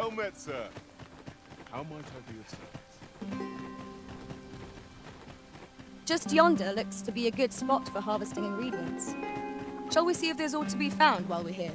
Well met, sir. How might I be of service? Just yonder looks to be a good spot for harvesting ingredients. Shall we see if there's aught to be found while we're here?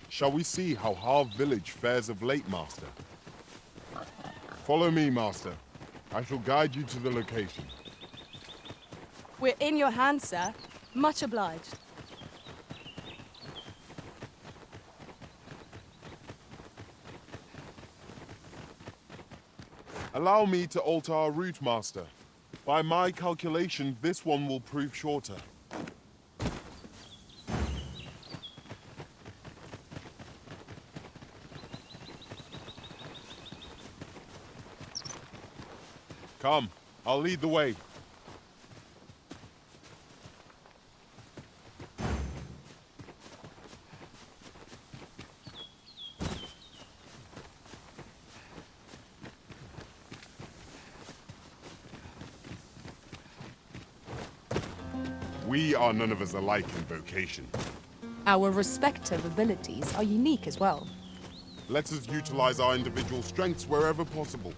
Shall we see how Harv village fares of late, Master? Follow me, Master. I shall guide you to the location. We're in your hands, sir. Much obliged. Allow me to alter our route, Master. By my calculation, this one will prove shorter. Come, I'll lead the way. We are none of us alike in vocation. Our respective abilities are unique as well. Let us utilize our individual strengths wherever possible.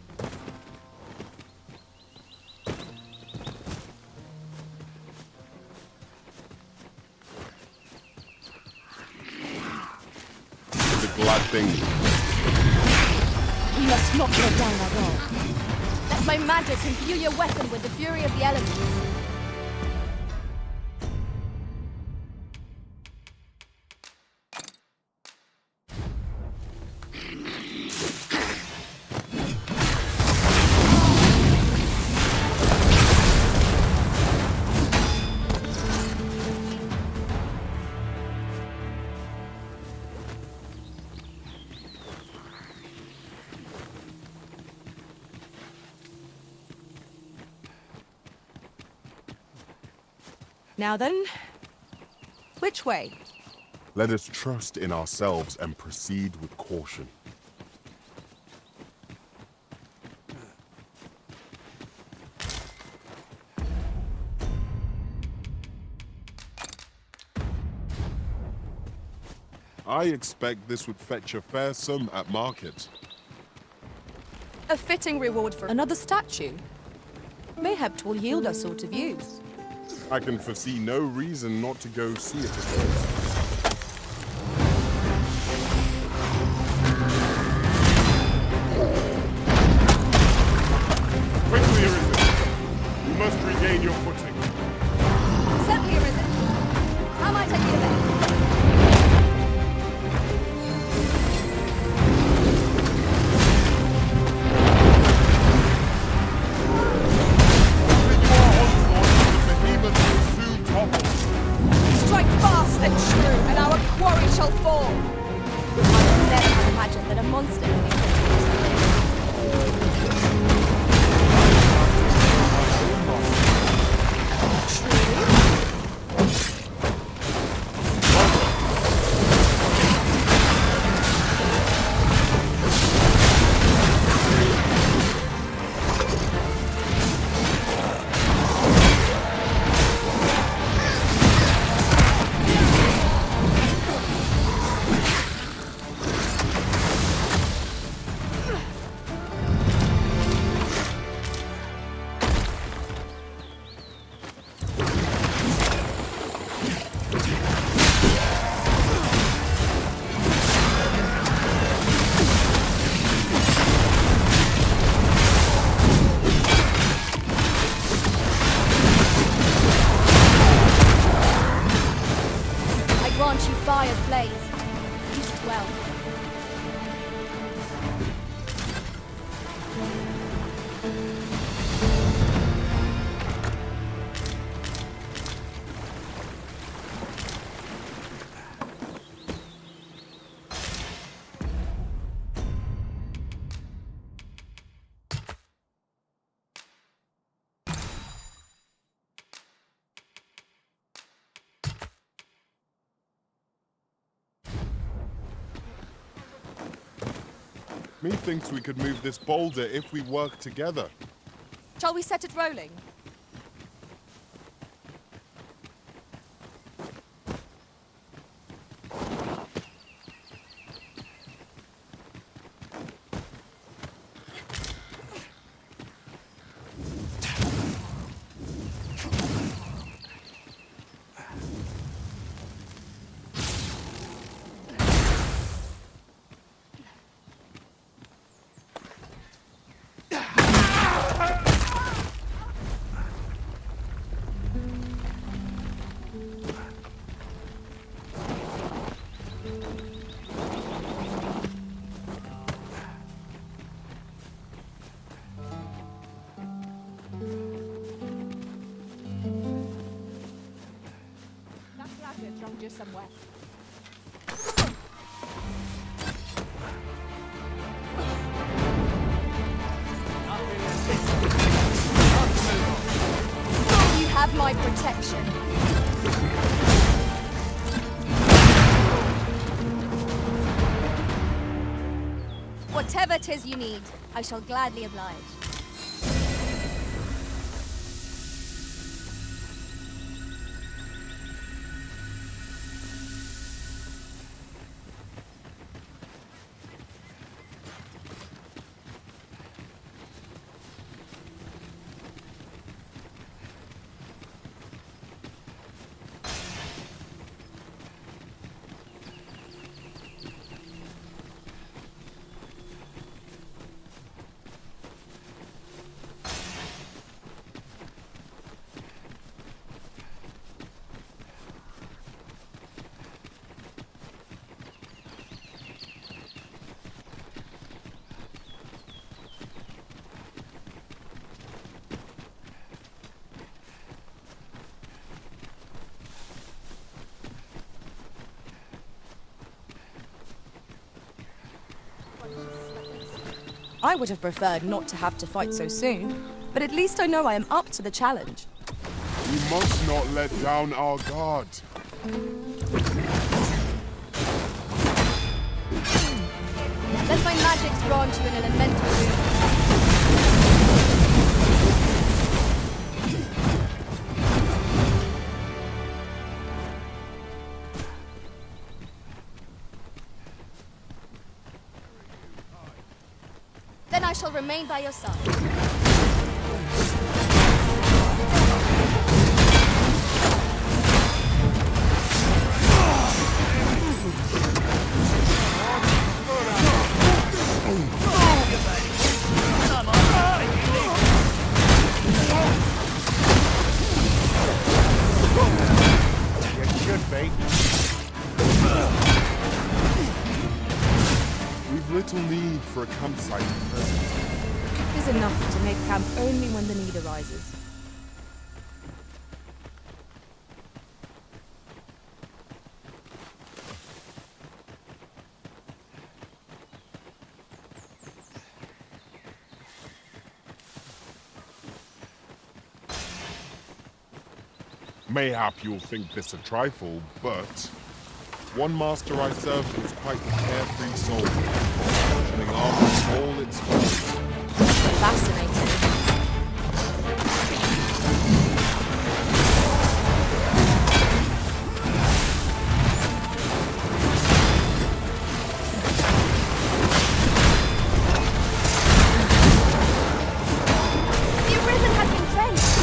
It's a glad thing. We must not let down our guard. Let my magic imbue your weapon with the fury of the elements. Now then, which way? Let us trust in ourselves and proceed with caution. I expect this would fetch a fair sum at market. A fitting reward for another statue. Mayhap 'twill yield us sort of use. I can foresee no reason not to go see it at first. Quickly, Arisen! You must regain your footing. Certainly, Arisen. How might I be of aid? Strike fast and Methinks we could move this boulder if we work together. Shall we set it rolling? Somewhere. You have my protection. Whatever 'tis you need, I shall gladly oblige. I would have preferred not to have to fight so soon, but at least I know I am up to the challenge. We must not let down our guard. Let my magics grant you an elemental boon. Then I shall remain by your side. Little need for a campsite at present. It is enough to make camp only when the need arises. Mayhap you'll think this a trifle, but one master I served was quite a carefree soul, functioning armor all its forms. Fascinating. The arisen has been cleansed.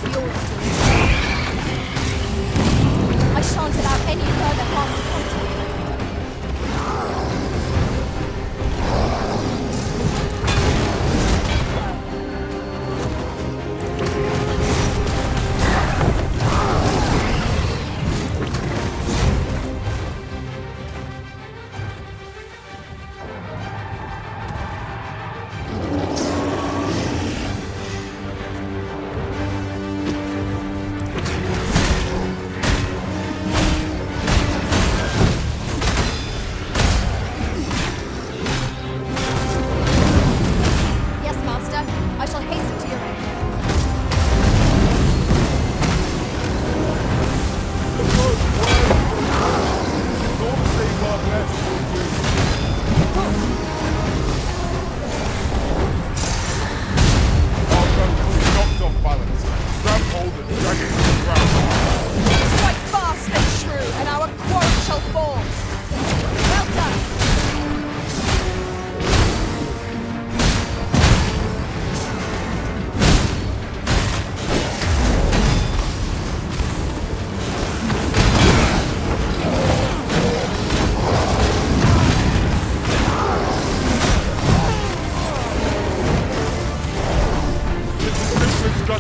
Yours to me. I shan't allow any further harm to come to you.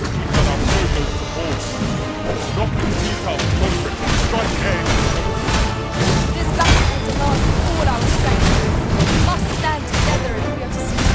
must detail our foremost support. Not the detail conquer it. Strike aim. This battle will demand all our strength. We must stand together if we are to succeed.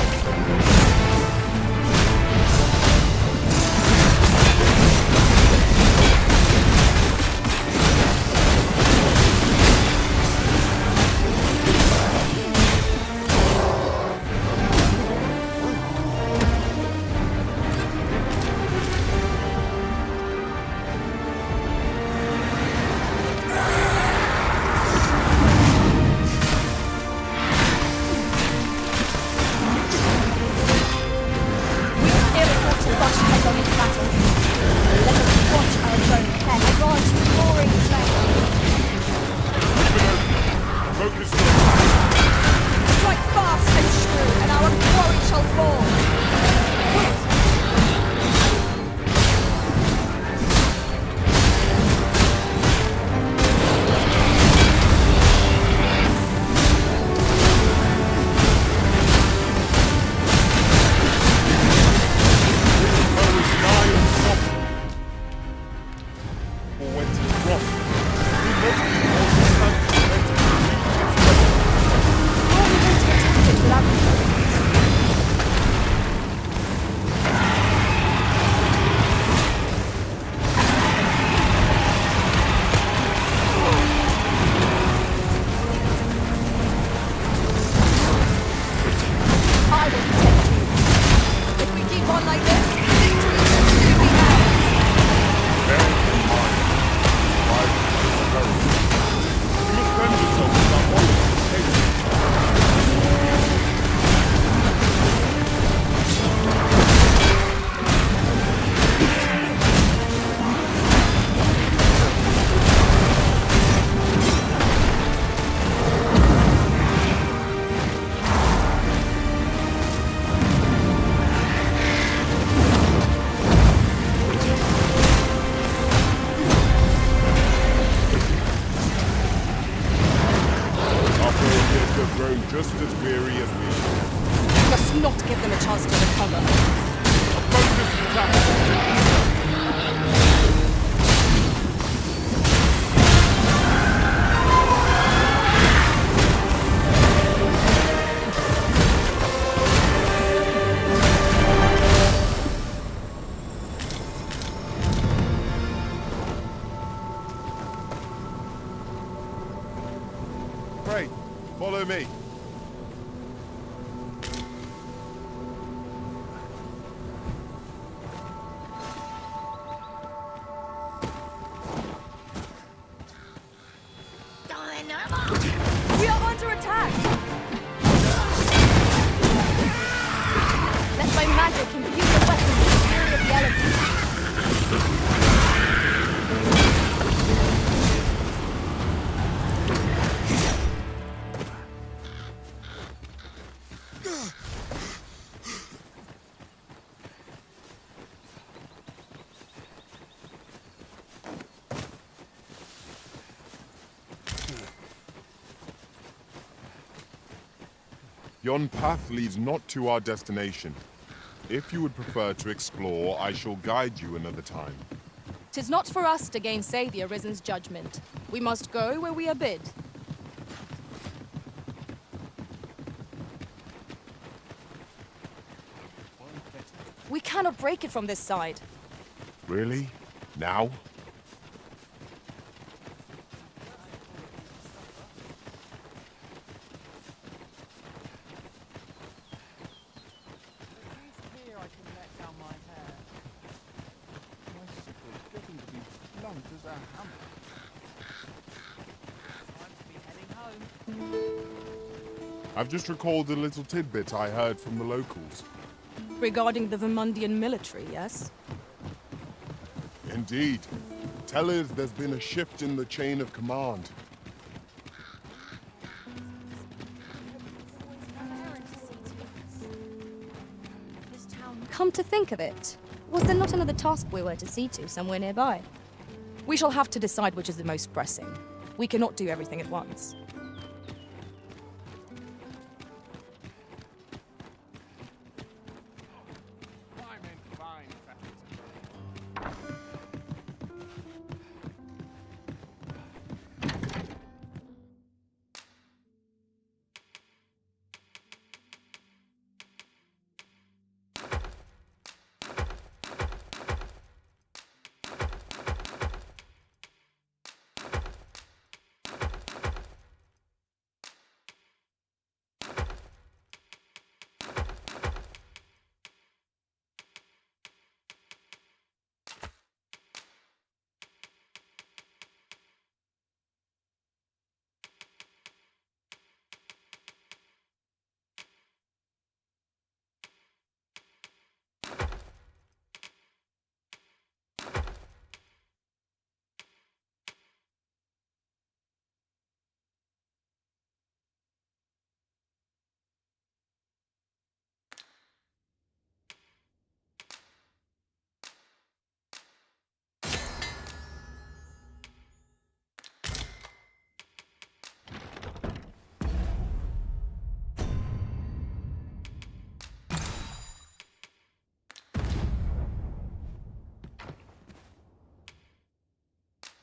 Just as weary as we. We must not give them a chance to recover. A focused attack. Pray, follow me. We are under attack! Let my magic imbue the weapons with the fury of the elements. Yon path leads not to our destination. If you would prefer to explore, I shall guide you another time. 'Tis not for us to gainsay the Arisen's judgment. We must go where we are bid. We cannot break it from this side. Really? Now? I've just recalled a little tidbit I heard from the locals. Regarding the Vermundian military, yes? Indeed. Tell us there's been a shift in the chain of command. Come to think of it, was there not another task we were to see to somewhere nearby? We shall have to decide which is the most pressing. We cannot do everything at once.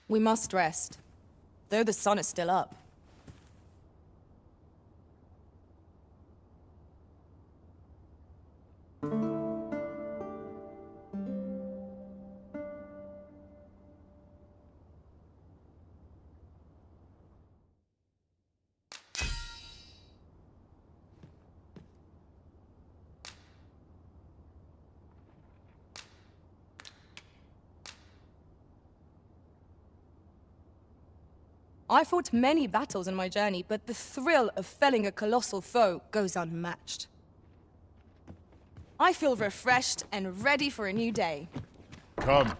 We must rest, though the sun is still up. I fought many battles in my journey, but the thrill of felling a colossal foe goes unmatched. I feel refreshed and ready for a new day. Come.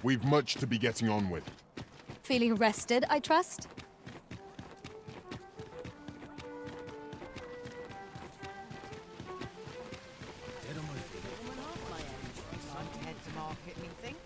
We've much to be getting on with. Feeling rested, I trust? Time to head to market, methinks.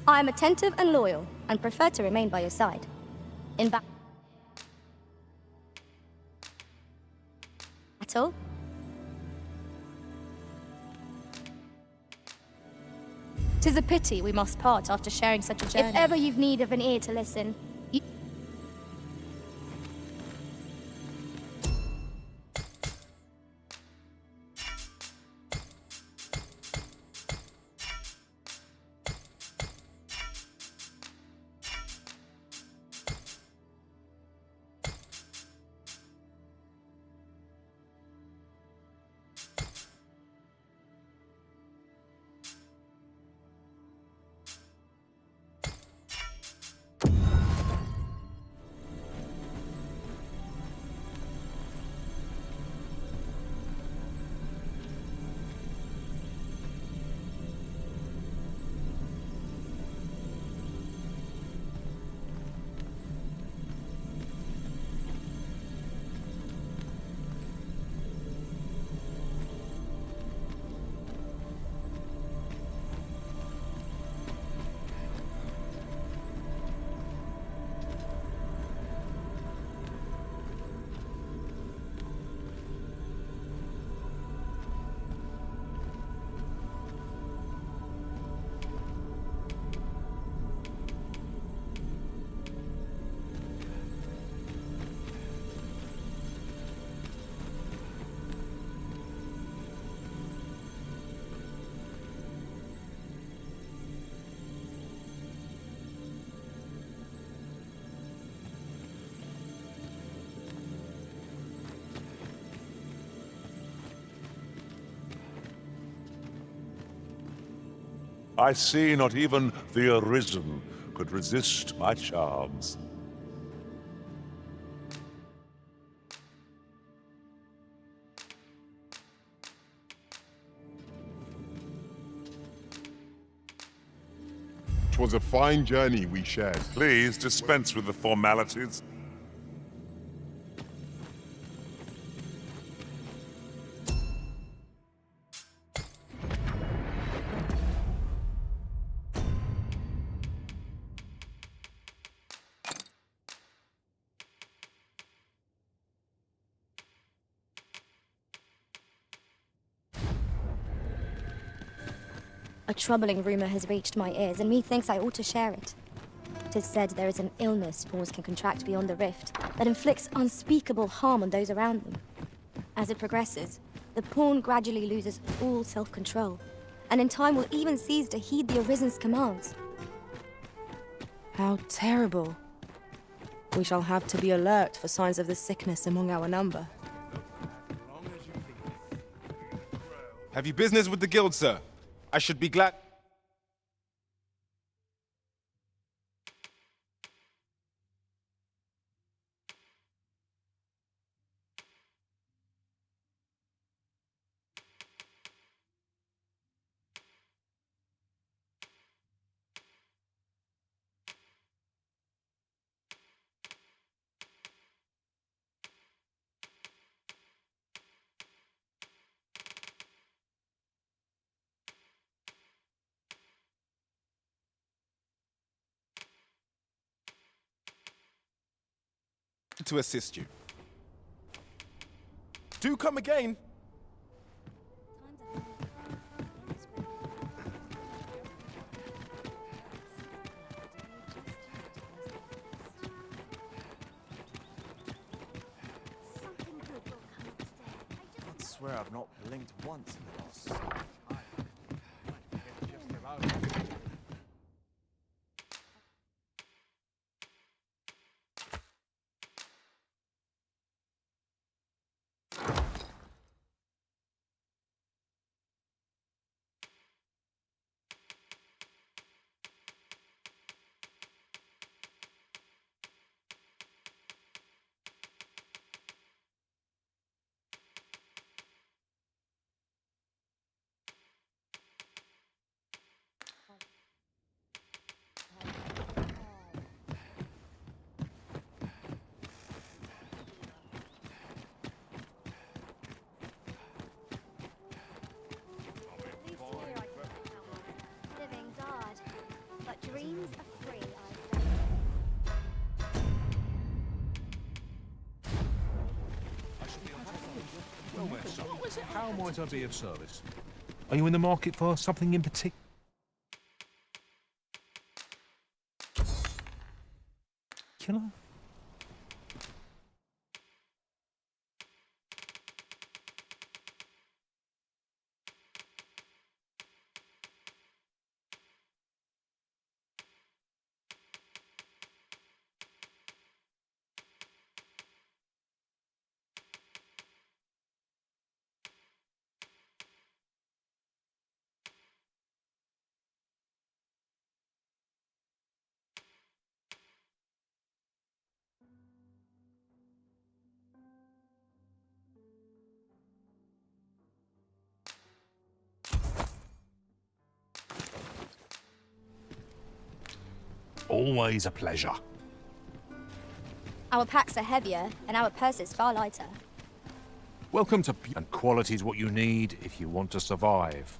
I am attentive and loyal, and prefer to remain by your side. In battle? 'Tis a pity we must part after sharing such a journey. If ever you've need of an ear to listen, I see not even the Arisen could resist my charms. 'Twas a fine journey we shared. Please dispense with the formalities. A troubling rumor has reached my ears, and methinks I ought to share it. 'Tis said there is an illness pawns can contract beyond the rift that inflicts unspeakable harm on those around them. As it progresses, the pawn gradually loses all self-control, and in time will even cease to heed the Arisen's commands. How terrible. We shall have to be alert for signs of the sickness among our number. Have you business with the guild, sir? I should be glad. To assist you. Do come again. I swear I've not blinked once in the last. Living's hard, but dreams are free, I say. How might I be of service? Are you in the market for something in particular? Always a pleasure. Our packs are heavier, and our purses far lighter. Welcome to... And quality's what you need if you want to survive.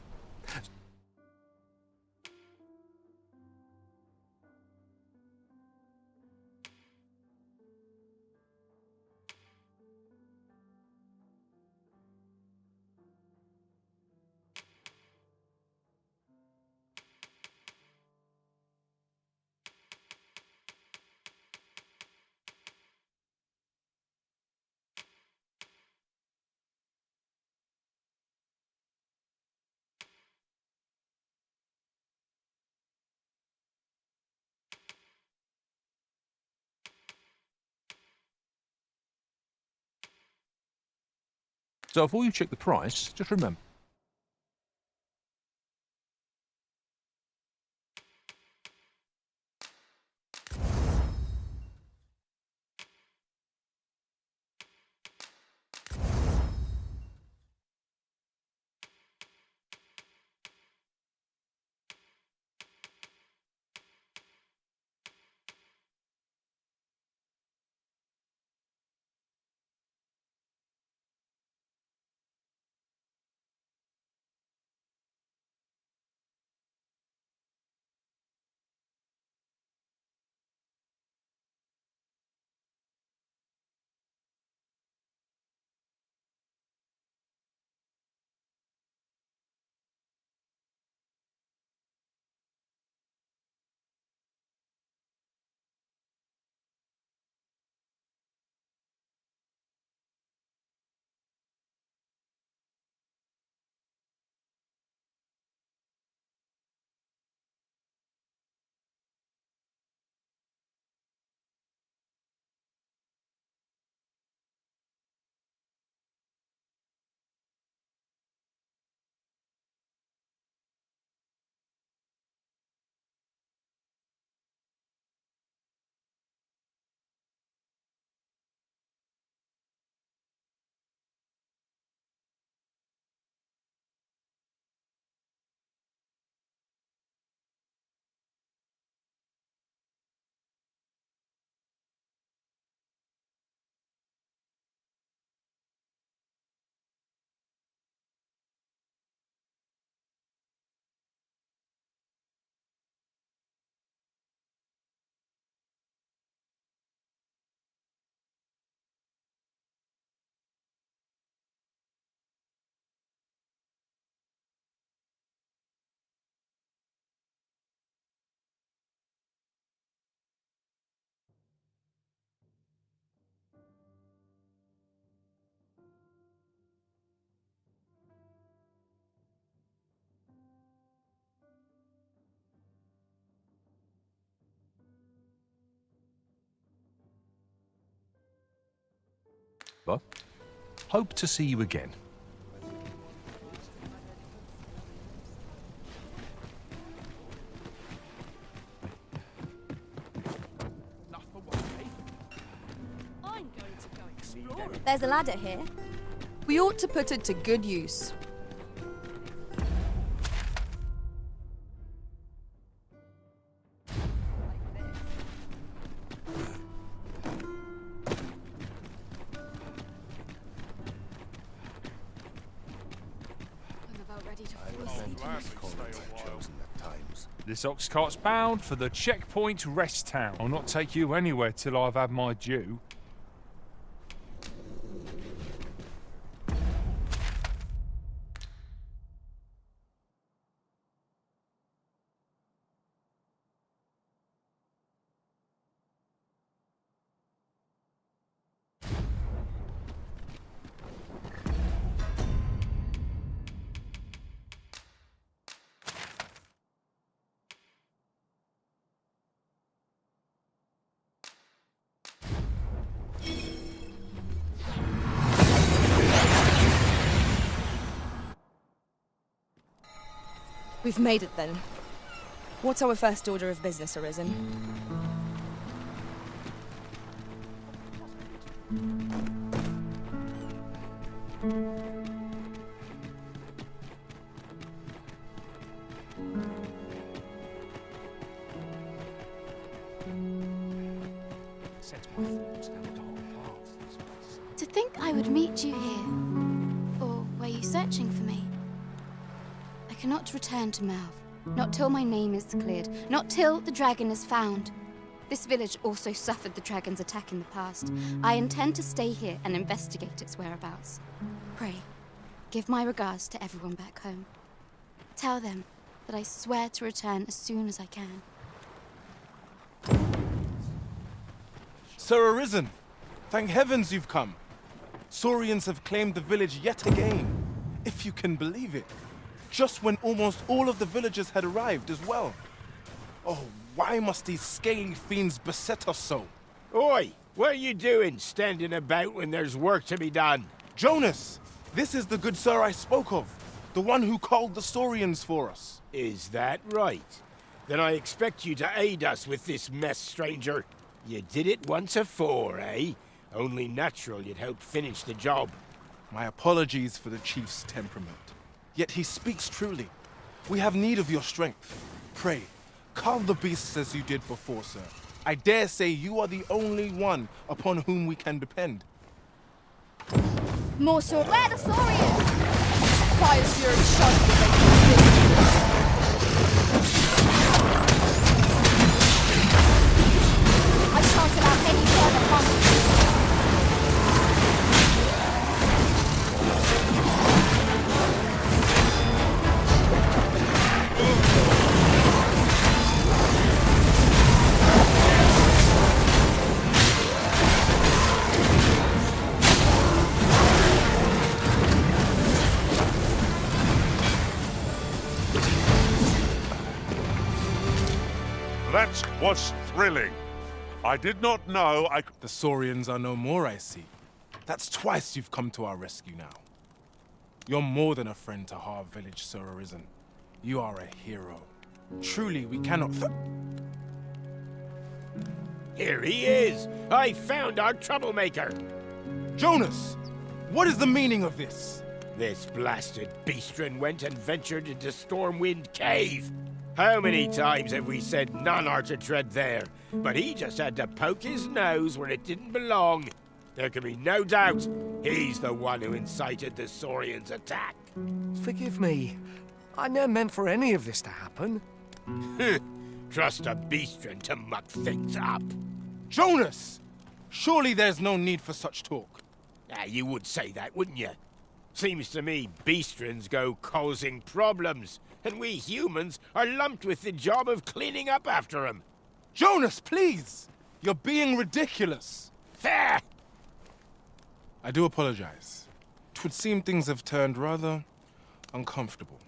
So before you check the price, just remember, But hope to see you again. There's a ladder here. We ought to put it to good use. This ox cart's bound for the checkpoint rest town. I'll not take you anywhere till I've had my due. We've made it then. What's our first order of business, Arisen? To think I would meet you here. Or were you searching for me? I cannot return to Malv. Not till my name is cleared. Not till the dragon is found. This village also suffered the dragon's attack in the past. I intend to stay here and investigate its whereabouts. Pray, give my regards to everyone back home. Tell them that I swear to return as soon as I can. Sir Arisen, thank heavens you've come. Saurians have claimed the village yet again, if you can believe it. Just when almost all of the villagers had arrived as well. Oh, why must these scaly fiends beset us so? Oi! What are you doing, standing about when there's work to be done? Jonas! This is the good sir I spoke of. The one who called the Saurians for us. Is that right? Then I expect you to aid us with this mess, stranger. You did it once afore, eh? Only natural you'd help finish the job. My apologies for the chief's temperament. Yet he speaks truly. We have need of your strength. Pray, calm the beasts as you did before, sir. I dare say you are the only one upon whom we can depend. More sword. Where the Saurians? Fire's fury shot. I shan't allow any further harm. That was thrilling. I did not know I could... The Saurians are no more, I see. That's twice you've come to our rescue now. You're more than a friend to Har Village, Sir Arisen. You are a hero. Truly, we cannot Here he is! I found our troublemaker! Jonas! What is the meaning of this? This blasted beastren went and ventured into Stormwind Cave. How many times have we said none are to tread there? But he just had to poke his nose where it didn't belong. There can be no doubt he's the one who incited the Saurians' attack. Forgive me. I never meant for any of this to happen. Trust a beastren to muck things up. Jonas! Surely there's no need for such talk. You would say that, wouldn't you? Seems to me beastrens go causing problems, and we humans are lumped with the job of cleaning up after them. Jonas, please! You're being ridiculous. There! I do apologize. 'Twould seem things have turned rather uncomfortable.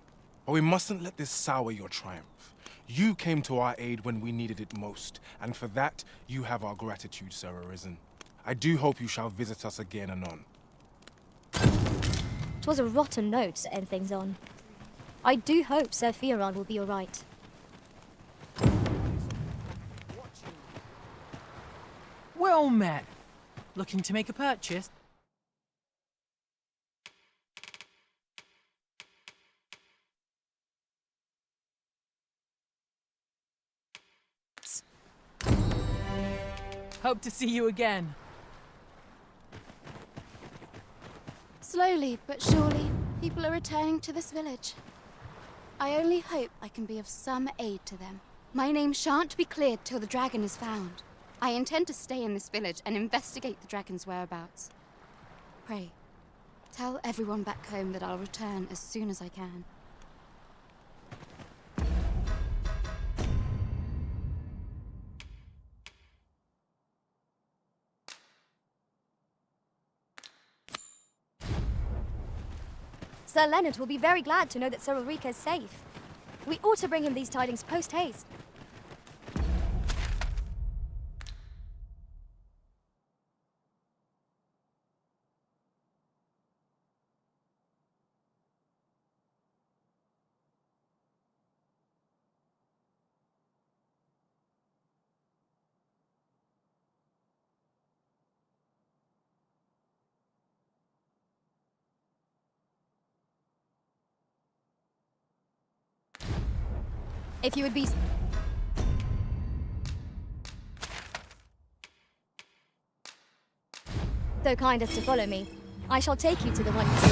But we mustn't let this sour your triumph. You came to our aid when we needed it most, and for that, you have our gratitude, Sir Arisen. I do hope you shall visit us again anon. 'Twas a rotten note to end things on. I do hope Sir Fioran will be all right. Well met. Looking to make a purchase? Hope to see you again. Slowly but surely, people are returning to this village. I only hope I can be of some aid to them. My name shan't be cleared till the dragon is found. I intend to stay in this village and investigate the dragon's whereabouts. Pray, tell everyone back home that I'll return as soon as I can. Sir Leonard will be very glad to know that Sir Ulrika is safe. We ought to bring him these tidings post-haste. If you would be so kind as to follow me, I shall take you to the one you see.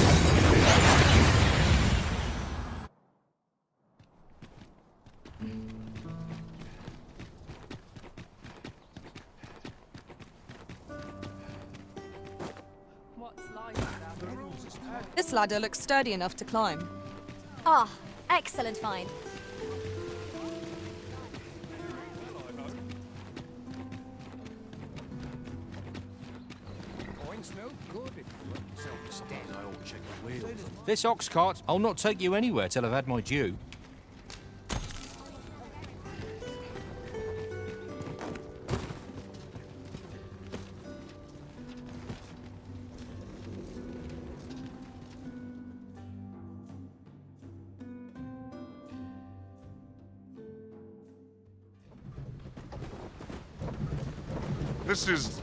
This ladder looks sturdy enough to climb. Ah, excellent find. This ox cart, I'll not take you anywhere till I've had my due. This is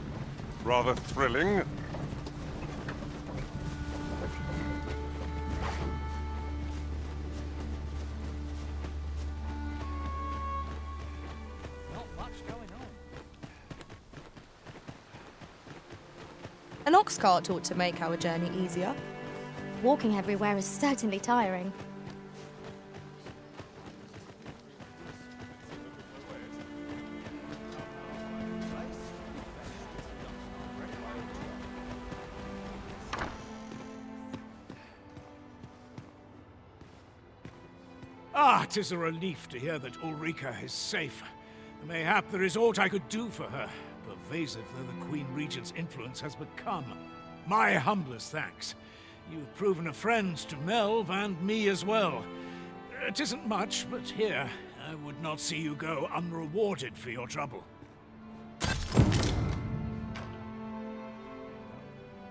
rather thrilling. An ox cart ought to make our journey easier. Walking everywhere is certainly tiring. Ah, 'tis a relief to hear that Ulrika is safe. Mayhap there is aught I could do for her, pervasive though the Queen Regent's influence has become. My humblest thanks. You've proven a friend to Melv and me as well. It isn't much, but here, I would not see you go unrewarded for your trouble.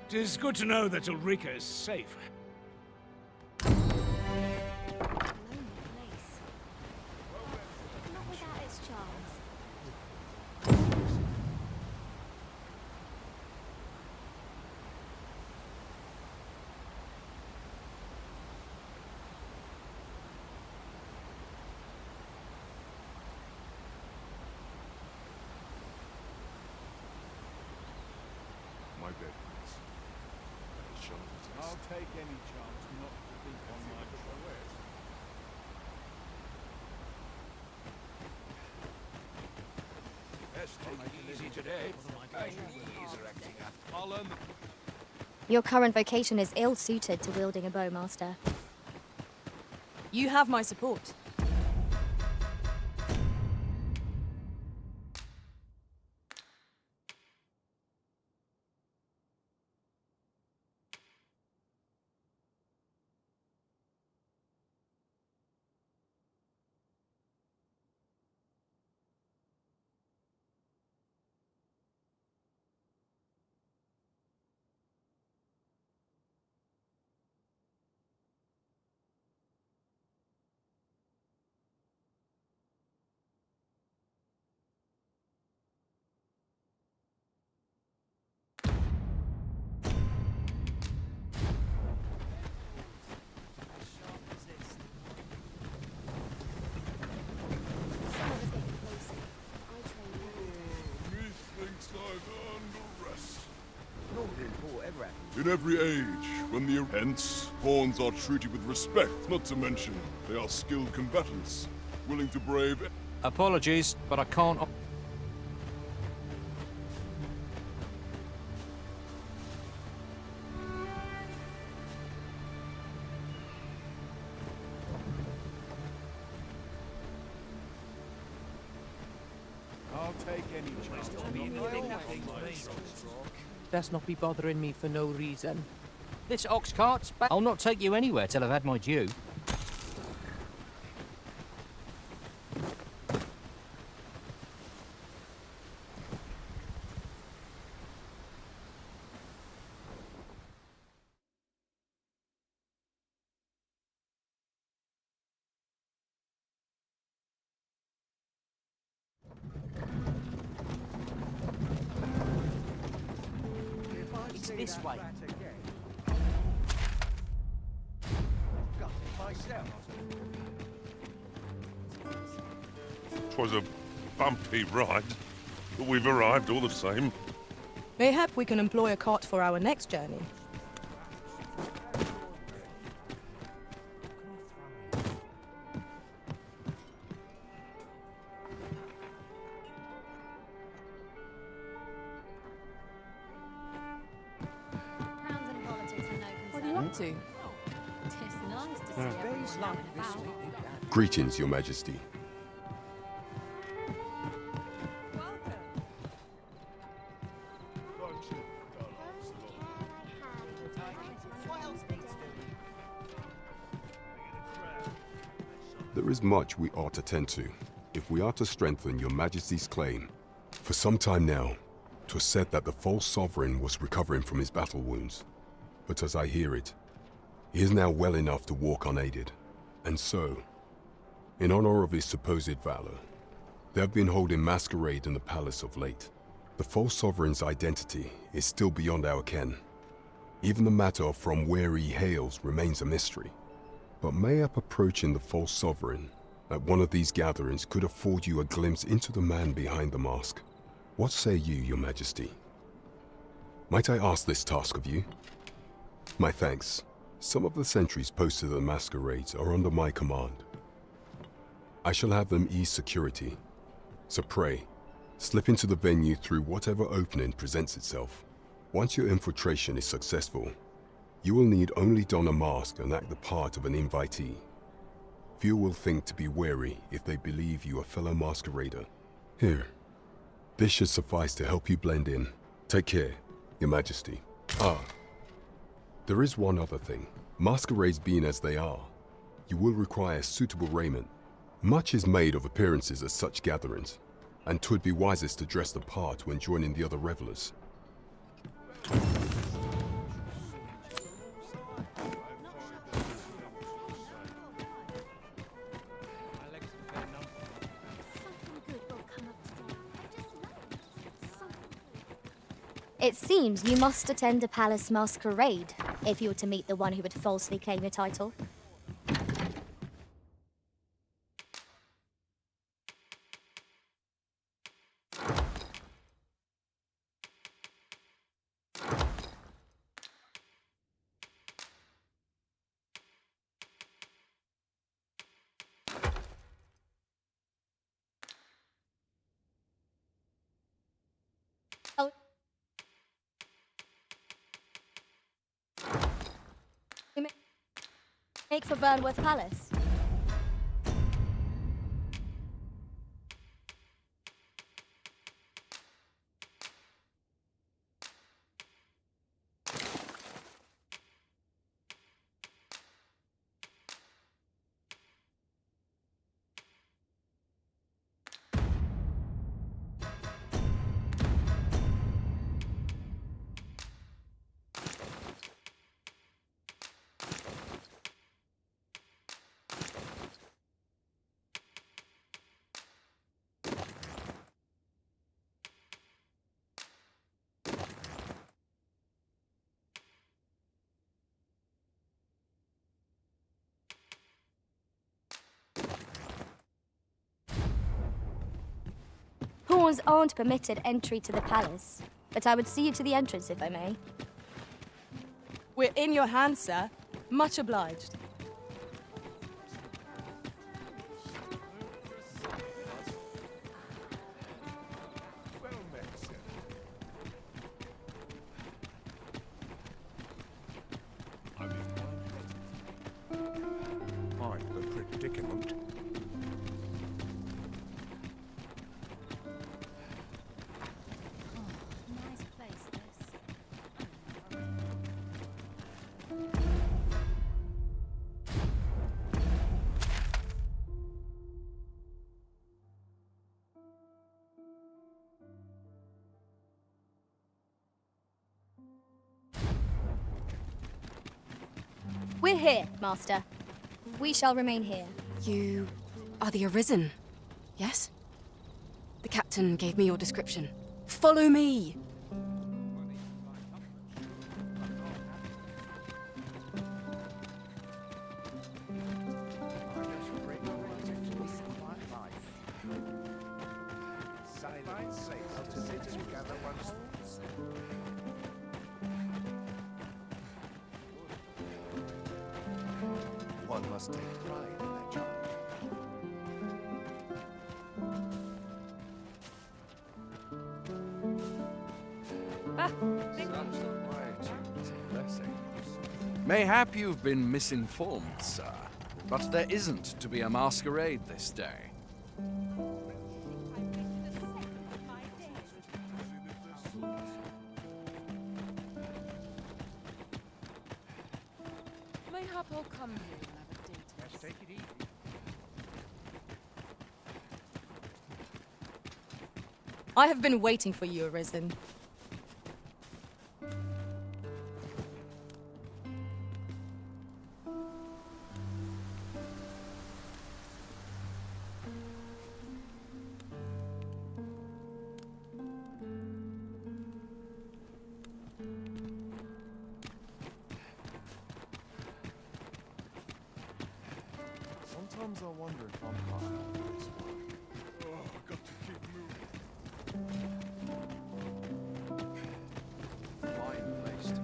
'Tis good to know that Ulrika is safe. My deadness. I'll take any chance not to think on my prowess. Best take it easy today. My knees are acting up. I'll learn Your current vocation is ill-suited to wielding a bow, Master. You have my support. In every age, when the hence, pawns are treated with respect, not to mention they are skilled combatants, willing to brave... Apologies, but I can't... I'll take any chance. Best not be bothering me for no reason. This ox cart's back. I'll not take you anywhere till I've had my due. It's this way. Twas a bumpy ride, but we've arrived all the same. Mayhap we can employ a cart for our next journey. What are you up to? It's nice to see everyone out and about. Greetings, Your Majesty. There is much we ought to tend to, if we are to strengthen Your Majesty's claim. For some time now, 'twas said that the false sovereign was recovering from his battle wounds. But as I hear it, he is now well enough to walk unaided. And so, in honor of his supposed valor, they have been holding masquerade in the palace of late. The false sovereign's identity is still beyond our ken. Even the matter of from where he hails remains a mystery. But mayhap approaching the false sovereign at one of these gatherings could afford you a glimpse into the man behind the mask. What say you, Your Majesty? Might I ask this task of you? My thanks. Some of the sentries posted at the masquerades are under my command. I shall have them ease security. So pray, slip into the venue through whatever opening presents itself. Once your infiltration is successful, you will need only don a mask and act the part of an invitee. Few will think to be wary if they believe you a fellow masquerader. Here, this should suffice to help you blend in. Take care, Your Majesty. There is one other thing. Masquerades being as they are, you will require suitable raiment. Much is made of appearances at such gatherings, and 'twould be wisest to dress the part when joining the other revelers. It seems you must attend a palace masquerade if you were to meet the one who would falsely claim your title. Oh. We make for Burnworth Palace. Pawns aren't permitted entry to the palace, but I would see you to the entrance if I may. We're in your hands, sir. Much obliged. Quite the predicament. We're here, Master. We shall remain here. You are the Arisen, yes? The captain gave me your description. Follow me! One must take pride in their job. Mayhap you've been misinformed, sir, but there isn't to be a masquerade this day. Mayhap I'll come here and have a date. Let's take it easy. I have been waiting for you, Arisen. Sometimes I wonder if I'm cut out for this work. Oh, I've got to keep moving. Fine place to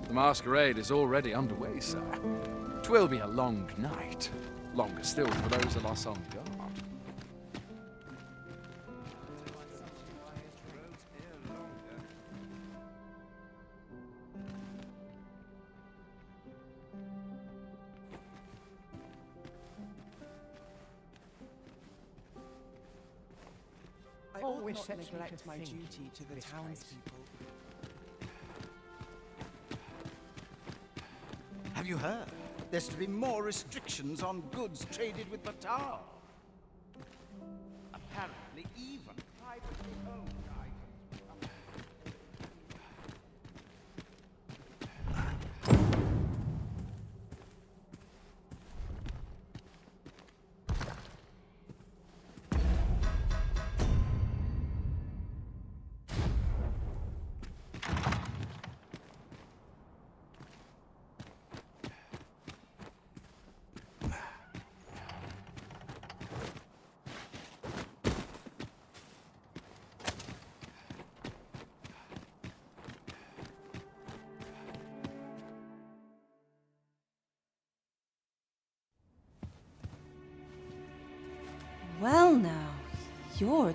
The masquerade is already underway, sir. 'Twill be a long night. Longer still for those of us on guard. I always neglect my duty to the townspeople. Have you heard? There's to be more restrictions on goods traded with Batar. Apparently, even privately owned items. Well now, you're...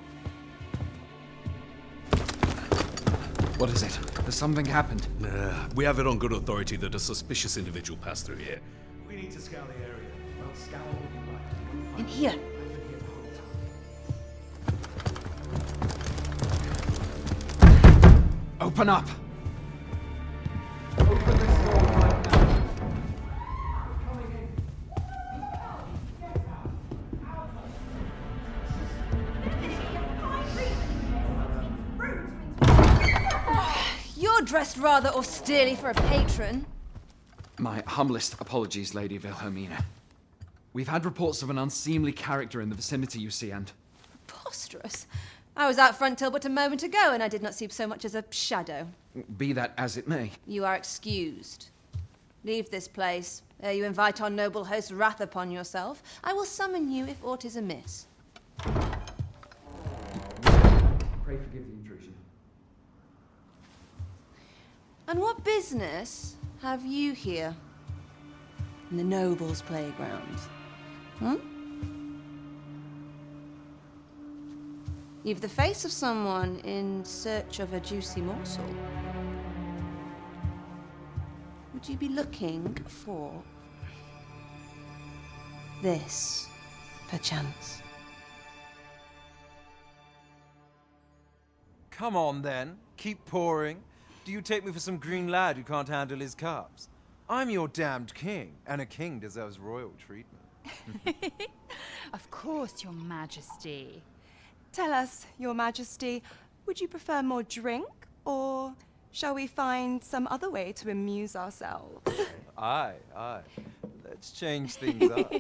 What is it? Has something happened? We have it on good authority that a suspicious individual passed through here. We need to scour the area. Well, scour will be right. In here. Open up! You're dressed rather austerely for a patron. My humblest apologies, Lady Wilhelmina. We've had reports of an unseemly character in the vicinity, you see, and... Preposterous. I was out front till but a moment ago, and I did not see so much as a shadow. Be that as it may. You are excused. Leave this place, ere you invite our noble host's wrath upon yourself. I will summon you if aught is amiss. Pray forgive the intrusion. And what business have you here? In the nobles' playground? Hmm? You've the face of someone in search of a juicy morsel. Would you be looking for this, perchance? Come on, then. Keep pouring. Do you take me for some green lad who can't handle his cups? I'm your damned king, and a king deserves royal treatment. Of course, Your Majesty. Tell us, Your Majesty, would you prefer more drink, or shall we find some other way to amuse ourselves? Aye. Let's change things up.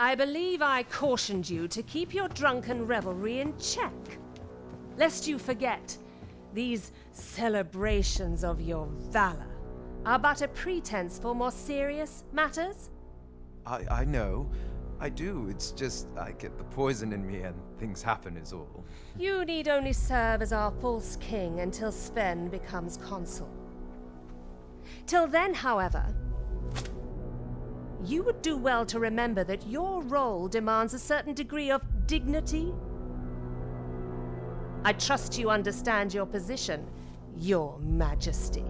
I believe I cautioned you to keep your drunken revelry in check. Lest you forget, these celebrations of your valor are but a pretense for more serious matters. I know. I do. It's just I get the poison in me and things happen is all. You need only serve as our false king until Sven becomes consul. Till then, however, you would do well to remember that your role demands a certain degree of dignity. I trust you understand your position, Your Majesty.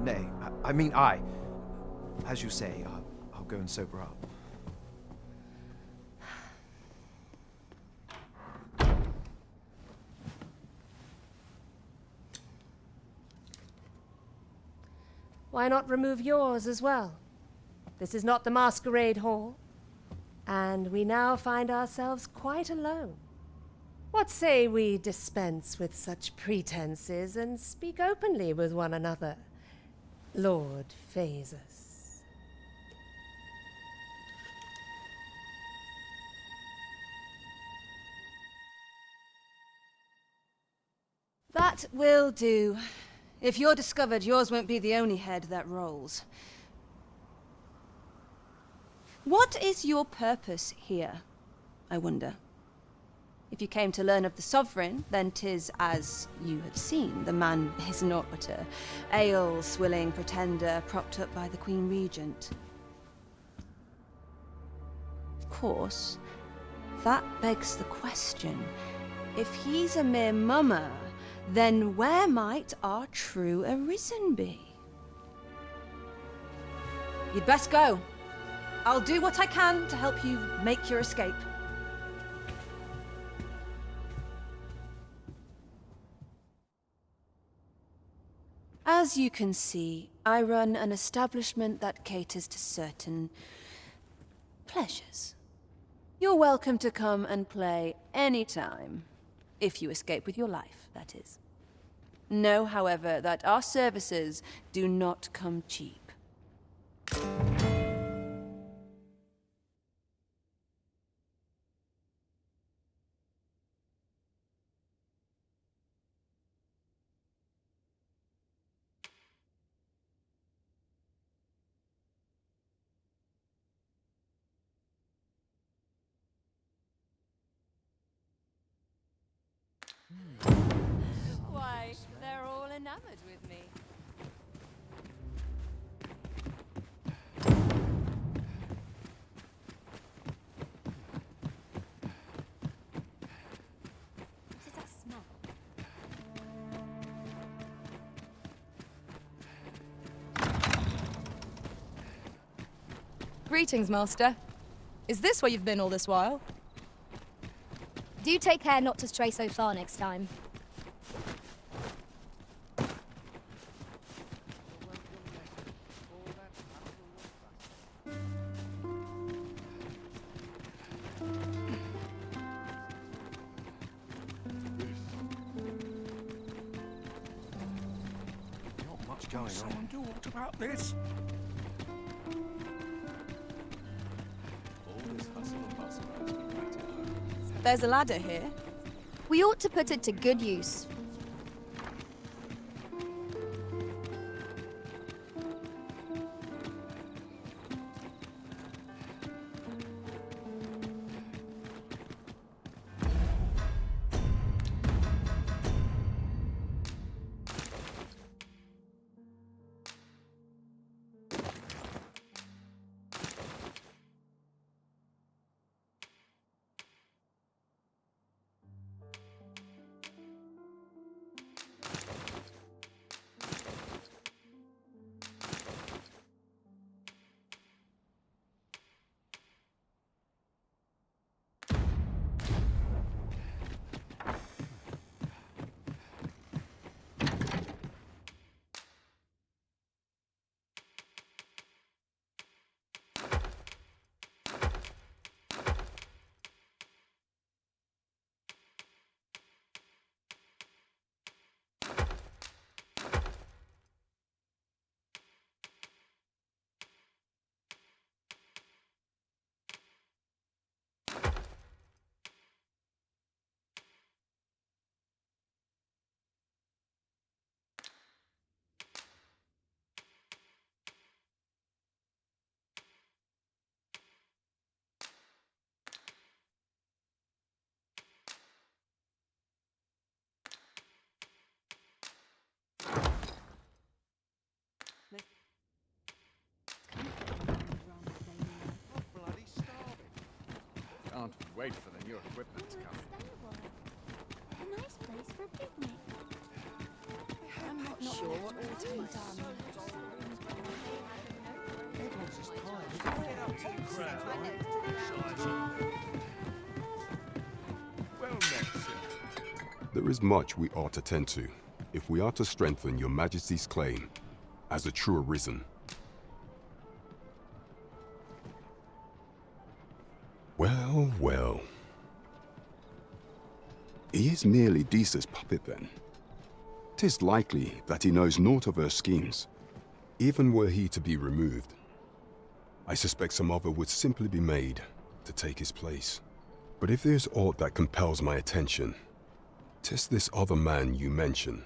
Nay, I mean I. As you say, I'll go and sober up. Why not remove yours as well? This is not the masquerade hall, and we now find ourselves quite alone. What say we dispense with such pretenses and speak openly with one another, Lord Phasus? That will do. If you're discovered, yours won't be the only head that rolls. What is your purpose here, I wonder? If you came to learn of the Sovereign, then 'tis as you have seen. The man is naught but a ale-swilling pretender propped up by the Queen Regent. Of course, that begs the question. If he's a mere mummer, then where might our true Arisen be? You'd best go. I'll do what I can to help you make your escape. As you can see, I run an establishment that caters to certain pleasures. You're welcome to come and play anytime, if you escape with your life, that is. Know, however, that our services do not come cheap. Why, they're all enamored with me. What does that smell? Greetings, Master. Is this where you've been all this while? Do take care not to stray so far next time. Not much going on. Someone do what about this? There's a ladder here. We ought to put it to good use. Can't wait for the new equipment to come. A nice place for a picnic. I'm not sure what ought to be done. Well met, sir. There is much we ought to tend to, if we are to strengthen your Majesty's claim as a true Arisen. Well, well. He is merely Disa's puppet then. 'Tis likely that he knows naught of her schemes. Even were he to be removed, I suspect some other would simply be made to take his place. But if there's aught that compels my attention, 'tis this other man you mention.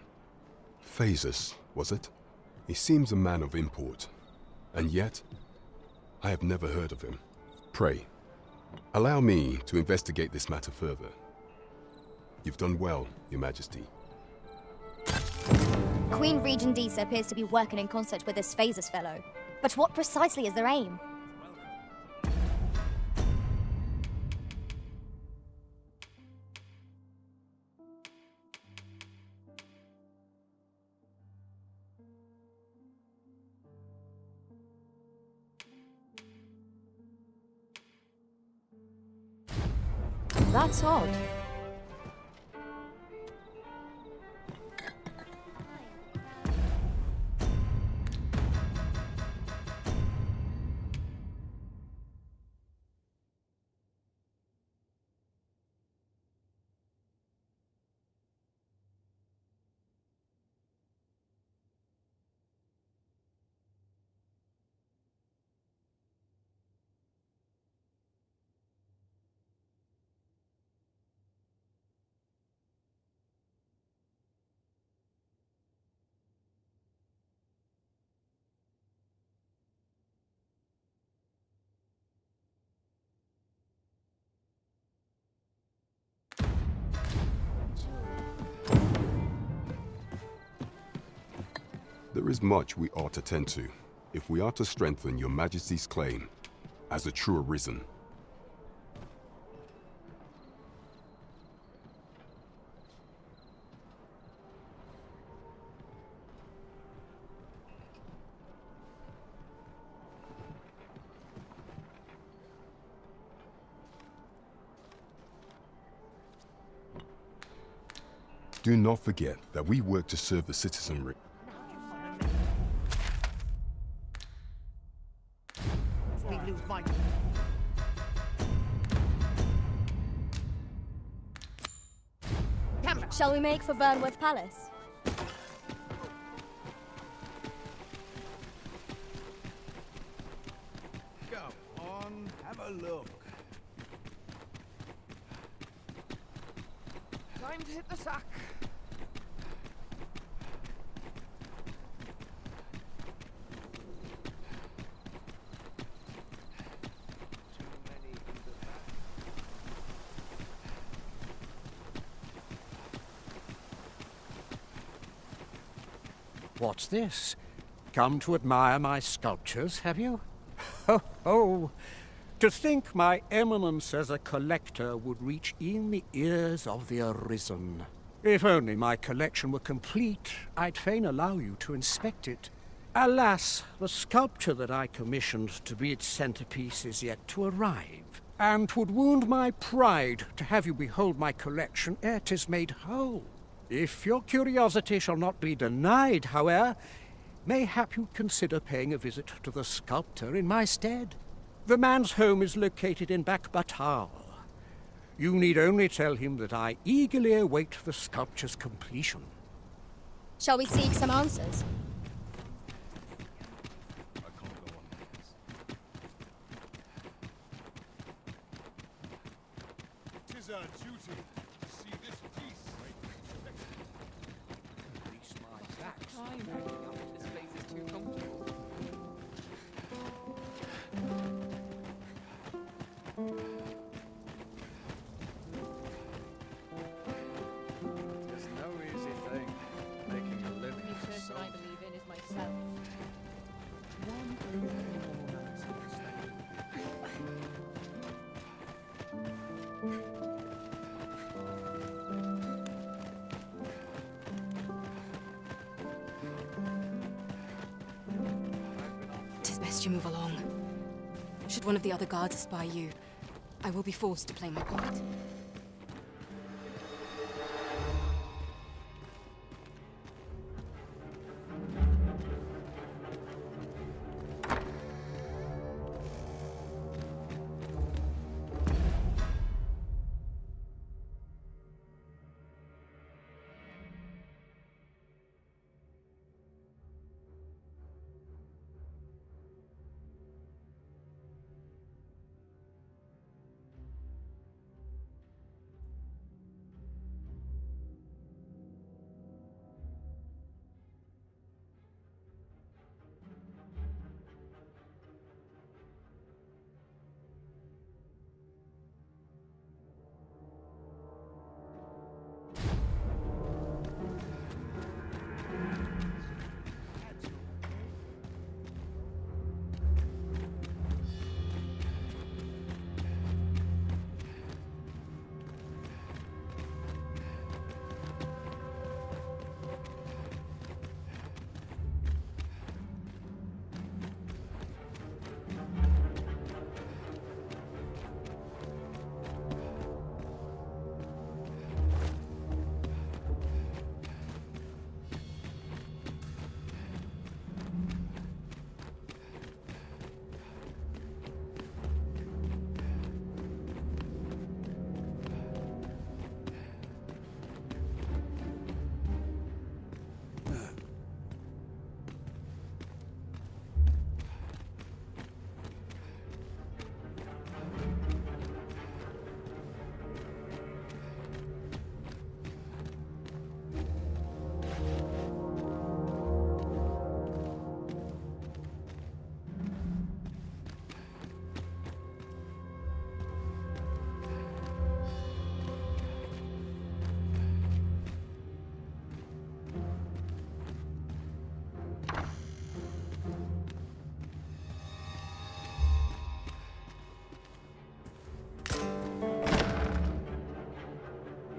Phases, was it? He seems a man of import, and yet I have never heard of him. Pray, allow me to investigate this matter further. You've done well, Your Majesty. Queen Regent Disa appears to be working in concert with this Phases fellow. But what precisely is their aim? That's odd. There is much we ought to tend to, if we are to strengthen your Majesty's claim as a true Arisen. Do not forget that we work to serve the citizenry. Shall we make for Burnworth Palace? Come on, have a look. Time to hit the sack. What's this? Come to admire my sculptures, have you? Ho, ho! To think my eminence as a collector would reach in the ears of the Arisen. If only my collection were complete, I'd fain allow you to inspect it. Alas, the sculpture that I commissioned to be its centerpiece is yet to arrive, and 'twould wound my pride to have you behold my collection ere 'tis made whole. If your curiosity shall not be denied, however, mayhap you'd consider paying a visit to the sculptor in my stead. The man's home is located in Batal. You need only tell him that I eagerly await the sculpture's completion. Shall we seek some answers? Tis our duty to see this piece. Increase my tax. This place is too comfortable. It's no easy thing, making a living. The person I believe in is myself. One best you move along. Should one of the other guards spy you, I will be forced to play my part.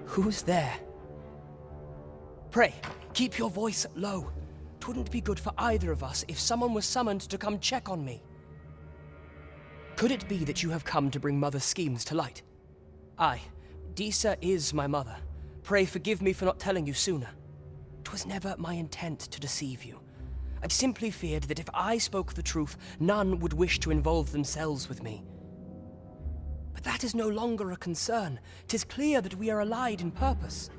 Who's there? Pray, keep your voice low. 'Twouldn't be good for either of us if someone was summoned to come check on me. Could it be that you have come to bring Mother's schemes to light? Aye, Disa is my mother. Pray forgive me for not telling you sooner. 'Twas never my intent to deceive you. I'd simply feared that if I spoke the truth, none would wish to involve themselves with me. But that is no longer a concern. 'Tis clear that we are allied in purpose.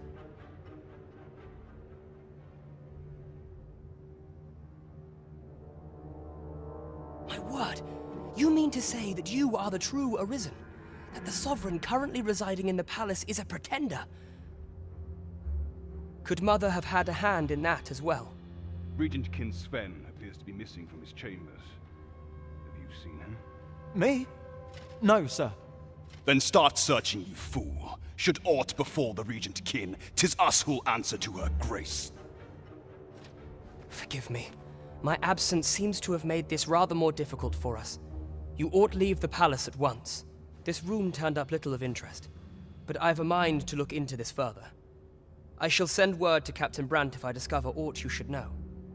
My word, you mean to say that you are the true Arisen? That the Sovereign currently residing in the palace is a pretender? Could Mother have had a hand in that as well? Regent Kin Sven appears to be missing from his chambers. Have you seen him? Me? No, sir. Then start searching, you fool. Should aught befall the Regent Kin, 'tis us who'll answer to her grace. Forgive me. My absence seems to have made this rather more difficult for us. You ought leave the palace at once. This room turned up little of interest, but I've a mind to look into this further. I shall send word to Captain Brandt if I discover aught you should know.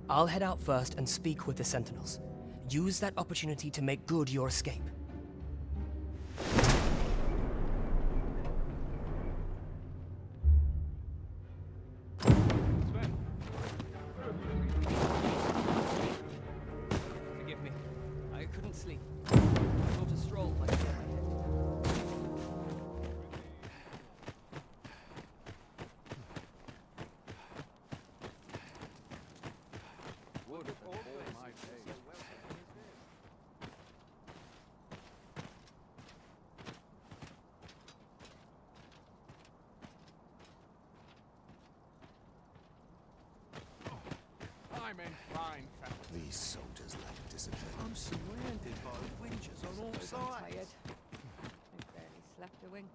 I'll head out first and speak with the Sentinels. Use that opportunity to make good your escape. Forgive me. I couldn't sleep. I thought a stroll might clear my head. I'm in fine fashion. These soldiers lack discipline. I'm surrounded by wingers on all sides. Tired. I barely slept a wink.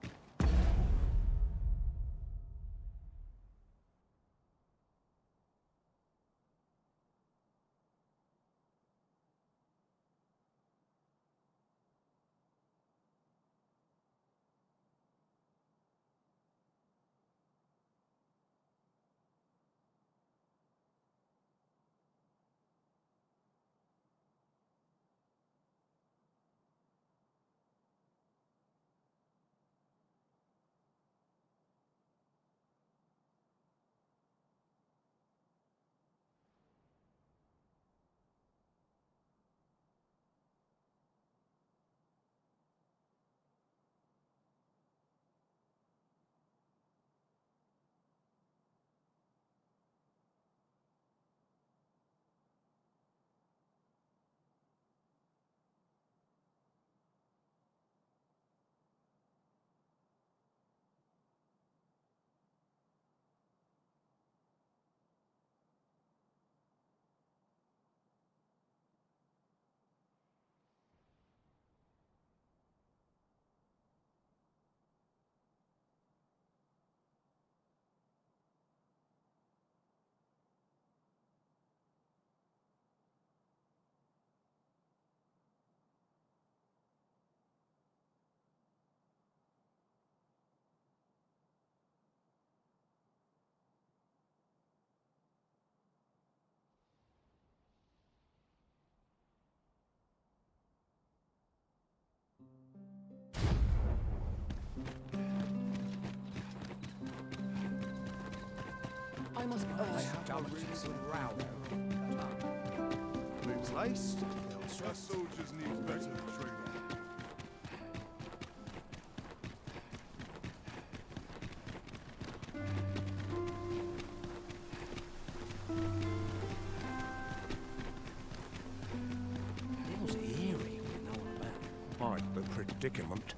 must Boots laced. Our soldiers need better training. Feels eerie with no one about. Quite the predicament.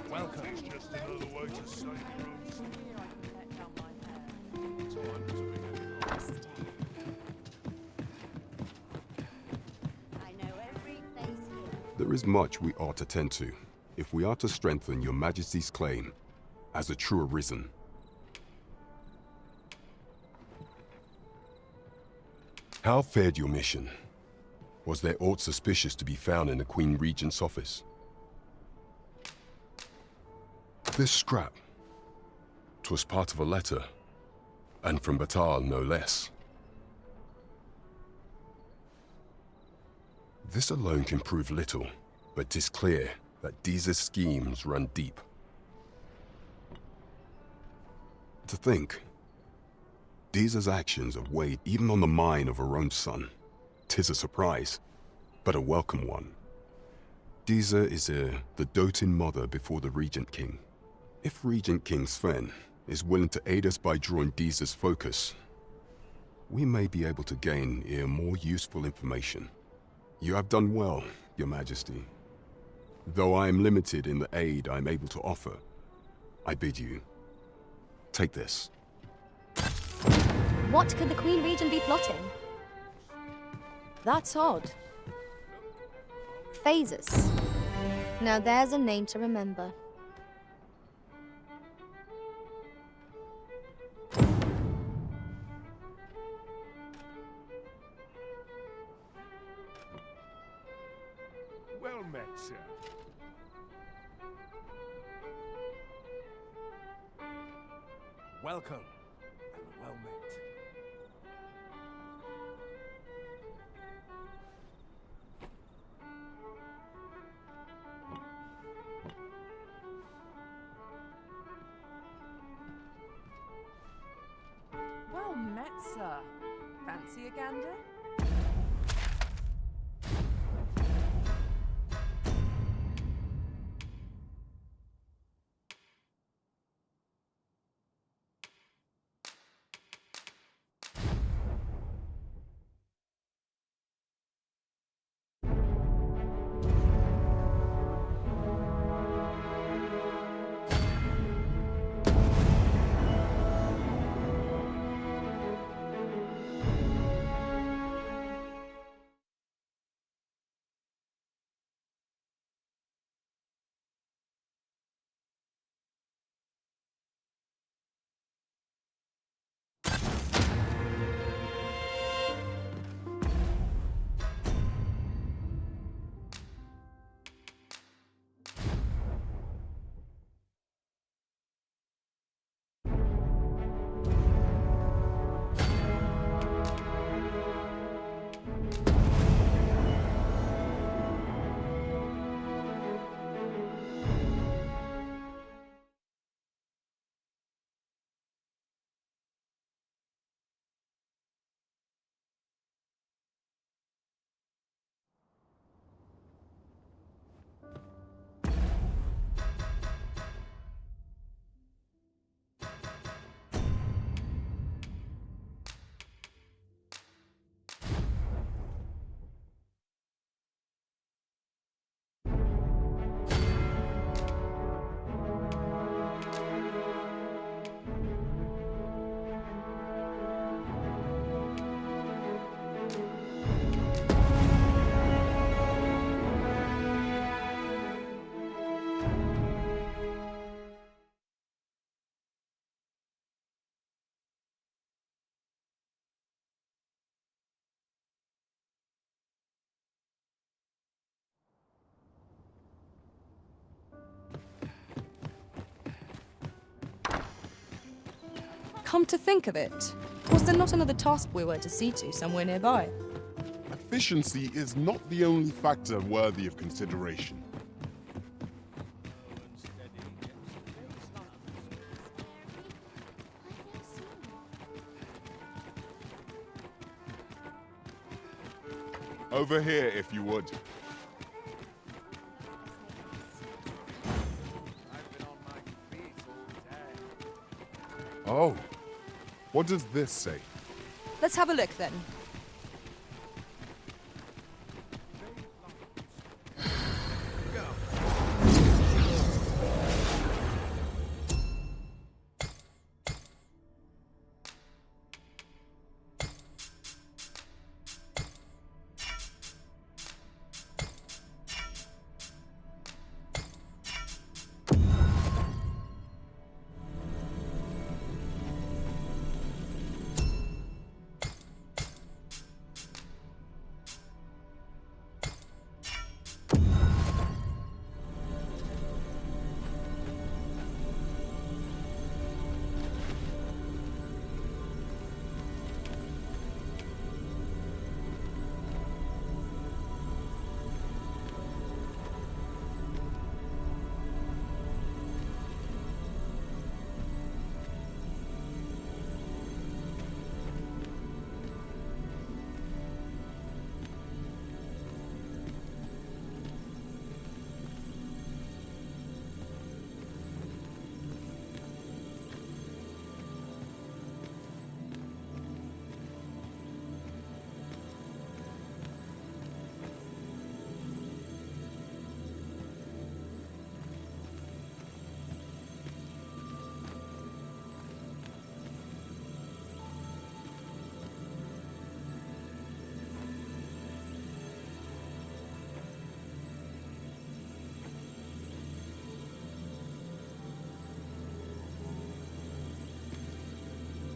Welcome. It's just another way to say There is much we ought to tend to, if we are to strengthen your Majesty's claim as a true Arisen. How fared your mission? Was there aught suspicious to be found in the Queen Regent's office? This scrap. 'Twas part of a letter, and from Batal no less. This alone can prove little, but 'tis clear that Deeza's schemes run deep. To think, Deeza's actions have weighed even on the mind of her own son. 'Tis a surprise, but a welcome one. Deeza is the doting mother before the Regent King. If Regent King Sven is willing to aid us by drawing Deeza's focus, we may be able to gain more useful information. You have done well, Your Majesty. Though I am limited in the aid I'm able to offer, I bid you, take this. What could the Queen Regent be plotting? That's odd. Phases. Now there's a name to remember. Well met, sir. Welcome, and well met. Well met, sir. Fancy a gander? Come to think of it, was there not another task we were to see to somewhere nearby? I efficiency is not the only factor worthy of consideration. Over here, if you would. Oh, what does this say? Let's have a look then.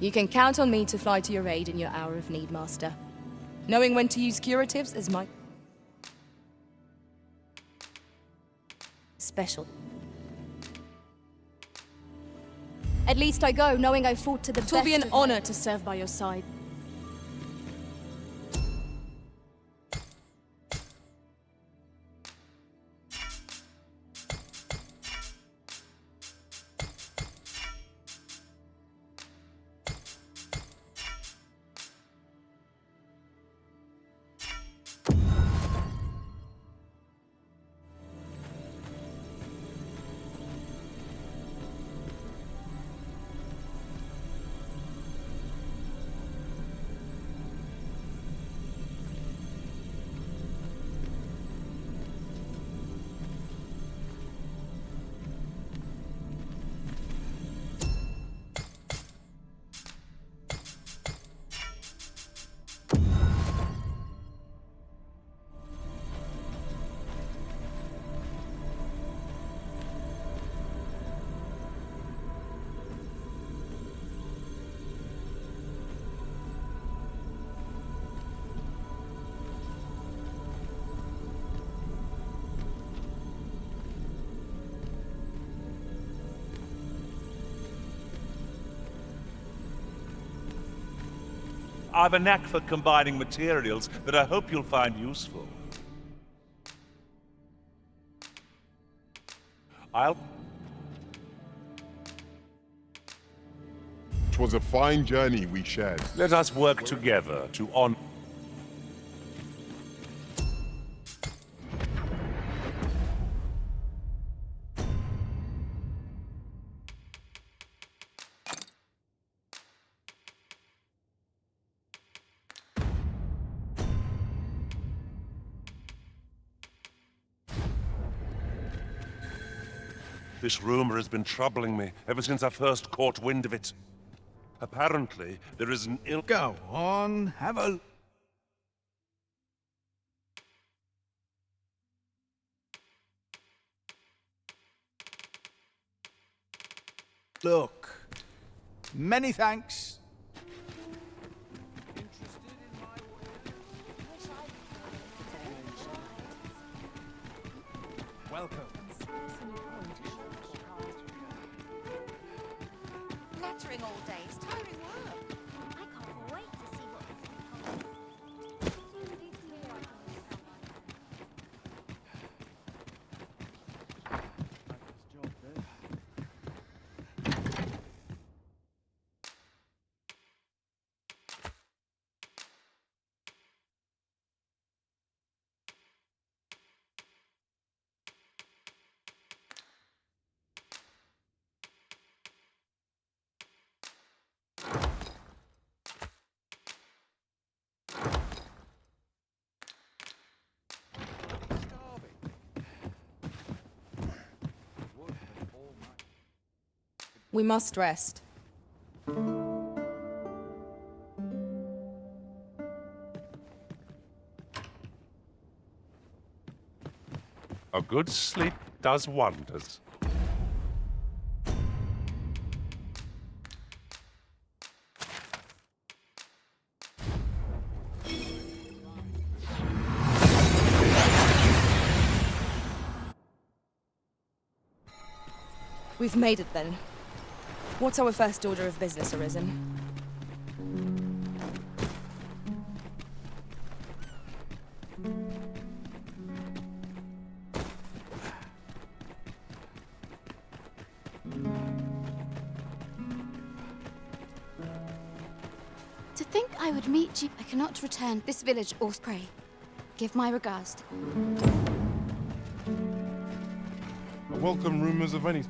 You can count on me to fly to your aid in your hour of need, Master. Knowing when to use curatives is my special. At least I go knowing I fought to the best. It will be an honor to serve by your side. I've a knack for combining materials that I hope you'll find useful. It was a fine journey we shared. Let us work together to honor. This rumor has been troubling me ever since I first caught wind of it. Apparently, there is an ill— Go on, have a... look. Many thanks. Welcome. Lettering all day, it's tiring work. I can't wait to see what We must rest. A good sleep does wonders. We've made it then. What's our first order of business, Arisen? To think I would meet you. I cannot return this village or pray. Give my regards. I welcome rumors of any...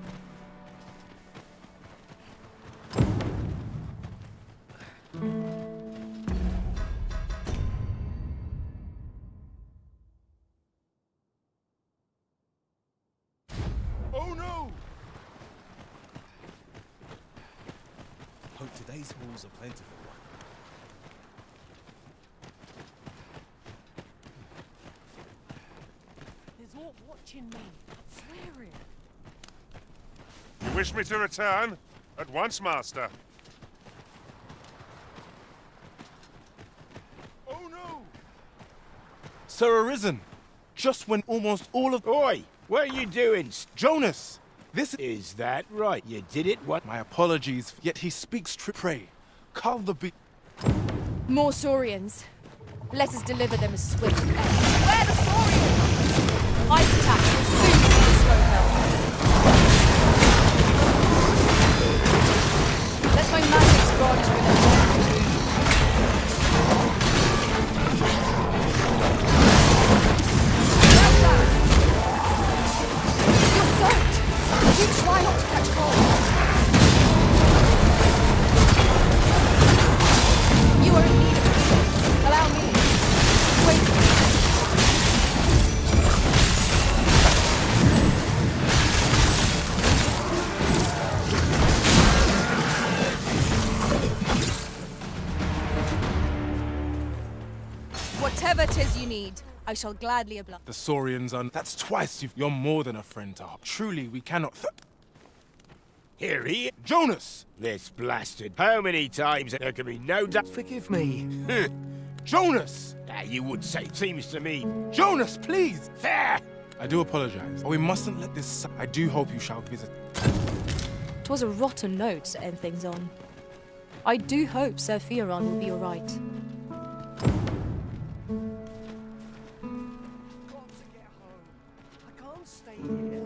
Oh no! Hope today's hauls are plentiful. There's all watching me. I swear it. You wish me to return? At once, Master. Oh no! Sir Arisen, just when almost all of... Oi! What are you doing? Jonas! This is that right? You did it? What? My apologies, yet he speaks true. Pray, calm the beast. More Saurians. Let us deliver them as swift as... Where the Saurians? Ice attacks will soon see the slow hell. Let my magics grant you an advantage. You're soaked! Do try not to catch cold. You are in need of healing. Allow me. Wait. Whatever 'tis you need, I shall gladly oblige. The Saurians are... That's twice you're more than a friend to... Truly, we cannot... Here he is. Jonas! This blasted. How many times there can be no doubt? Forgive me. Jonas! You would say. Seems to me. Jonas, please! There! I do apologize. But we mustn't let this... I do hope you shall visit. 'Twas a rotten note to end things on. I do hope Sir Fioron will be all right. I can't stay here.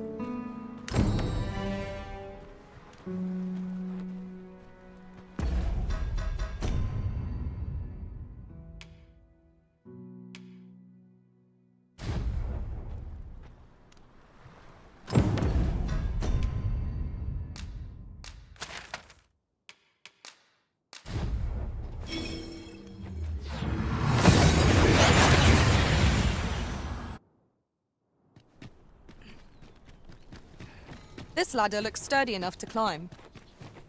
This ladder looks sturdy enough to climb.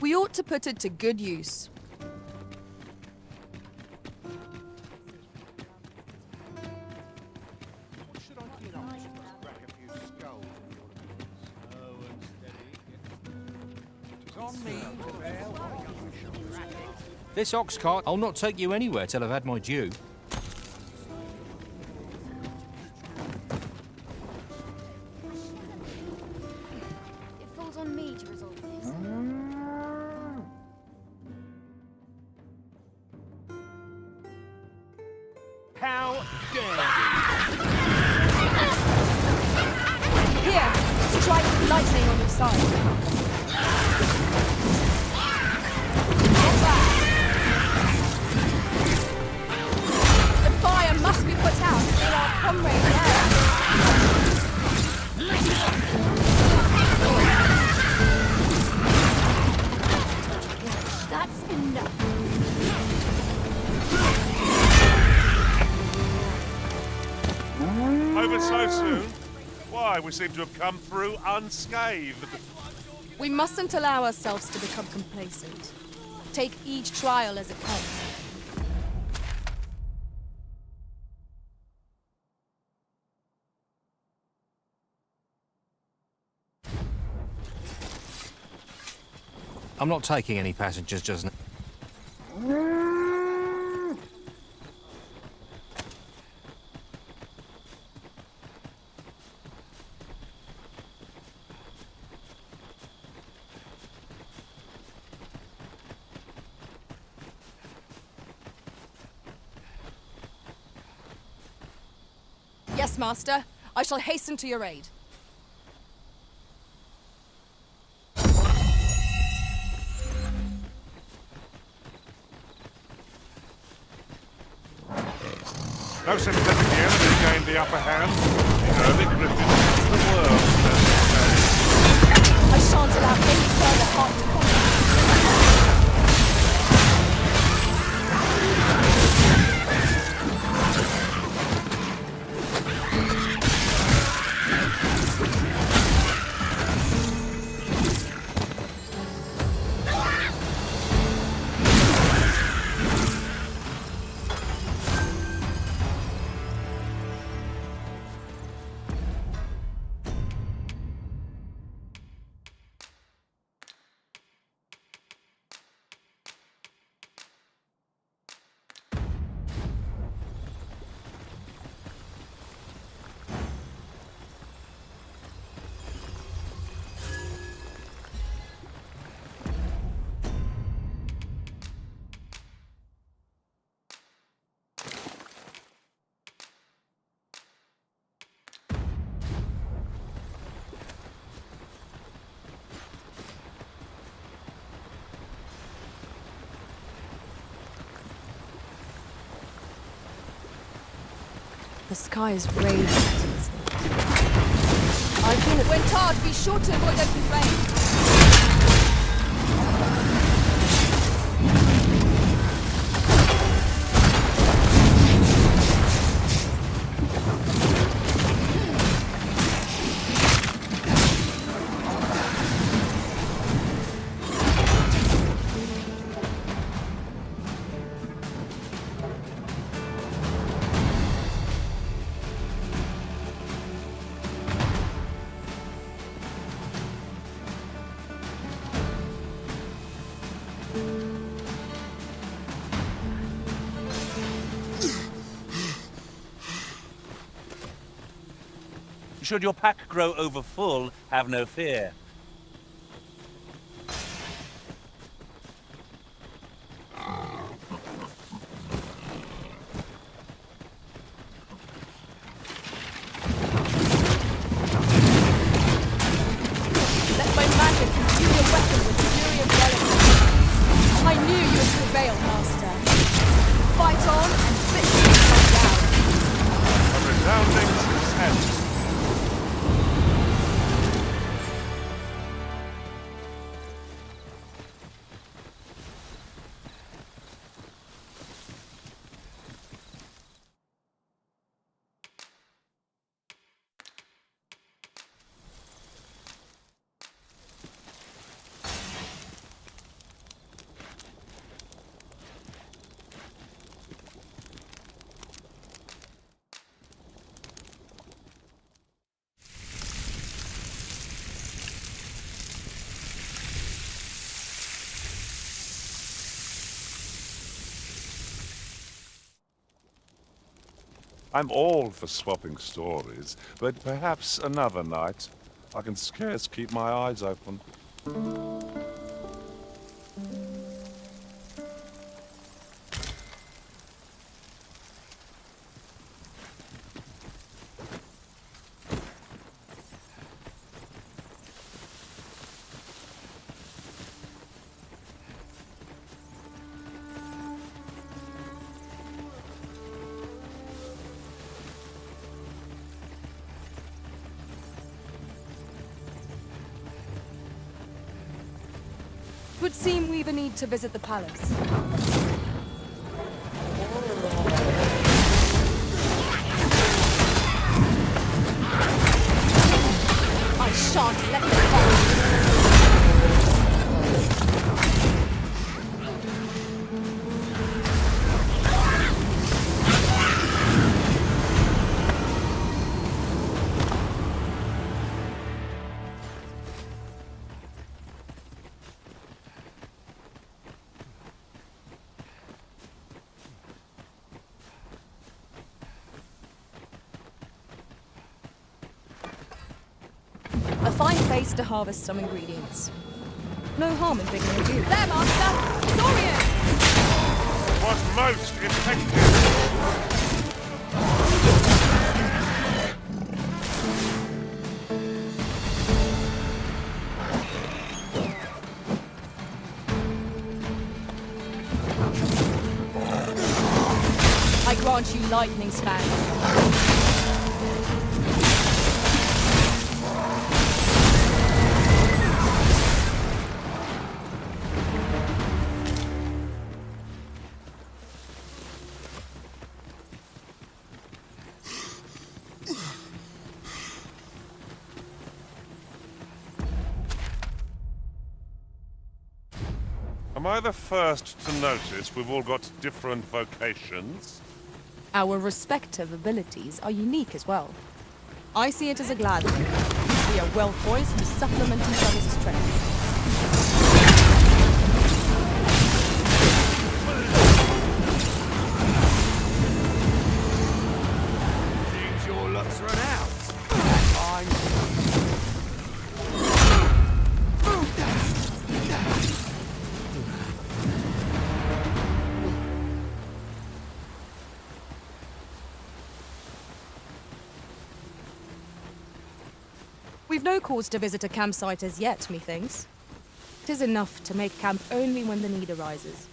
We ought to put it to good use. This ox cart, I'll not take you anywhere till I've had my due. It falls on me to resolve this. How dare Here, strike with lightning on your side. The fire must be put out for our comrade there. That's enough. Over so soon? Why, we seem to have come through unscathed. We mustn't allow ourselves to become complacent. Take each trial as it comes. I'm not taking any passengers just now. Yes, Master. I shall hasten to your aid. No sense letting the enemy gain the upper hand. The early Griffin is the world. I shan't allow any further harm to come. The sky is radiant. I feel it. When charged, be sure to avoid open flame. Should your pack grow over full, have no fear. Let my magic consume your weapon with the fury of relative. I knew you would prevail, Master. Fight on and victory comes down. A resounding success. I'm all for swapping stories, but perhaps another night. I can scarce keep my eyes open. Would seem we even need to visit the palace. I shan't let you fall. fine place to harvest some ingredients. No harm in digging a goose. There, Master! Dorian! Was most effective. I grant you lightning span. Am I the first to notice we've all got different vocations? Our respective abilities are unique as well. I see it as a glad thing. We are well poised to supplement each other's strengths. Seems your luck's run out. Fine. We've no cause to visit a campsite as yet, methinks. 'Tis enough to make camp only when the need arises.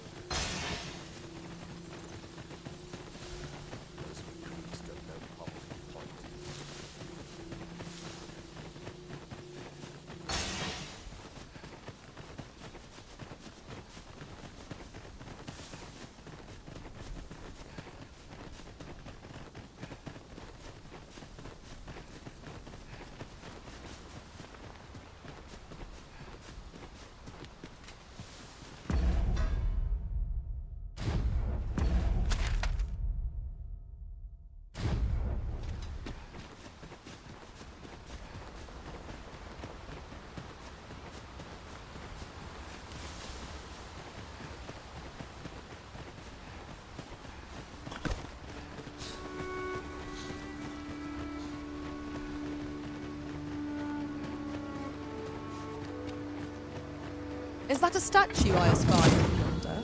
Is that a statue I espy yonder?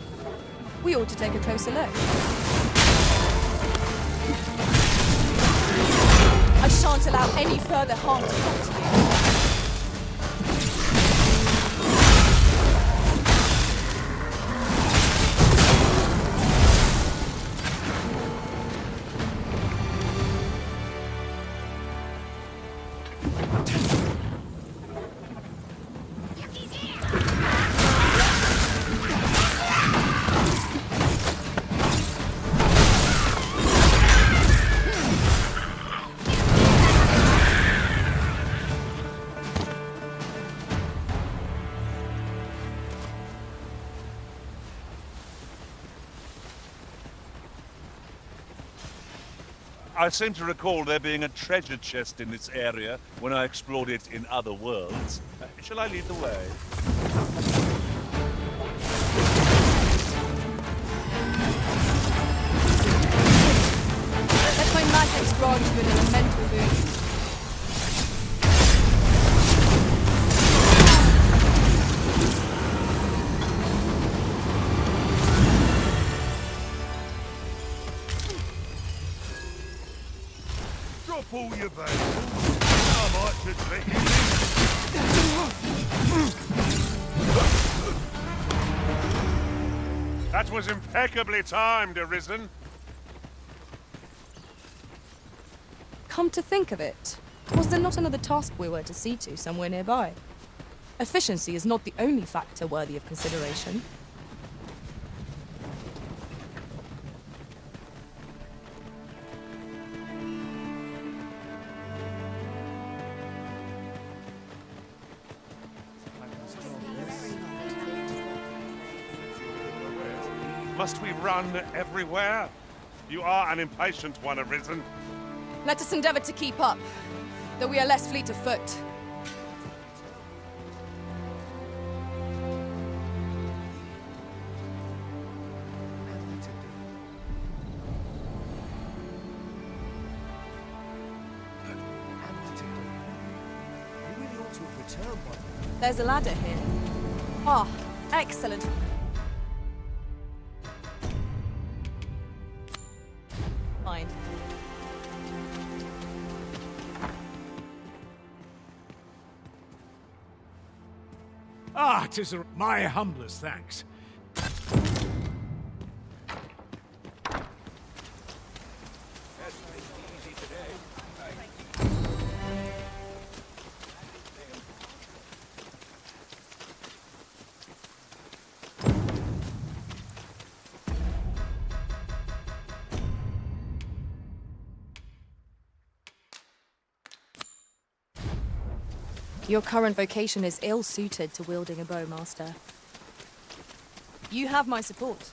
We ought to take a closer look. I shan't allow any further harm to come to you. I seem to recall there being a treasure chest in this area when I explored it in other worlds. Shall I lead the way? Let my magics grant you an elemental boon. Drop all your valuables. I might just let you in. That was impeccably timed, Arisen. Come to think of it, was there not another task we were to see to somewhere nearby? Efficiency is not the only factor worthy of consideration. Must we run everywhere? You are an impatient one, Arisen. Let us endeavor to keep up, though we are less fleet of foot. We really ought to return one. There's a ladder here. Ah, excellent. Fine. Ah, 'tis my humblest thanks. Your current vocation is ill-suited to wielding a bow, Master. You have my support.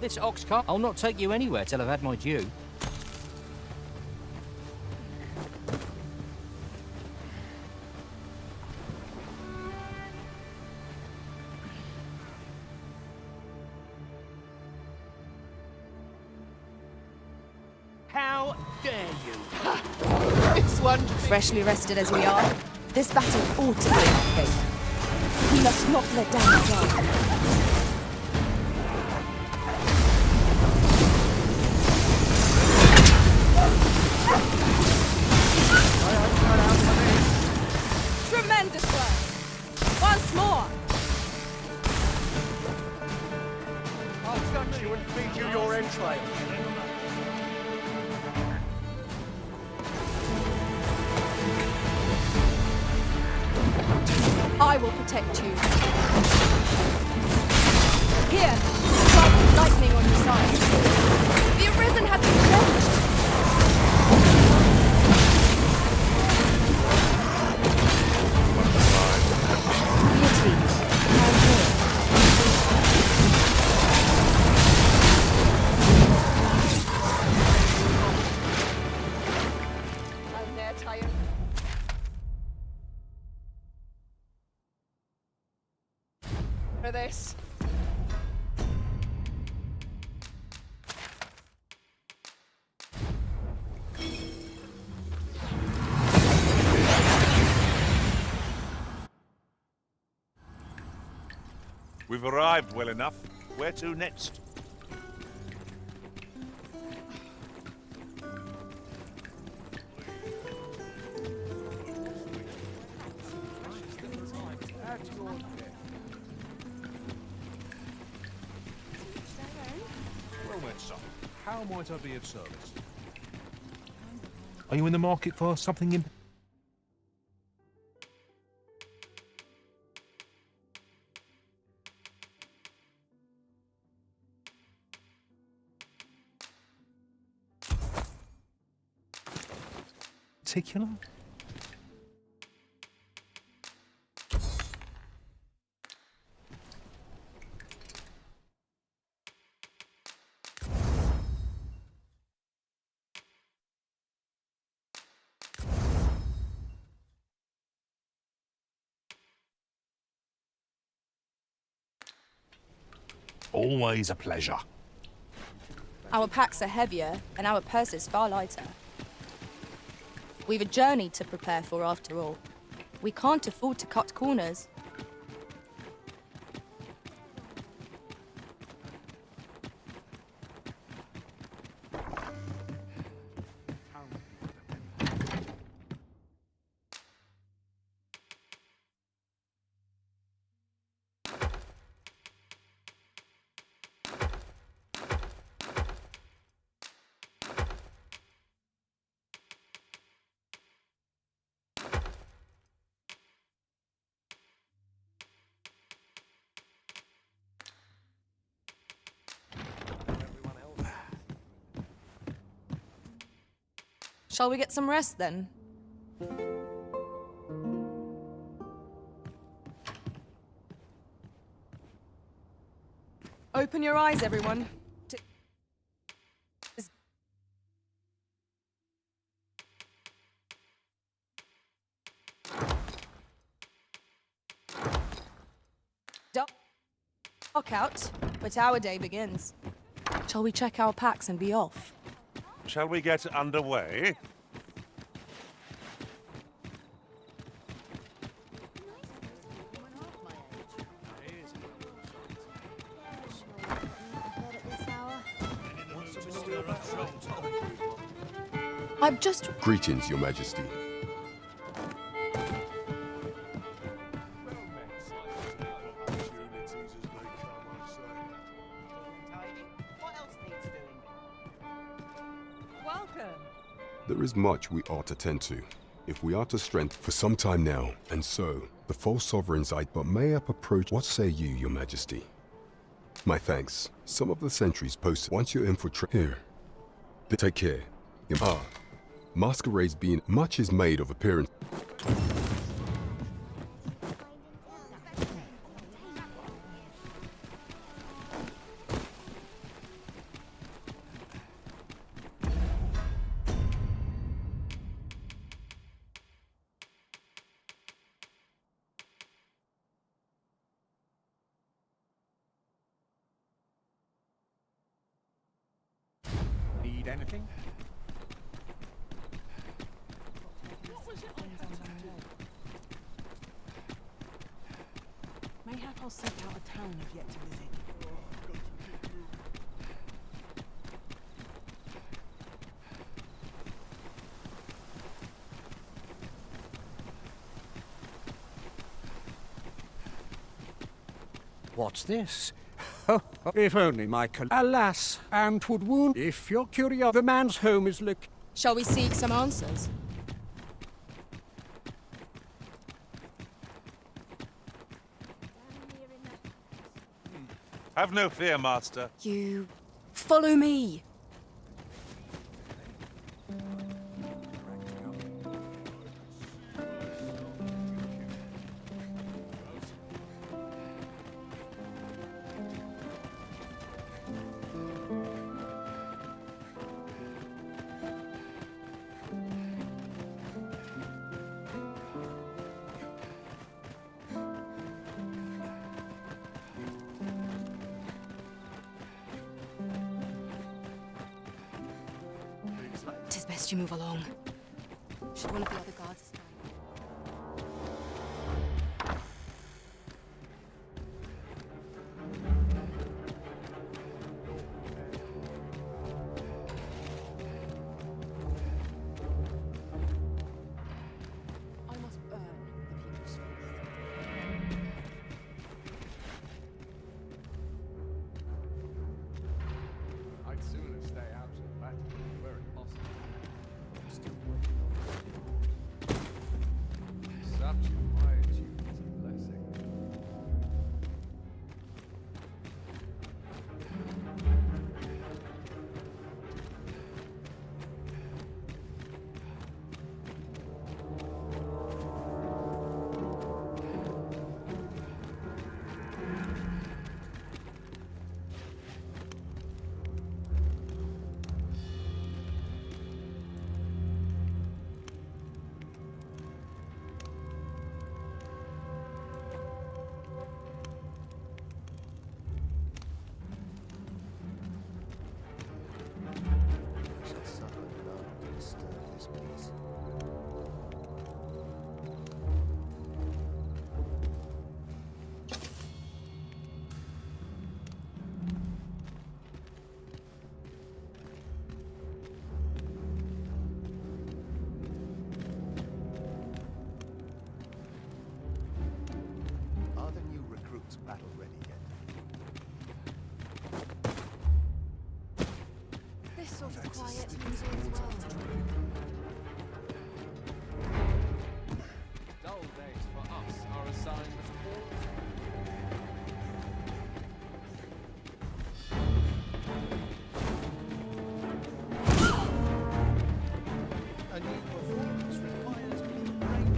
This ox cart, I'll not take you anywhere till I've had my due. How dare you? This one, freshly rested as we are, this battle ought to be our fate. We must not let down the guard. Tremendous work! Once more! I'll touch you and feed you your entrails. I will protect you. Here, strike with lightning on your side. The Arisen has been quenched. I'm there, tired. For this. We've arrived well enough. Where to next? Well met, son. How might I be of service? Are you in the market for something in... particular? Always a pleasure. Our packs are heavier, and our purses far lighter. We've a journey to prepare for after all. We can't afford to cut corners. Shall we get some rest then? Open your eyes, everyone. Out, but our day begins. Shall we check our packs and be off? Shall we get underway? I've just... Greetings, Your Majesty. There is much we ought to tend to, if we are to strengthen for some time now, and so, the false sovereigns but may up approach. What say you, Your Majesty? My thanks. Some of the sentries posted once you're infiltrate here. Take care. Masquerades being much is made of appearance. Need anything? Mayhap I'll seek out a town I've yet to visit. What's this? If only my alas, and 'twould wound if you're curious. The man's home is look. Shall we seek some answers? Have no fear, Master. You... follow me! Tis best you move along. Should one of the other guards stand? I must earn the people's faith. I'd sooner stay out of battle were it possible. Such quietude is a blessing. I shall suffer none to disturb this peace. Are the new recruits battle ready yet? This sort of quiet means all's well. Dull days for us are a sign that a new performance requires me to break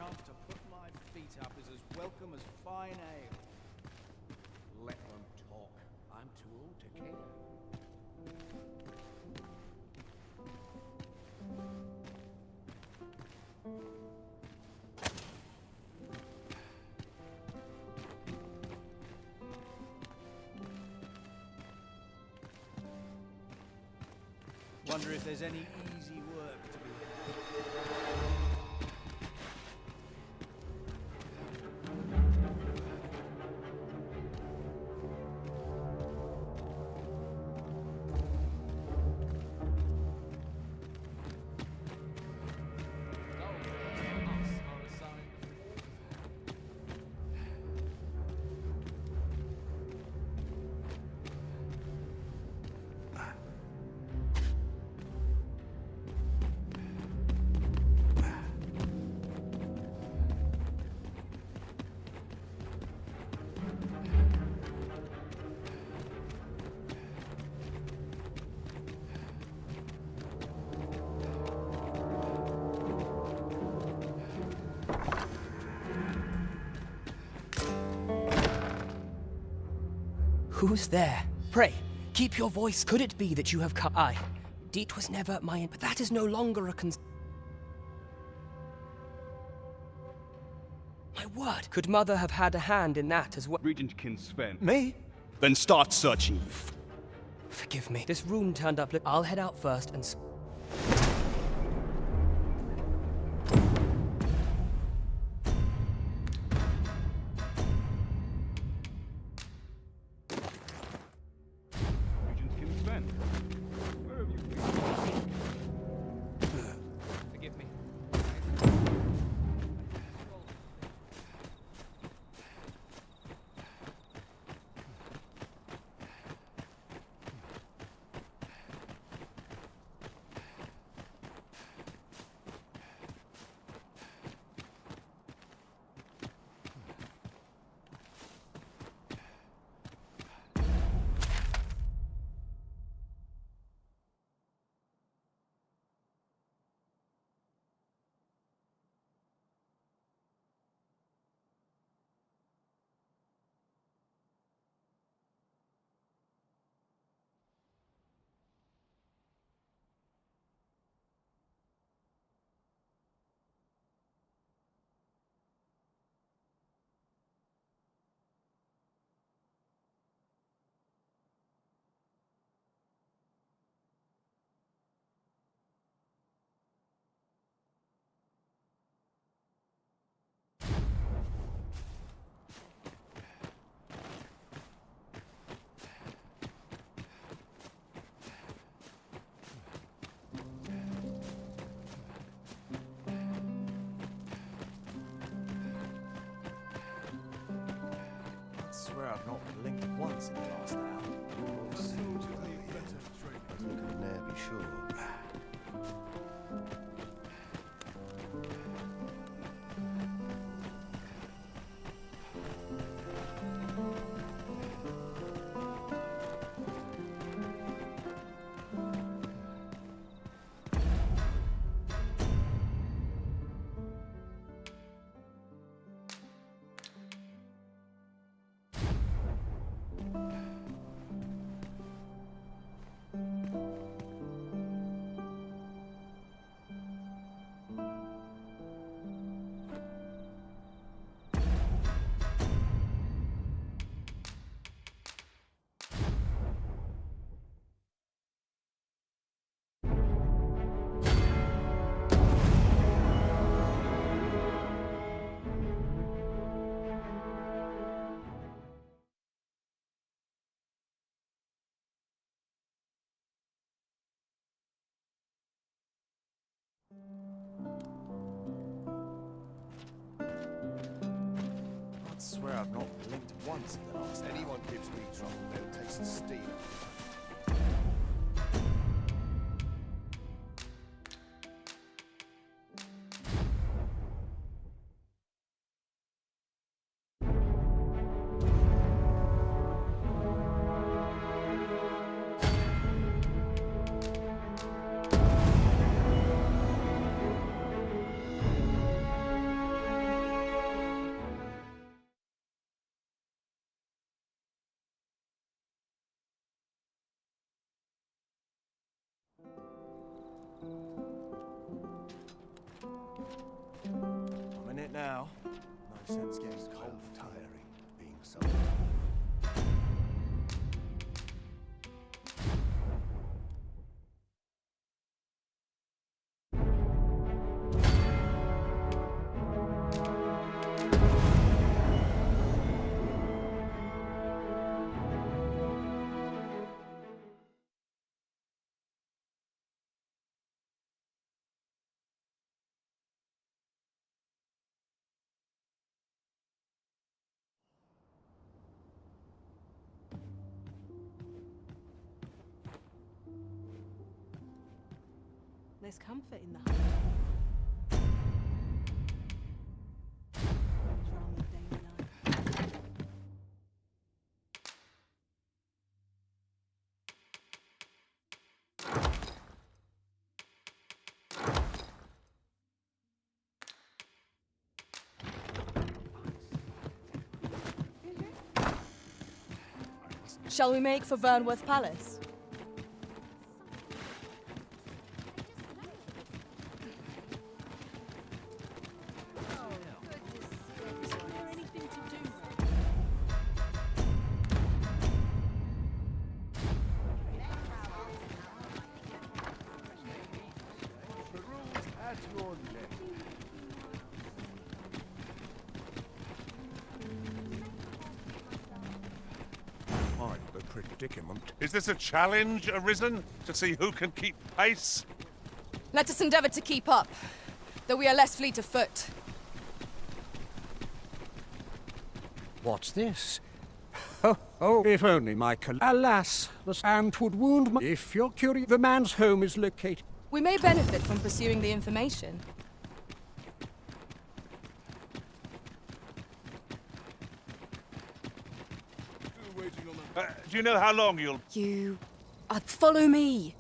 chance to put my feet up is as welcome as fine ale. Let them talk. I'm too old to care. Wonder if there's any easy work to be had. Who's there? Pray, keep your voice. Could it be that you have come? Aye, Deet was never mine, but that is no longer a My word! Could Mother have had a hand in that as well? Regent Kin Sven. Me? Then start searching, you Forgive me. This room turned up. I'll head out first and. Regent Kin Sven. Where have you been? Forgive me. I swear I've not blinked once in the last hour. But you can ne'er be sure. I swear I've not blinked once in the last hour. Anyone gives me trouble, they'll take some steam. No sense getting cold, tiring, being so. There's comfort in the hut. Drama day and night. Shall we make for Vernworth Palace? At your left. Quite the predicament. Is this a challenge, Arisen? To see who can keep pace? Let us endeavor to keep up, though we are less fleet of foot. What's this? Oh, if only my alas, the sand would wound my... If you're curious, the man's home is located... We may benefit from pursuing the information. Do you know how long you'll... You... follow me!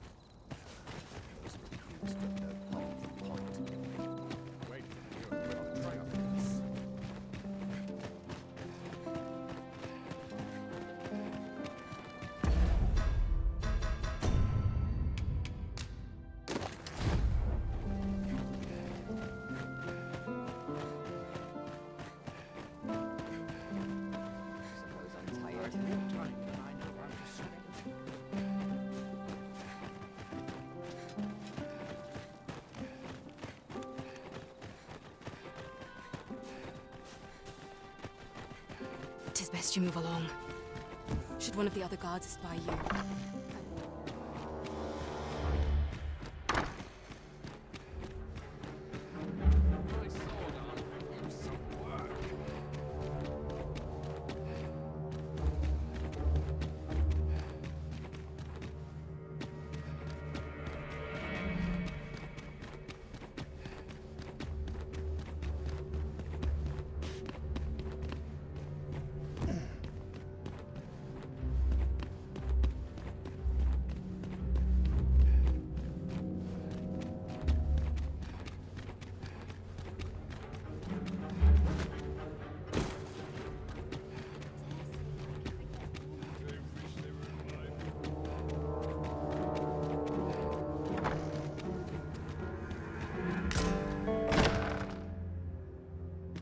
Tis best you move along. Should one of the other guards spy you?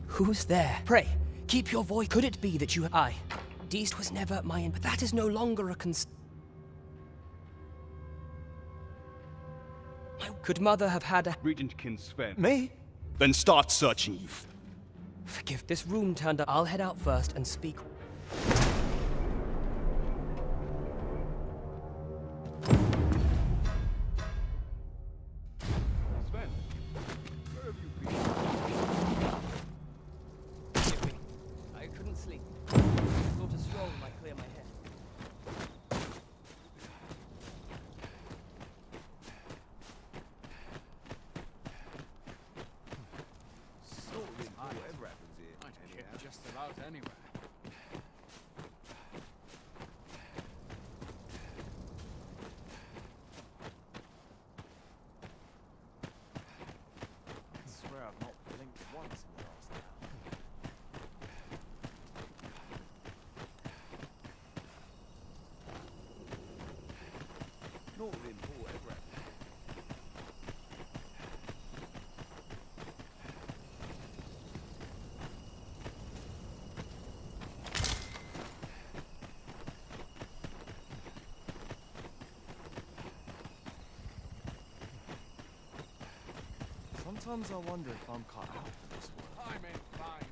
Who's there? Pray, keep your voice. Could it be that you... I. Deest was never my... But that is no longer a Could Mother have had a... Regentkin Sven. Me? Then start searching, youth. Forgive. This room turned up. I'll head out first and speak. Sven, where have you been? I couldn't sleep. Thought a stroll might clear my head. Whatever happens here. I'd hit just about anywhere. Sometimes I wonder if I'm cut out for this work. I'm in fine.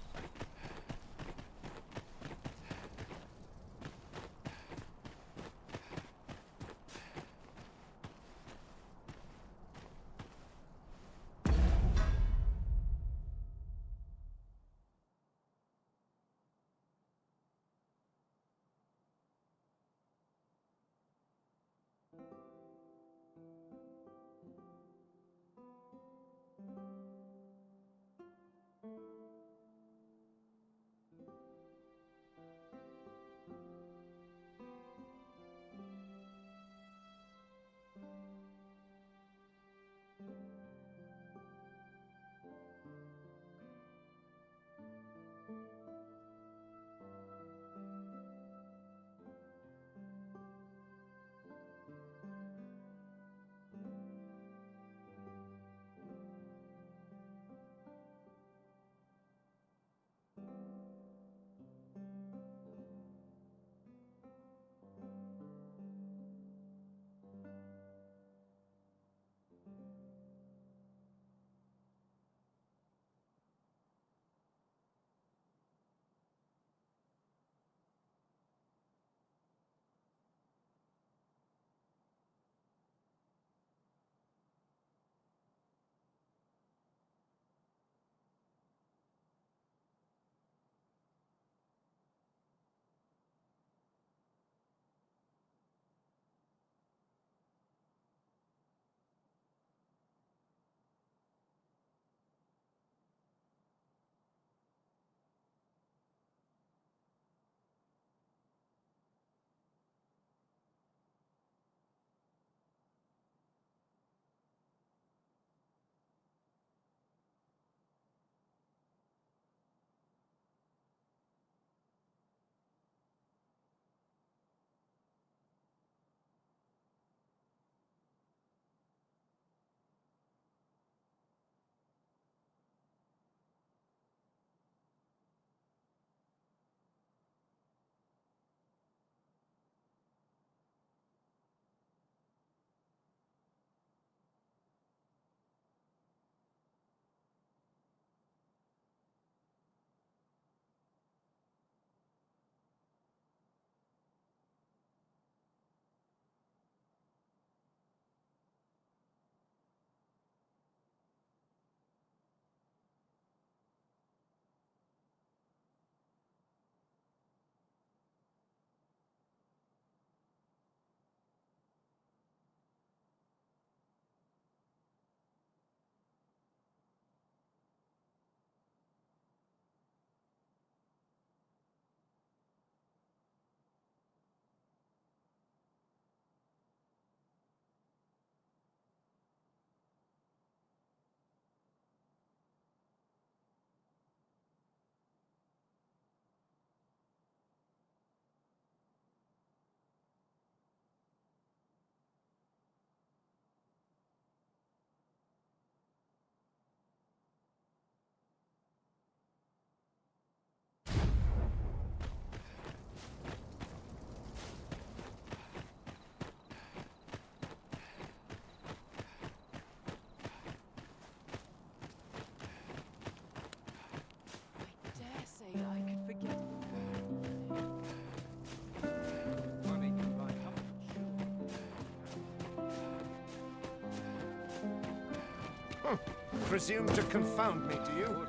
Presume to confound me, do you?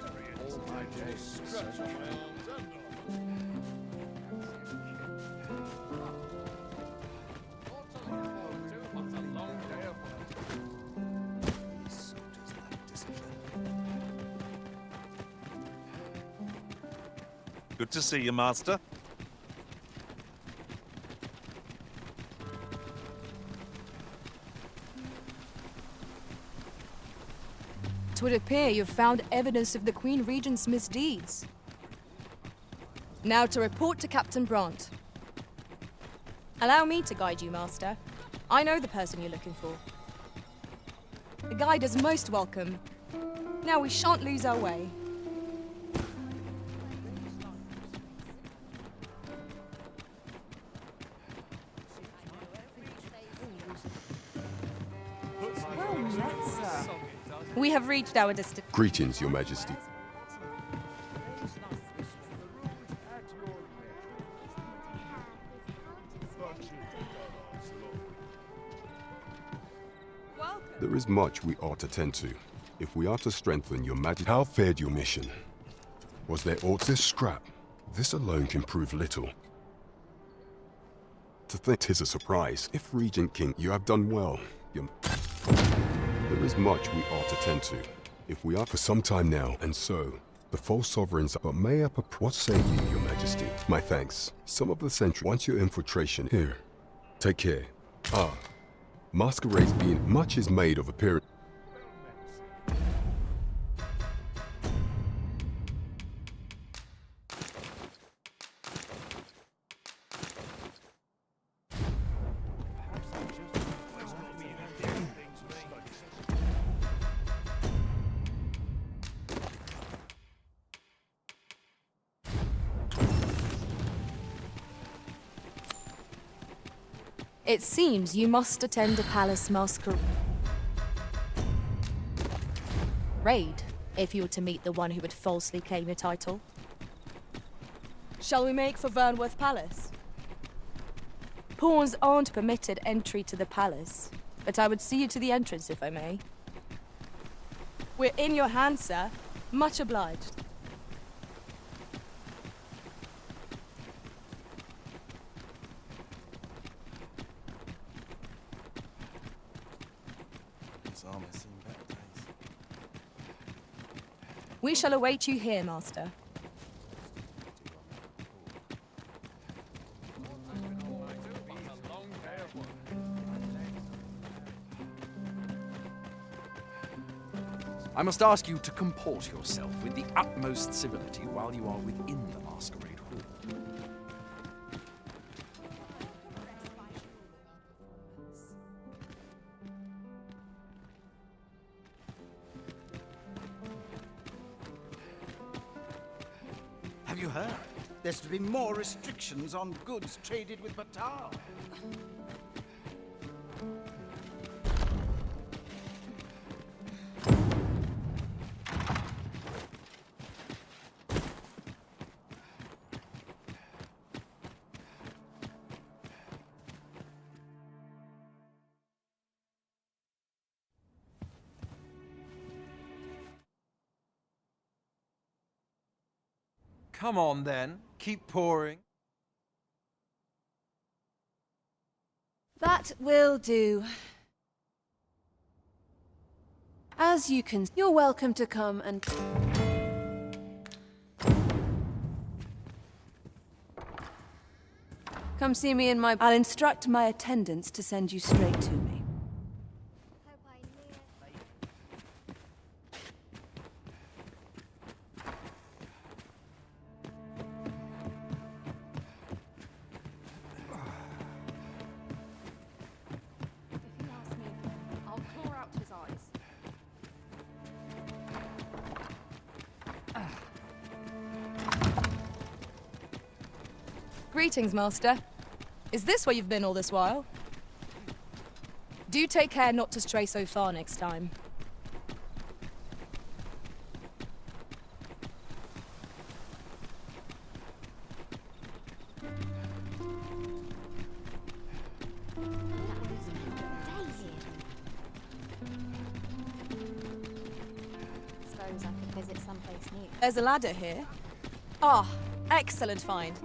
Good to see you, Master. It would appear you've found evidence of the Queen Regent's misdeeds. Now to report to Captain Brandt. Allow me to guide you, Master. I know the person you're looking for. The guide is most welcome. Now we shan't lose our way. Well met, sir. We have reached our destination. Greetings, Your Majesty. There is much we ought to tend to, if we are to strengthen Your Majesty. How fared your mission? Was there aught this scrap? This alone can prove little. To think 'tis a surprise. If Regent King, you have done well. There is much we ought to tend to, if we are for some time now, and so, the false sovereigns. But may I what say you, Your Majesty? My thanks. Some of the sentry want your infiltration. Here, take care. Ah, masquerades being much is made of appearance. It seems you must attend a palace masquerade if you were to meet the one who would falsely claim your title. Shall we make for Vernworth Palace? Pawns aren't permitted entry to the palace, but I would see you to the entrance if I may. We're in your hands, sir. Much obliged. We shall await you here, Master. I must ask you to comport yourself with the utmost civility while you are within the masquerade hall. Have you heard? There's to be more restrictions on goods traded with Batal. Come on, then. Keep pouring. That will do. As you can, you're welcome to come and... Come see me in my... I'll instruct my attendants to send you straight to me. Greetings, Master. Is this where you've been all this while? Do take care not to stray so far next time. Suppose I could visit someplace new. There's a ladder here. Ah, excellent find.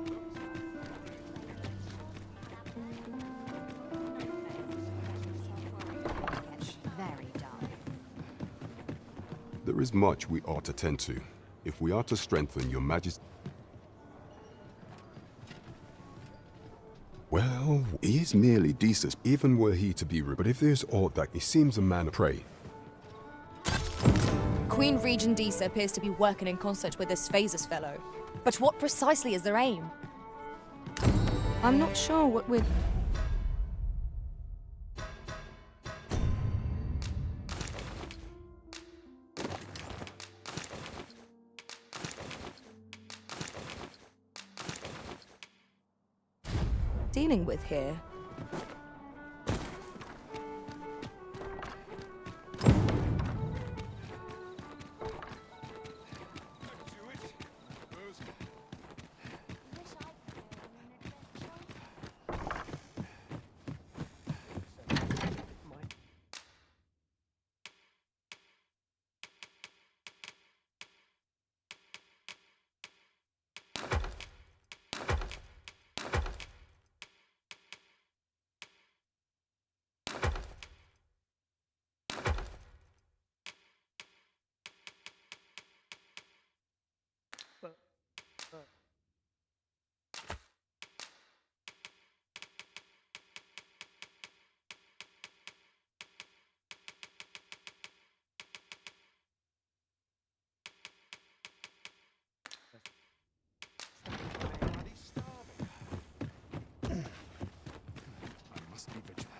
There is much we ought to tend to, if we are to strengthen Your Majesty. Well, he is merely decent, even were he to be rude. But if there's aught that he seems a man of prey. Queen Regent Disa appears to be working in concert with this Phases fellow. But what precisely is their aim? I'm not sure what we're... dealing with here. be vigilant.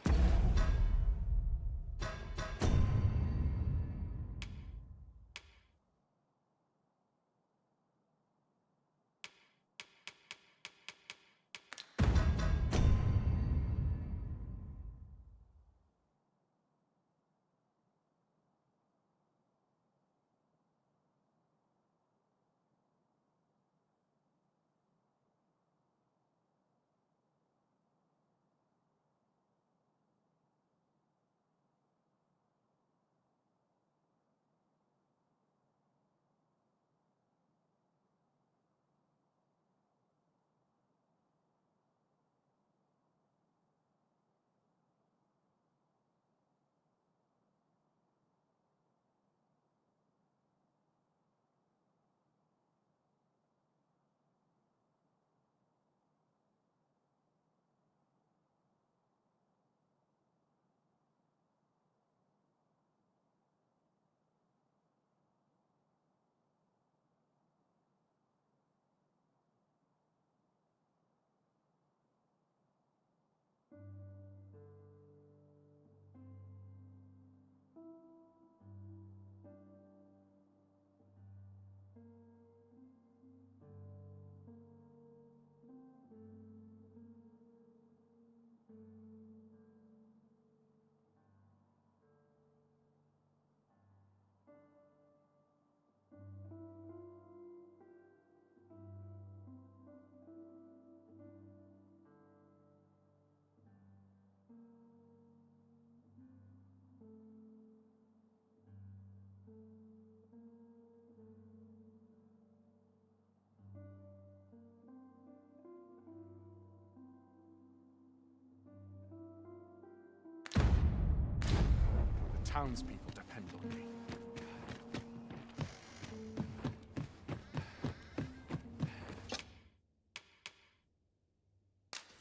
The townspeople depend on me.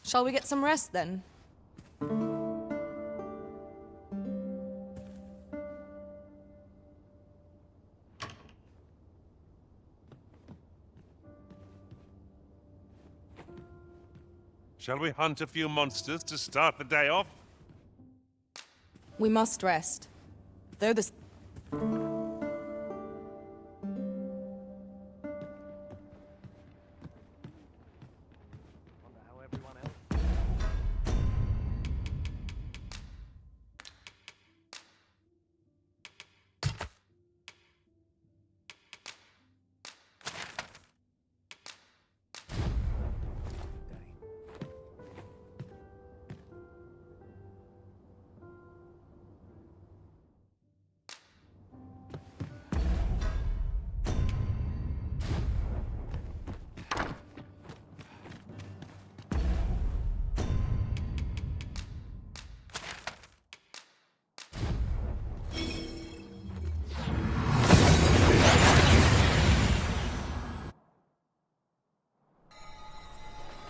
Shall we get some rest then? Shall we hunt a few monsters to start the day off? We must rest. Though the...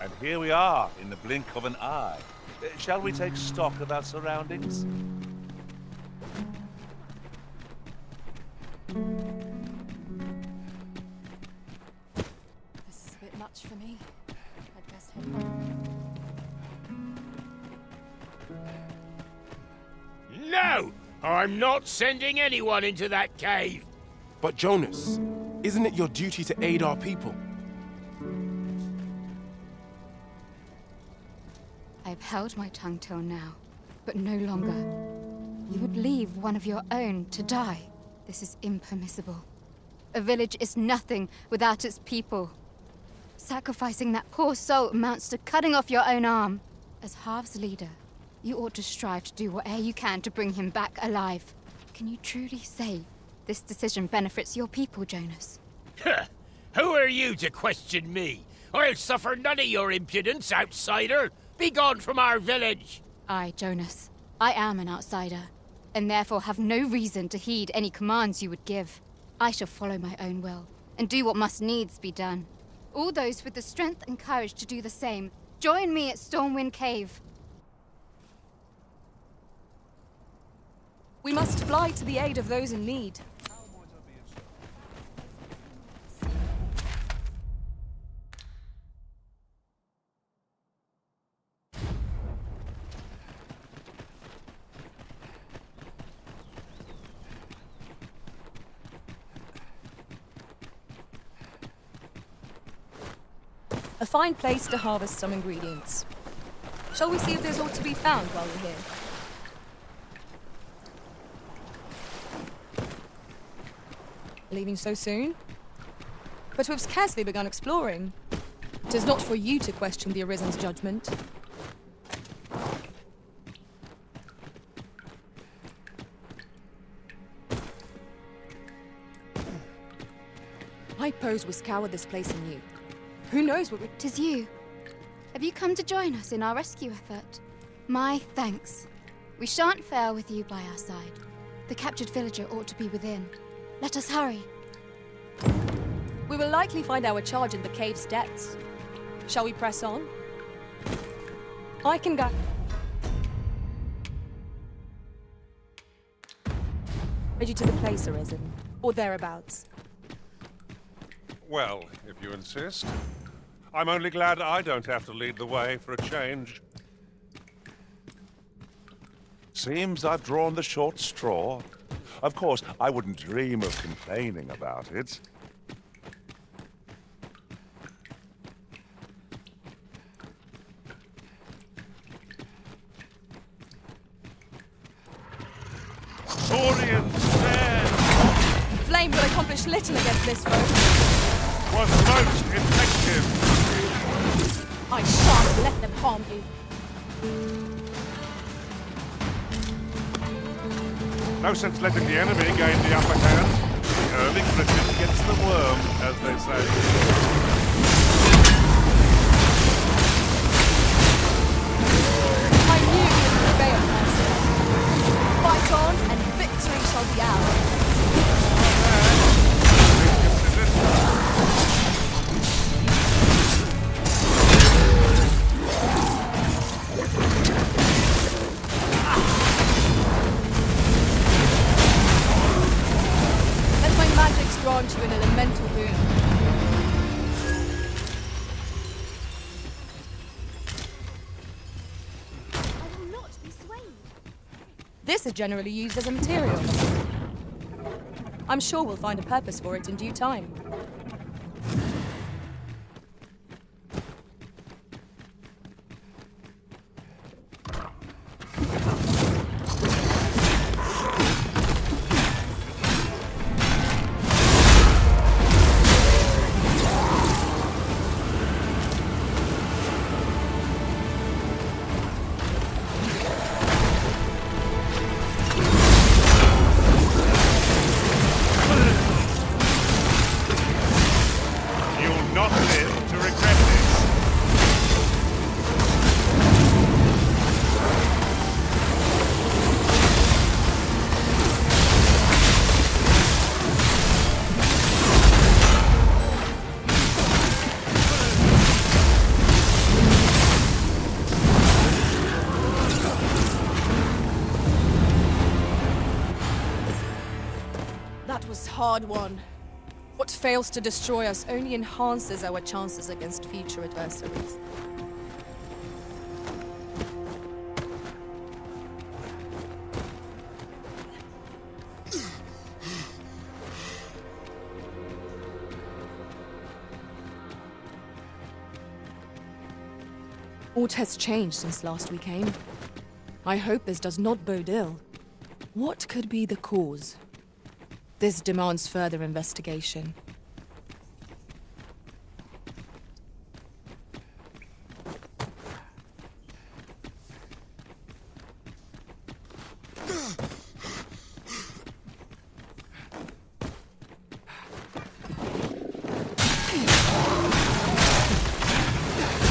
And here we are, in the blink of an eye. Shall we take stock of our surroundings? This is a bit much for me. I'd best head home. No! I'm not sending anyone into that cave! But Jonas, isn't it your duty to aid our people? I've held my tongue till now, but no longer. You would leave one of your own to die. This is impermissible. A village is nothing without its people. Sacrificing that poor soul amounts to cutting off your own arm. As Half's leader, you ought to strive to do whatever you can to bring him back alive. Can you truly say this decision benefits your people, Jonas? Who are you to question me? I'll suffer none of your impudence, outsider! Be gone from our village! I, Jonas, I am an outsider, and therefore have no reason to heed any commands you would give. I shall follow my own will, and do what must needs be done. All those with the strength and courage to do the same, join me at Stormwind Cave. We must fly to the aid of those in need. A fine place to harvest some ingredients. Shall we see if there's aught to be found while we're here? Leaving so soon? But we've scarcely begun exploring. 'Tis not for you to question the Arisen's judgment. I pose we scour this place anew. Who knows what we... 'Tis you. Have you come to join us in our rescue effort? My thanks. We shan't fail with you by our side. The captured villager ought to be within. Let us hurry. We will likely find our charge in the cave's depths. Shall we press on? I can go. Lead you to the place, Arisen, or thereabouts. Well, if you insist. I'm only glad I don't have to lead the way for a change. Seems I've drawn the short straw. Of course, I wouldn't dream of complaining about it. Saurian stand! Flame will accomplish little against this foe. Was most effective. I shan't let them harm you. No sense letting the enemy gain the upper hand. The early cricket gets the worm, as they say. I knew you would prevail, Master. Fight on, and victory shall be ours. Let my magics grant you an elemental boon. I will not be swayed. This is generally used as a material. I'm sure we'll find a purpose for it in due time. That was hard won. What fails to destroy us only enhances our chances against future adversaries. Aught has changed since last we came. I hope this does not bode ill. What could be the cause? This demands further investigation.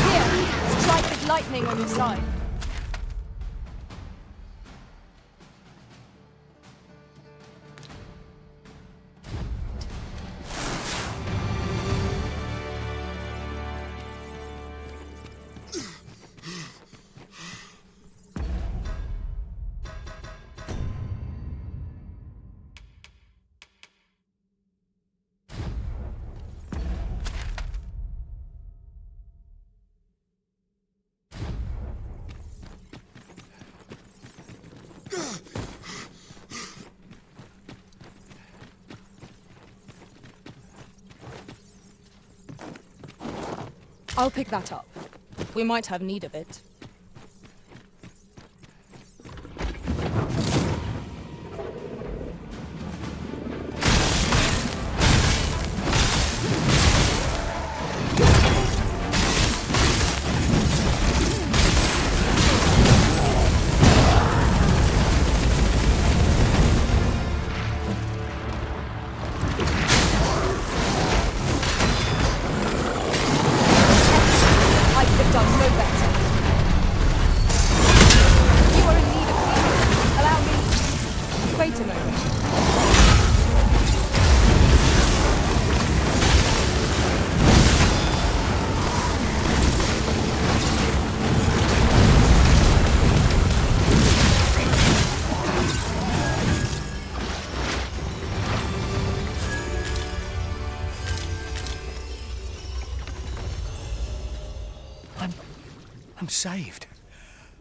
Here, strike with lightning on your side. I'll pick that up. We might have need of it. I'm saved.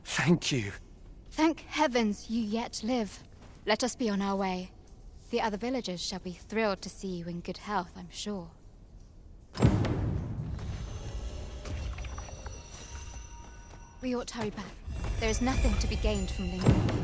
Thank you. Thank heavens you yet live. Let us be on our way. The other villagers shall be thrilled to see you in good health, I'm sure. We ought to hurry back. There is nothing to be gained from lingering here.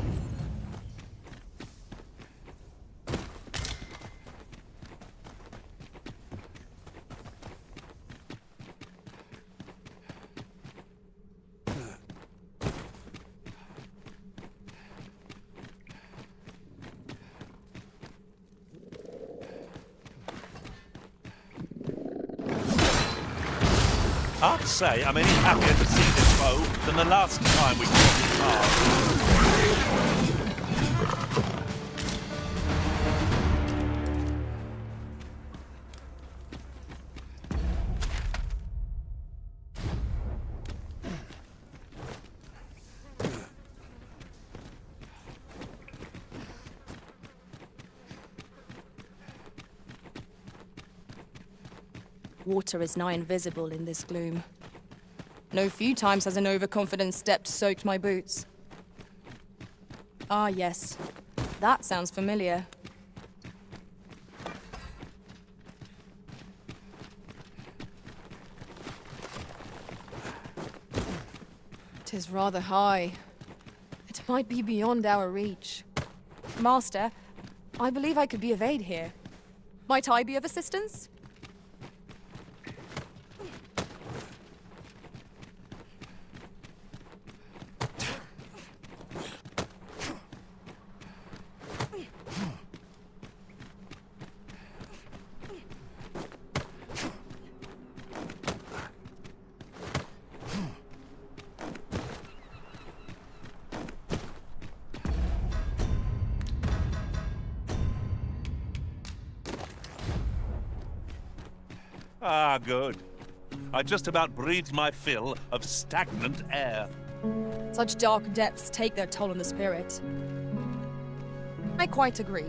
I'd say I'm any happier to see this foe than the last time we fought it hard. Water is nigh invisible in this gloom. No few times has an overconfident step soaked my boots. Ah, yes. That sounds familiar. 'Tis rather high. It might be beyond our reach. Master, I believe I could be of aid here. Might I be of assistance? Ah, good. I just about breathed my fill of stagnant air. Such dark depths take their toll on the spirit. I quite agree.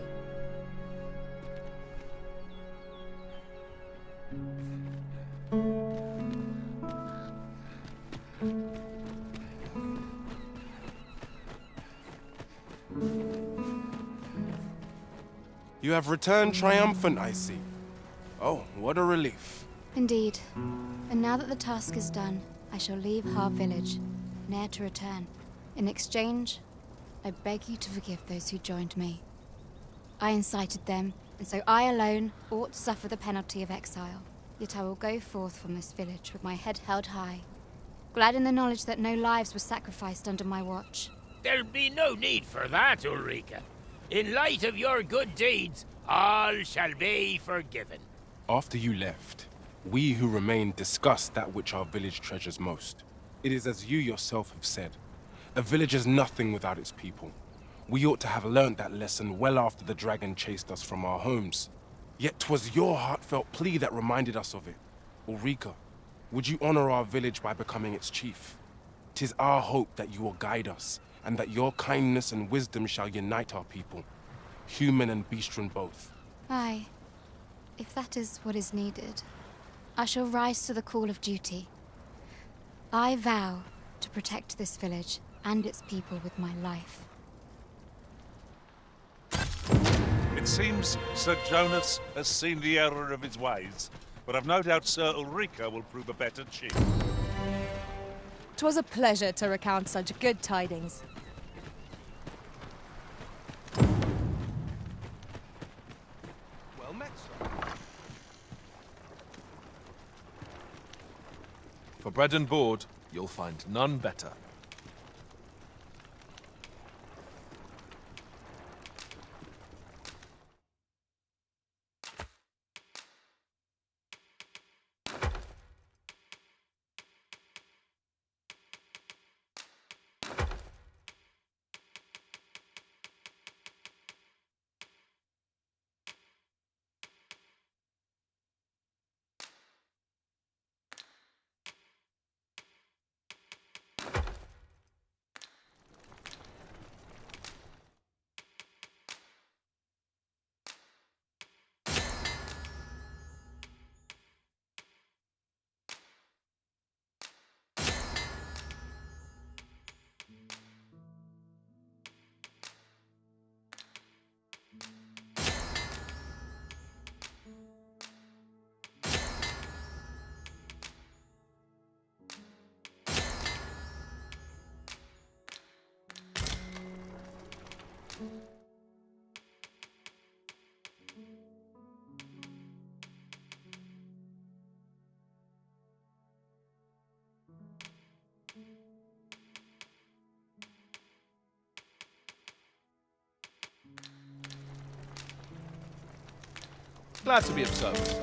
You have returned triumphant, I see. Oh, what a relief. Indeed. And now that the task is done, I shall leave Harv village, ne'er to return. In exchange, I beg you to forgive those who joined me. I incited them, and so I alone ought to suffer the penalty of exile. Yet I will go forth from this village with my head held high, glad in the knowledge that no lives were sacrificed under my watch. There'll be no need for that, Ulrika. In light of your good deeds, all shall be forgiven. After you left, we who remained discussed that which our village treasures most. It is as you yourself have said, a village is nothing without its people. We ought to have learnt that lesson well after the dragon chased us from our homes. Yet 'twas your heartfelt plea that reminded us of it. Ulrika, would you honor our village by becoming its chief? 'Tis our hope that you will guide us, and that your kindness and wisdom shall unite our people, human and beastren both. Aye. If that is what is needed, I shall rise to the call of duty. I vow to protect this village and its people with my life. It seems Sir Jonas has seen the error of his ways. but I've no doubt Sir Ulrika will prove a better chief. 'Twas a pleasure to recount such good tidings. Well met, sir. For bread and board, you'll find none better. Glad to be of service.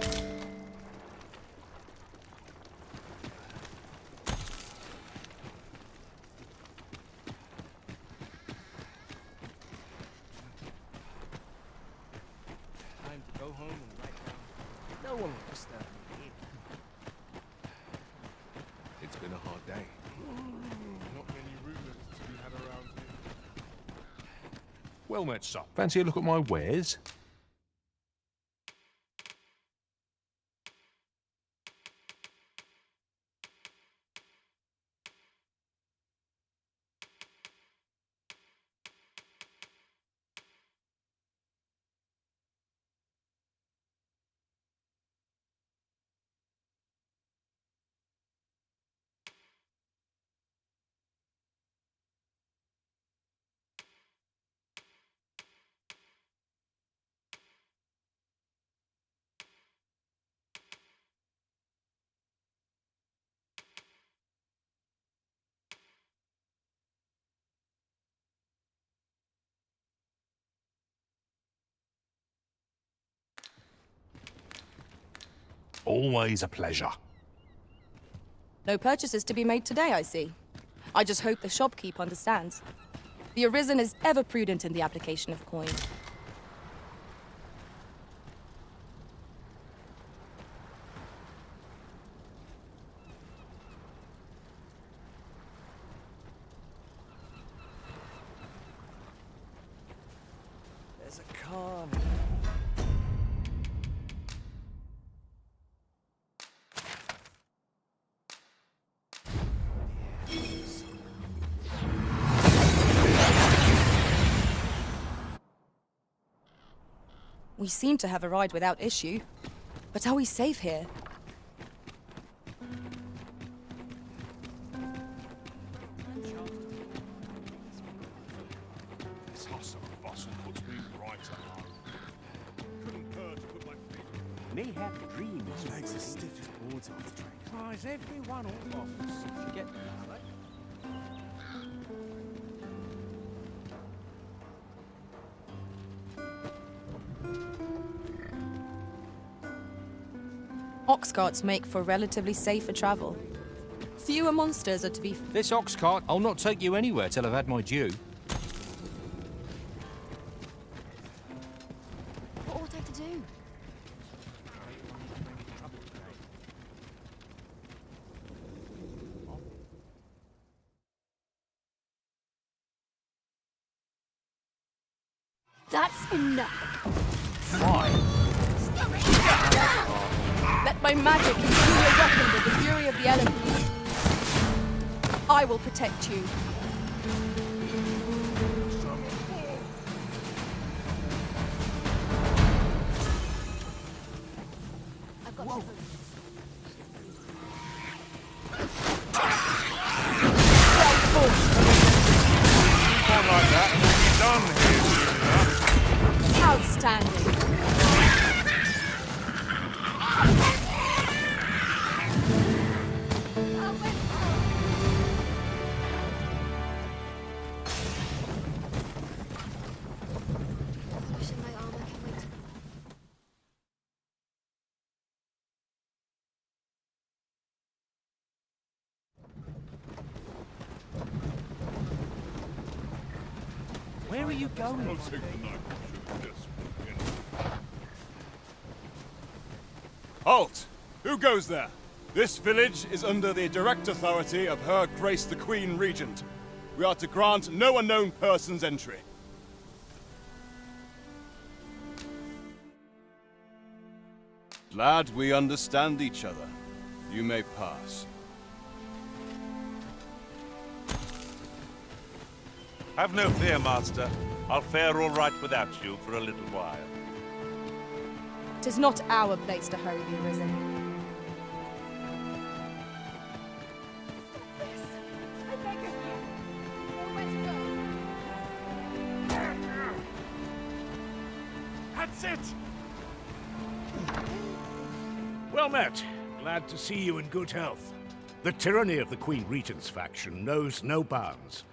Time to go home and write down. No one will disturb me here. It's been a hard day. Not many rumors to be had around here. Well met, sir. Fancy a look at my wares? Always a pleasure. No purchases to be made today, I see. I just hope the shopkeep understands. The Arisen is ever prudent in the application of coin. There's a calm. We seem to have arrived without issue. But are we safe here? This hustle and bustle puts me right at home. Couldn't bear to put my feet. Mayhap dreams. My legs as stiff as boards after training. Why is everyone all off? You get me, right? Ox carts make for relatively safer travel. Fewer monsters are to be... This ox cart, I'll not take you anywhere till I've had my due. What ought I to do? That's enough. Why? Let my magic imbue your weapon with the fury of the elements. I will protect you. I've got to... not standing. Wishing my armor can wait. Where are you going? Halt! Who goes there? This village is under the direct authority of Her Grace the Queen Regent. We are to grant no unknown persons entry. Glad we understand each other. You may pass. Have no fear, Master. I'll fare all right without you for a little while. 'Tis not our place to hurry thee, Risen. That's it! Well met. Glad to see you in good health. The tyranny of the Queen Regent's faction knows no bounds.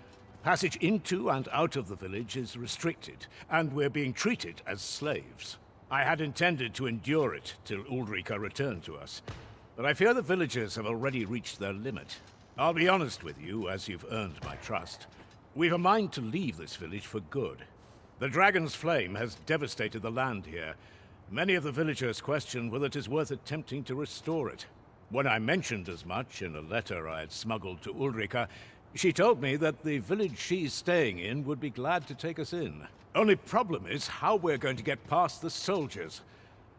Passage into and out of the village is restricted, and we're being treated as slaves. I had intended to endure it till Ulrika returned to us, but I fear the villagers have already reached their limit. I'll be honest with you, as you've earned my trust. We've a mind to leave this village for good. The Dragon's Flame has devastated the land here. Many of the villagers question whether it is worth attempting to restore it. When I mentioned as much in a letter I had smuggled to Ulrika, she told me that the village she's staying in would be glad to take us in. Only problem is how we're going to get past the soldiers.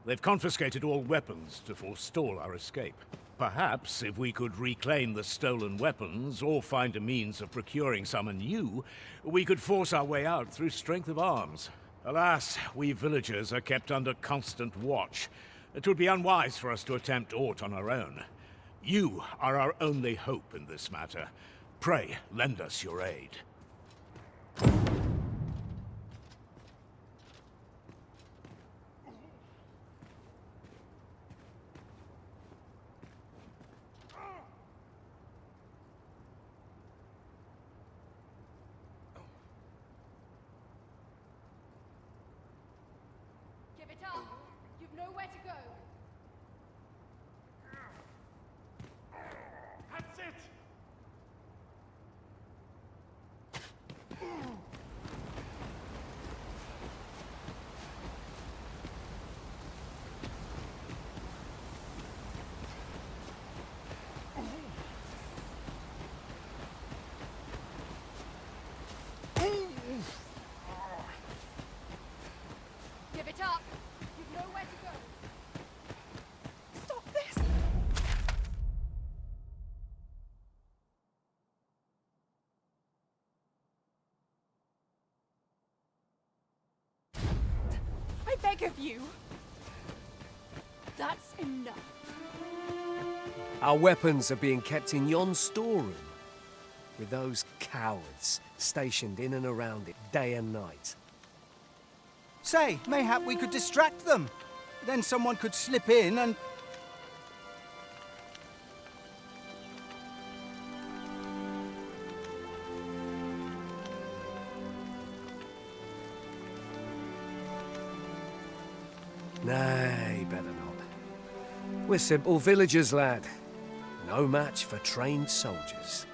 They've confiscated all weapons to forestall our escape. Perhaps if we could reclaim the stolen weapons or find a means of procuring some anew, we could force our way out through strength of arms. Alas, we villagers are kept under constant watch. It would be unwise for us to attempt aught on our own. You are our only hope in this matter. Pray, lend us your aid. Give it up. You've nowhere to go. That's it! Give it up. You've nowhere to go. Stop this! I beg of you. That's enough. Our weapons are being kept in yon storeroom, with those cowards stationed in and around it day and night. Say, mayhap we could distract them. Then someone could slip in and... Nay, better not. We're simple villagers, lad. No match for trained soldiers.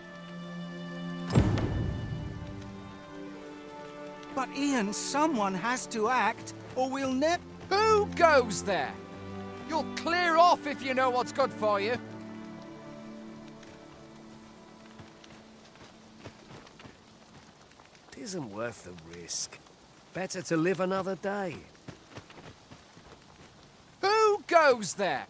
But Ian, someone has to act, or we'll never... Who goes there? You'll clear off if you know what's good for you. It isn't worth the risk. Better to live another day. Who goes there?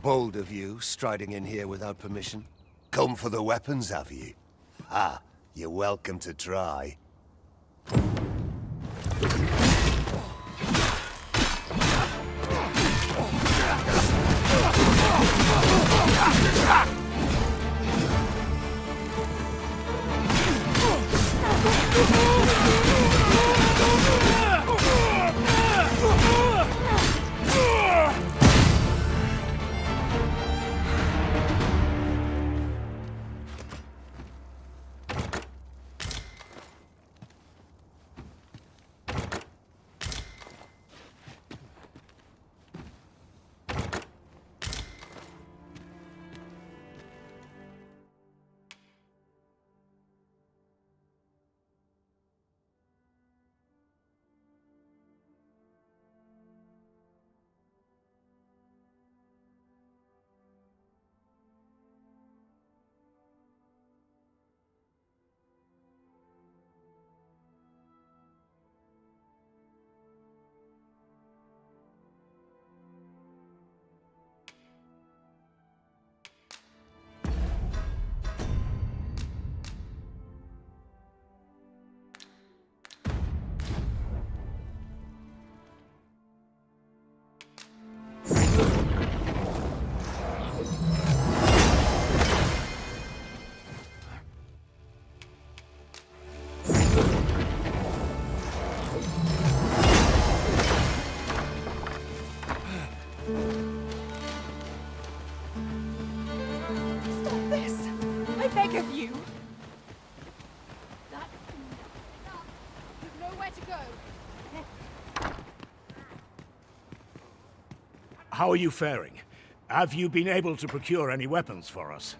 Bold of you, striding in here without permission. Come for the weapons, have you? Ha! You're welcome to try. Stop this! I beg of you! That's enough. You've nowhere to go. How are you faring? Have you been able to procure any weapons for us?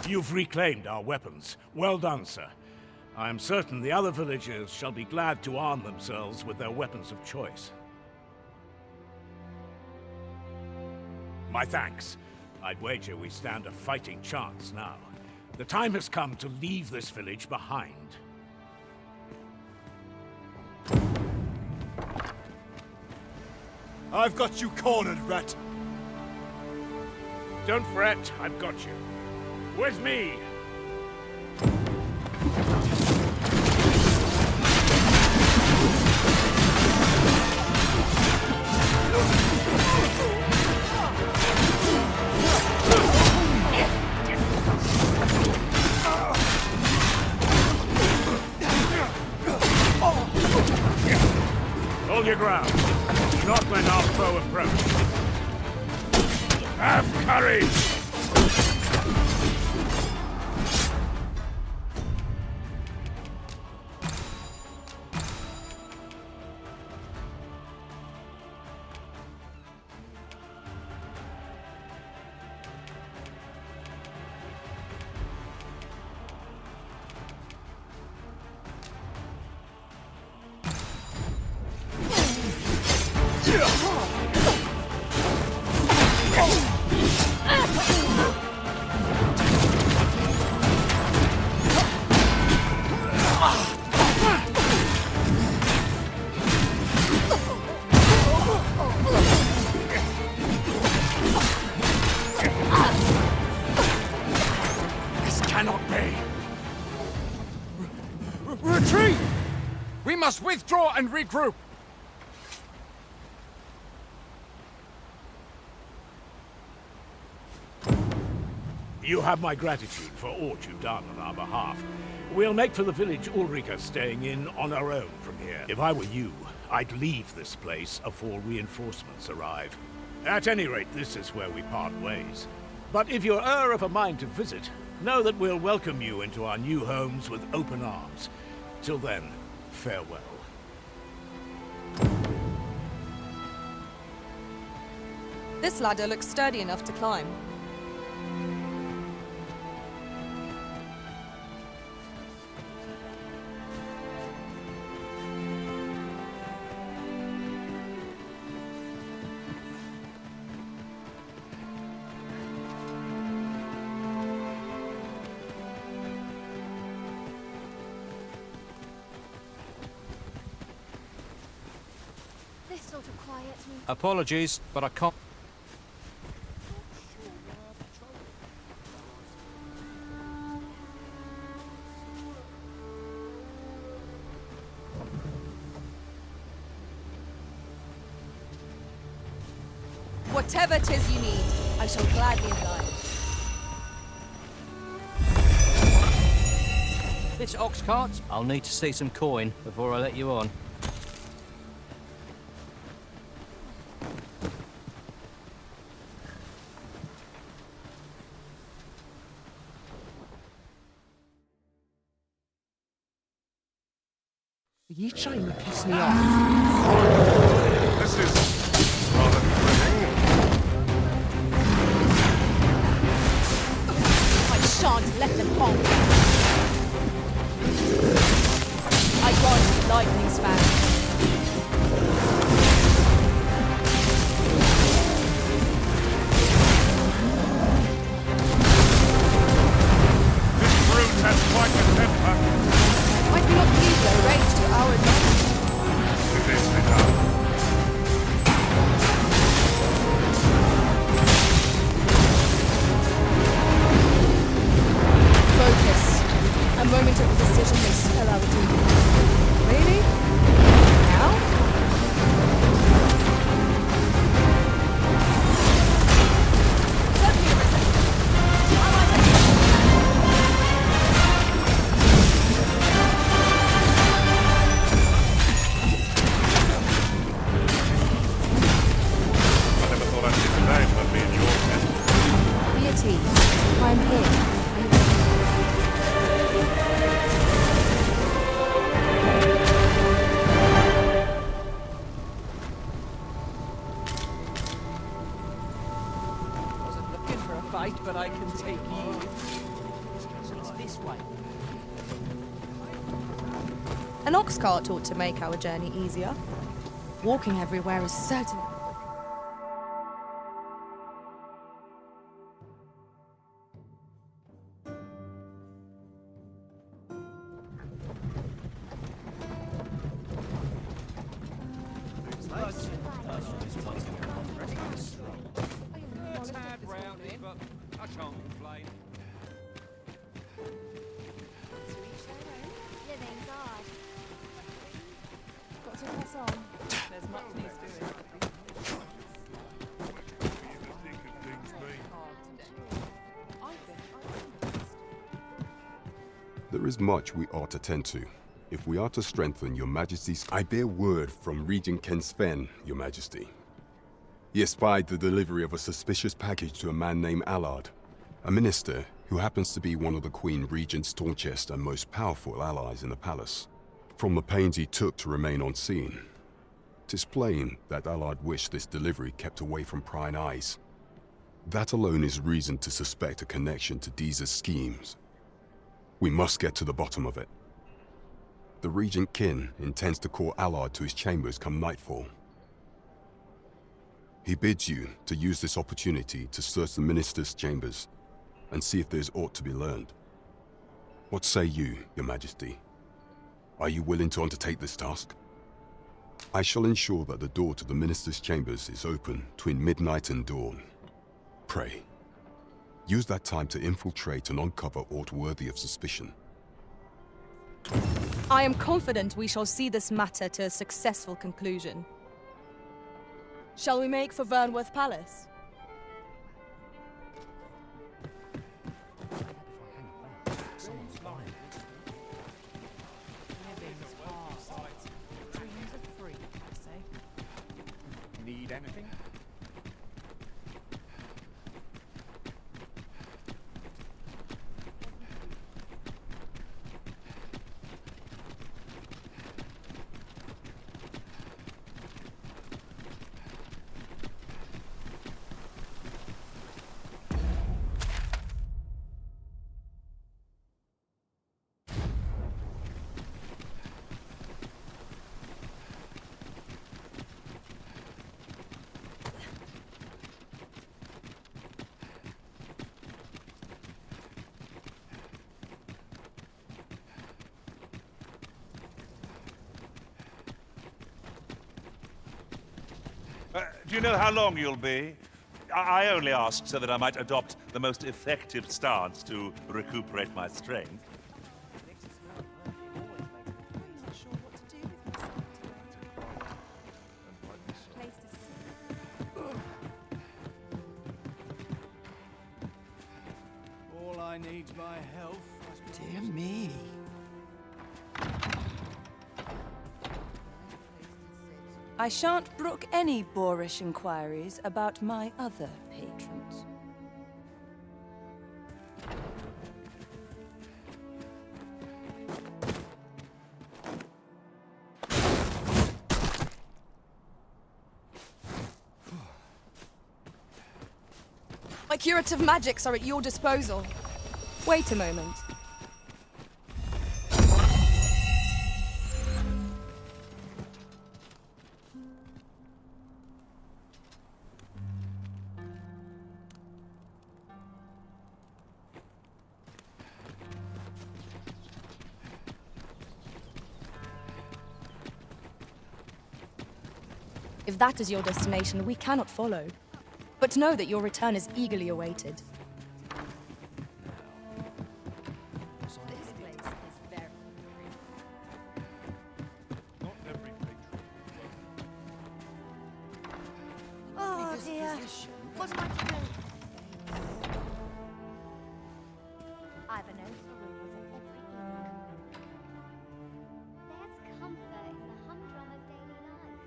You've reclaimed our weapons. Well done, sir. I am certain the other villagers shall be glad to arm themselves with their weapons of choice. My thanks. I'd wager we stand a fighting chance now. The time has come to leave this village behind. I've got you cornered, rat. Don't fret, I've got you. With me! Hold your ground. Do not let our foe approach. Have courage! This cannot be. Retreat! We must withdraw and regroup. You have my gratitude for aught you've done on our behalf. We'll make for the village Ulrika's staying in on our own from here. If I were you, I'd leave this place afore reinforcements arrive. At any rate, this is where we part ways. But if you're of a mind to visit, know that we'll welcome you into our new homes with open arms. Till then, farewell. This ladder looks sturdy enough to climb. This sort of quiet. Apologies, but I can't. Whatever 'tis you need, I shall gladly oblige. This ox cart? I'll need to see some coin before I let you on. Are you trying to piss me off? This is rather thrilling. I shan't let them on. I grant lightning span. This brute has quite a temper. Might we not use their rage to our advantage? It is enough. Focus. A moment of decision may spell our doom. Really? Now? Certainly a resistance. I never thought I'd see the name of me in your tent. Be at ease. I'm here. Wasn't looking for a fight, but I can take you. So it's this way. An ox cart ought to make our journey easier. Walking everywhere is certain. I can't complain. Living's hard. Got to press on. There's much needs doing. There is much we ought to tend to. If we are to strengthen your majesty's... I bear word from Regent Ken Sven, your majesty. He espied the delivery of a suspicious package to a man named Allard, a minister who happens to be one of the Queen Regent's staunchest and most powerful allies in the palace. From the pains he took to remain unseen, 'tis plain that Allard wished this delivery kept away from prying eyes. That alone is reason to suspect a connection to Deeza's schemes. We must get to the bottom of it. The Regent Kin intends to call Allard to his chambers come nightfall. He bids you to use this opportunity to search the minister's chambers and see if there's aught to be learned. What say you, your majesty? Are you willing to undertake this task? I shall ensure that the door to the minister's chambers is open between midnight and dawn. Pray, use that time to infiltrate and uncover aught worthy of suspicion. I am confident we shall see this matter to a successful conclusion. Shall we make for Vernworth Palace? Need anything? Do you know how long you'll be? I only ask so that I might adopt the most effective stance to recuperate my strength. All I need's my health. Dear me. I shan't brook any boorish inquiries about my other patrons. My curative magics are at your disposal. Wait a moment. If that is your destination, we cannot follow. But know that your return is eagerly awaited. Oh dear. What am I to do? I've a note for rules in every inn. There's comfort in the humdrum of daily life.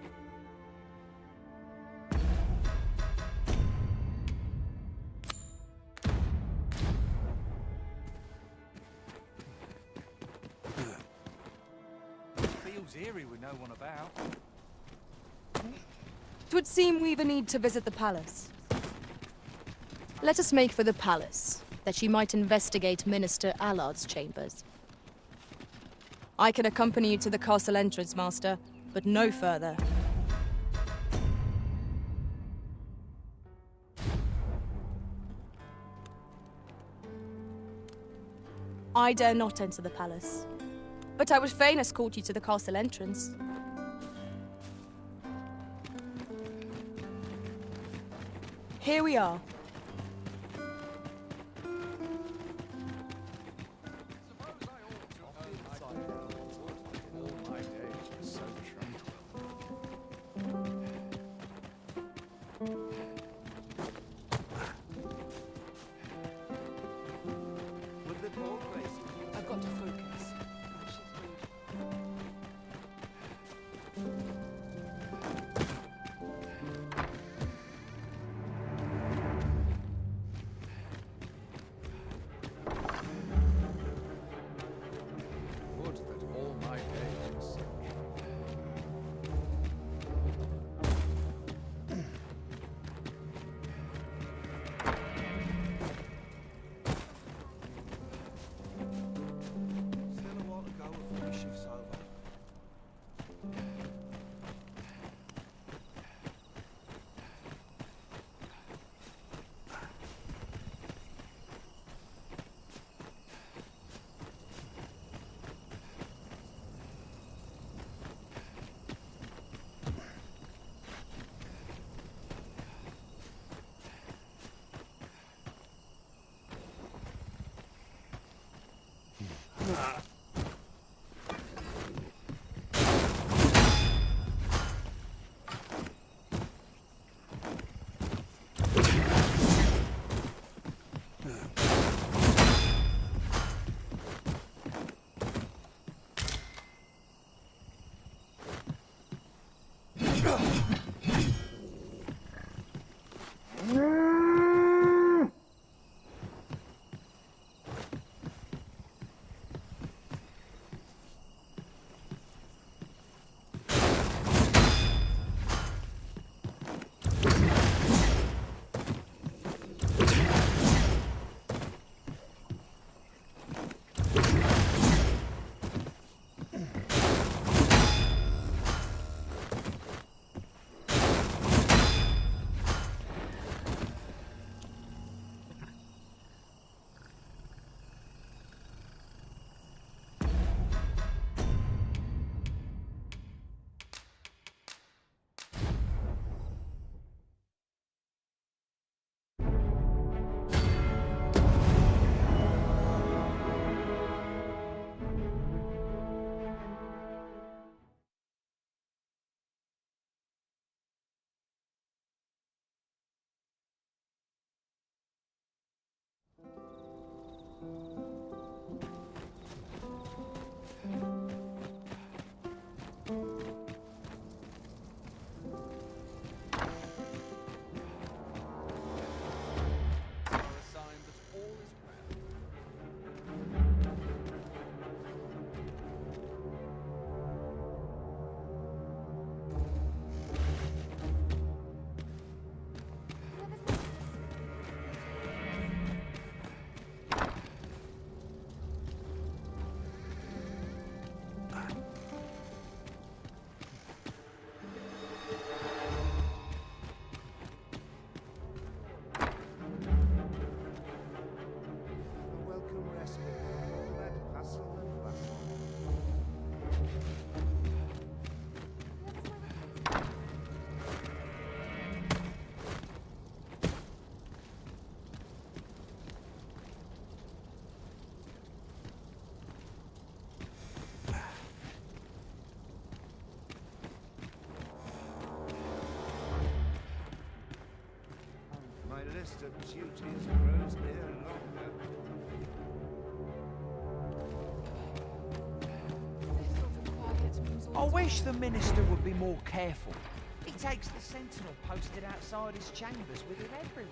Feels eerie with no one about. 'Twould seem we've a need to visit the palace. Let us make for the palace, that ye might investigate Minister Allard's chambers. I can accompany you to the castle entrance, Master, but no further. I dare not enter the palace, but I would fain escort you to the castle entrance. Here we are. I've got to focus. Would that all my days were so Still a while to go before the shift's over. list of duties grows near longer. I wish the minister would be more careful. He takes the sentinel posted outside his chambers with him everywhere.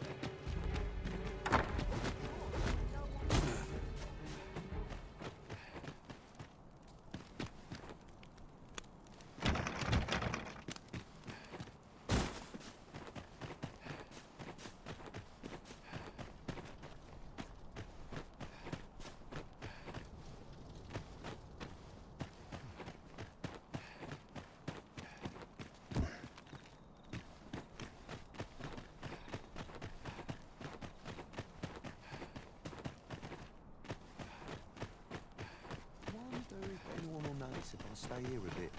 If I stay here a bit.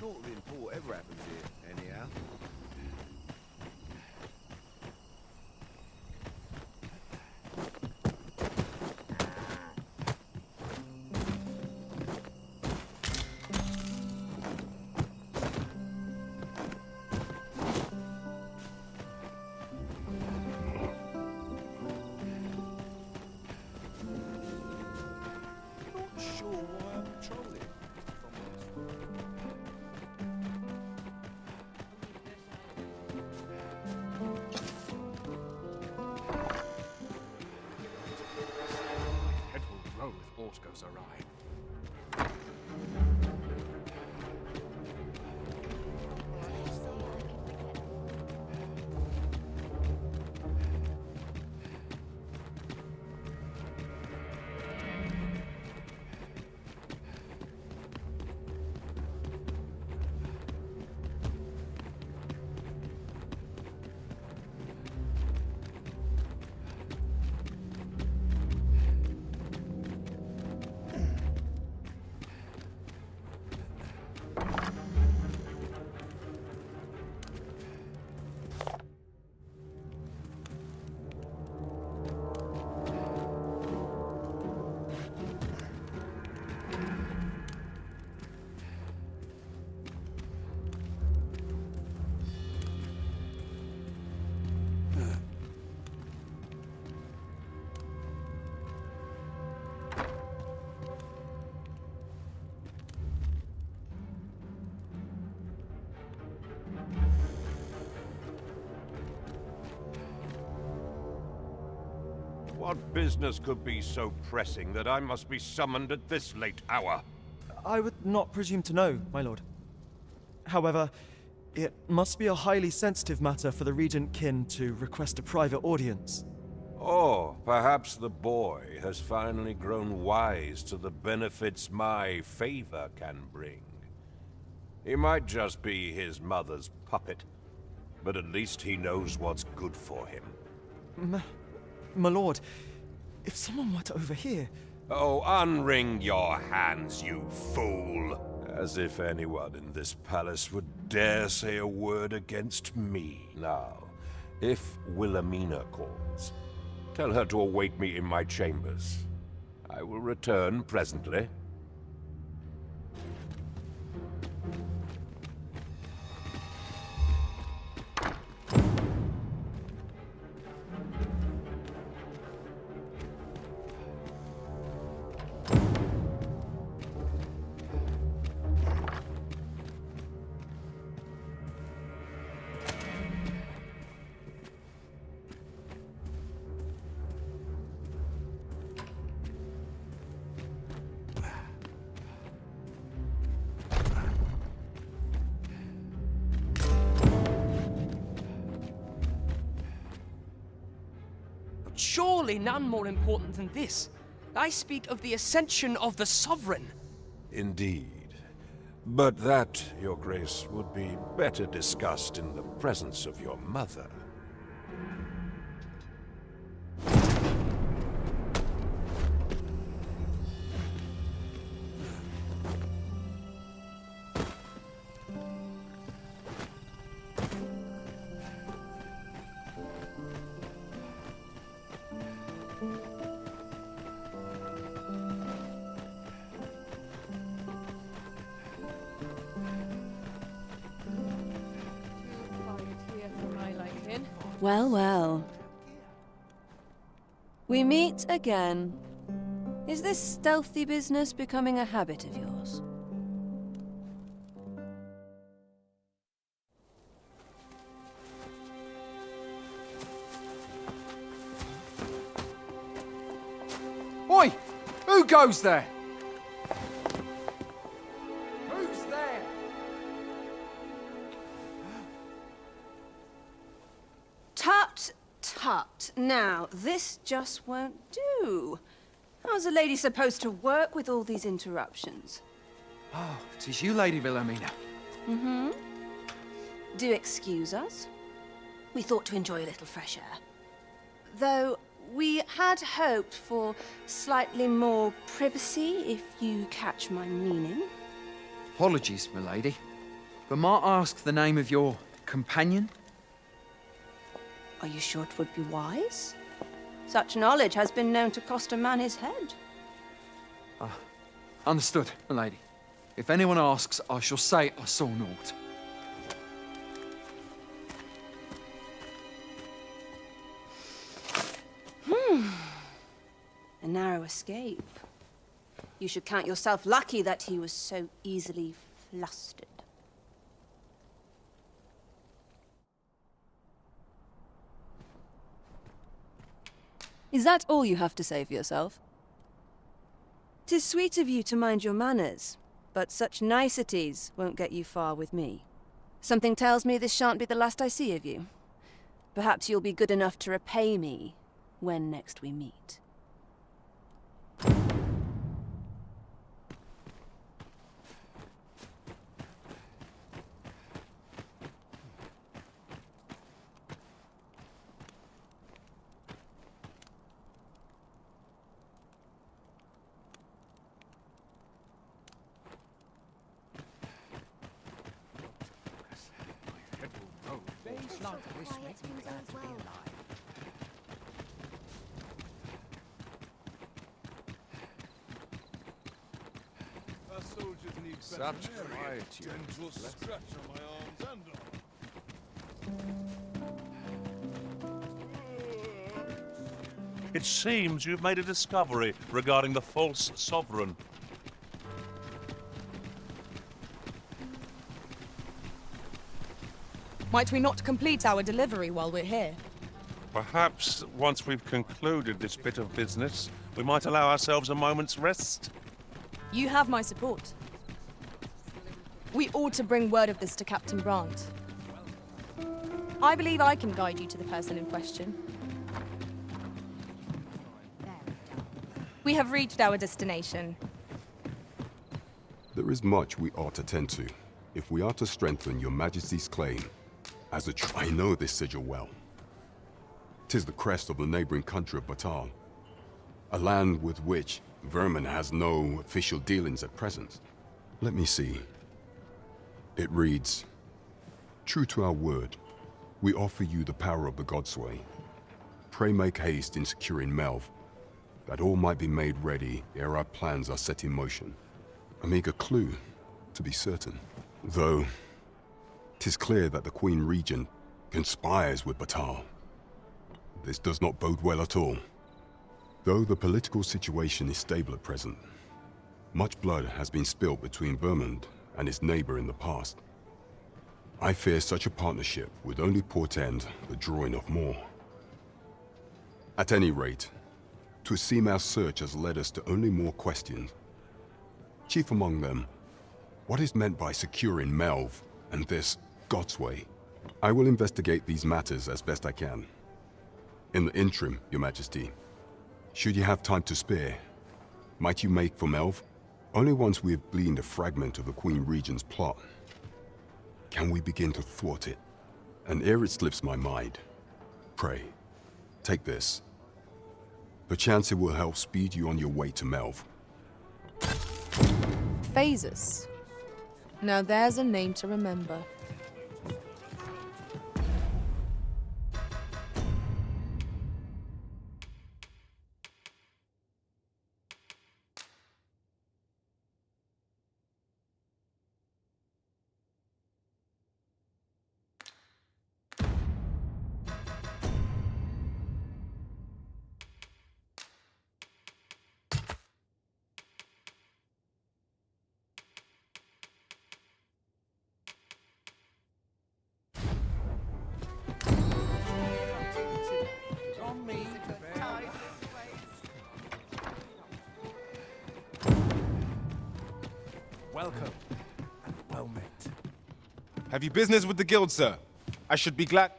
Naught of import ever happens here, anyhow. Not sure why I'm patrolling. Head will roll if aught goes awry. What business could be so pressing that I must be summoned at this late hour? I would not presume to know, my lord. However, it must be a highly sensitive matter for the Regent kin to request a private audience. Oh, perhaps the boy has finally grown wise to the benefits my favor can bring. He might just be his mother's puppet, but at least he knows what's good for him. My lord, if someone were to overhear... Oh, unwring your hands, you fool! As if anyone in this palace would dare say a word against me. Now, if Wilhelmina calls, tell her to await me in my chambers. I will return presently. surely none more important than this. I speak of the ascension of the Sovereign. Indeed. But that, Your Grace, would be better discussed in the presence of your mother. Well, well. We meet again. Is this stealthy business becoming a habit of yours? Oi! Who goes there? Who's there? Tut, tut. Now, this just won't do. How's a lady supposed to work with all these interruptions? Oh, 'tis you, Lady Wilhelmina. Mm-hmm. Do excuse us. We thought to enjoy a little fresh air. Though we had hoped for slightly more privacy, if you catch my meaning. Apologies, milady. But might I ask the name of your companion? Are you sure it would be wise? Such knowledge has been known to cost a man his head. Understood, milady. If anyone asks, I shall say I saw naught. A narrow escape. You should count yourself lucky that he was so easily flustered. Is that all you have to say for yourself? 'Tis sweet of you to mind your manners, but such niceties won't get you far with me. Something tells me this shan't be the last I see of you. Perhaps you'll be good enough to repay me when next we meet. Days like this make me glad to be alive. Our soldiers need Such better quietude. gentle scratch on my arms and It seems you've made a discovery regarding the false sovereign. Might we not complete our delivery while we're here? Perhaps once we've concluded this bit of business, we might allow ourselves a moment's rest. You have my support. We ought to bring word of this to Captain Brandt. I believe I can guide you to the person in question. We have reached our destination. There is much we ought to tend to, if we are to strengthen your Majesty's claim. I know this sigil well. 'Tis the crest of the neighboring country of Batal, a land with which Vermin has no official dealings at present. Let me see. It reads, "True to our word, we offer you the power of the Godsway. Pray make haste in securing Melv, that all might be made ready ere our plans are set in motion." A meager clue, to be certain. Though, 'tis clear that the Queen Regent conspires with Batal. This does not bode well at all. Though the political situation is stable at present, much blood has been spilled between Vermund and its neighbor in the past. I fear such a partnership would only portend the drawing of more. At any rate, 'twould seem our search has led us to only more questions. Chief among them, what is meant by securing Melv and this Godsway? I will investigate these matters as best I can. In the interim, Your Majesty, should you have time to spare, might you make for Melve? Only once we have gleaned a fragment of the Queen Regent's plot, can we begin to thwart it. And ere it slips my mind, pray, take this. Perchance it will help speed you on your way to Melve. Phases. Now there's a name to remember. Welcome, and well met. Have you business with the guild, sir? I should be glad...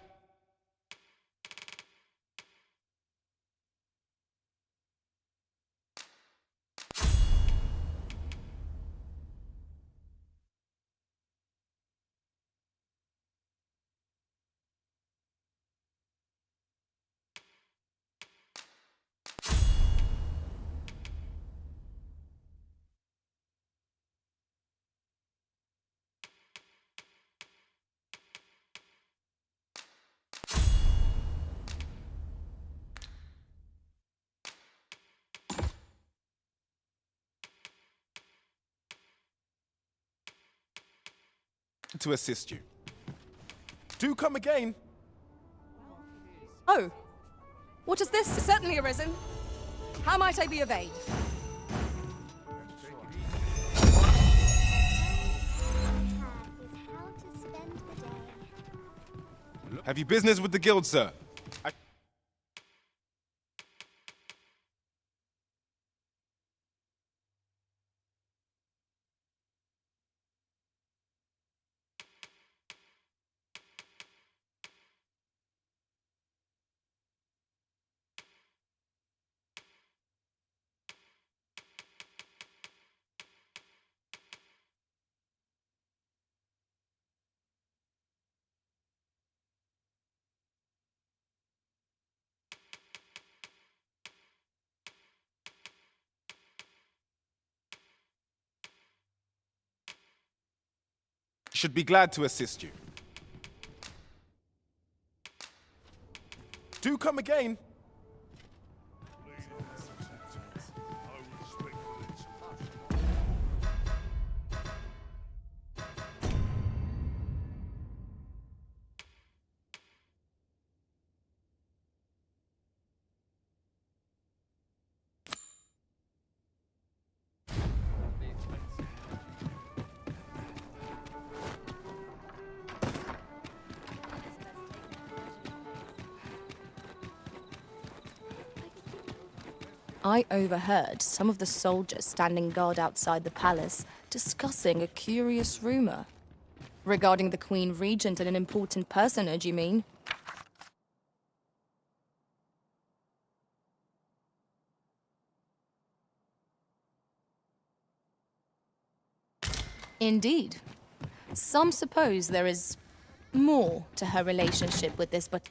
to assist you. Do come again. Oh, what is this? Certainly arisen. How might I be of aid? Have you business with the guild, sir? Should be glad to assist you. Do come again. I overheard some of the soldiers standing guard outside the palace discussing a curious rumor. Regarding the Queen Regent and an important personage, you mean? Indeed. Some suppose there is more to her relationship with this, but...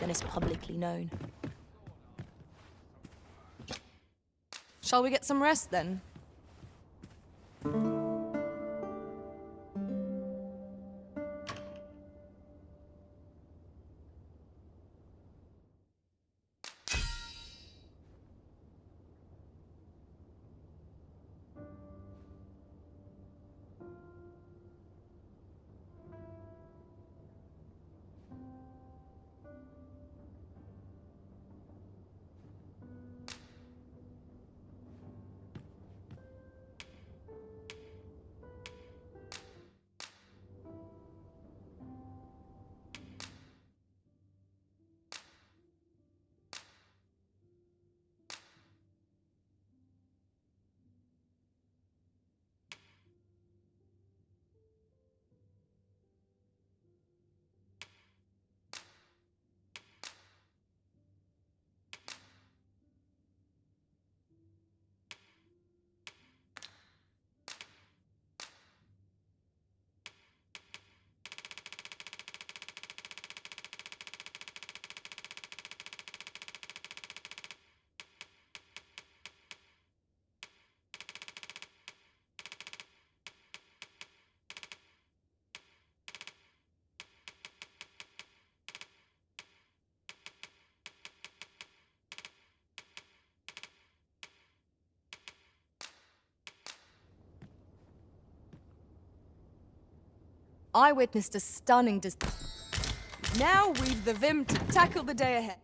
than is publicly known. Shall we get some rest then? I witnessed a stunning Now we've the vim to tackle the day ahead.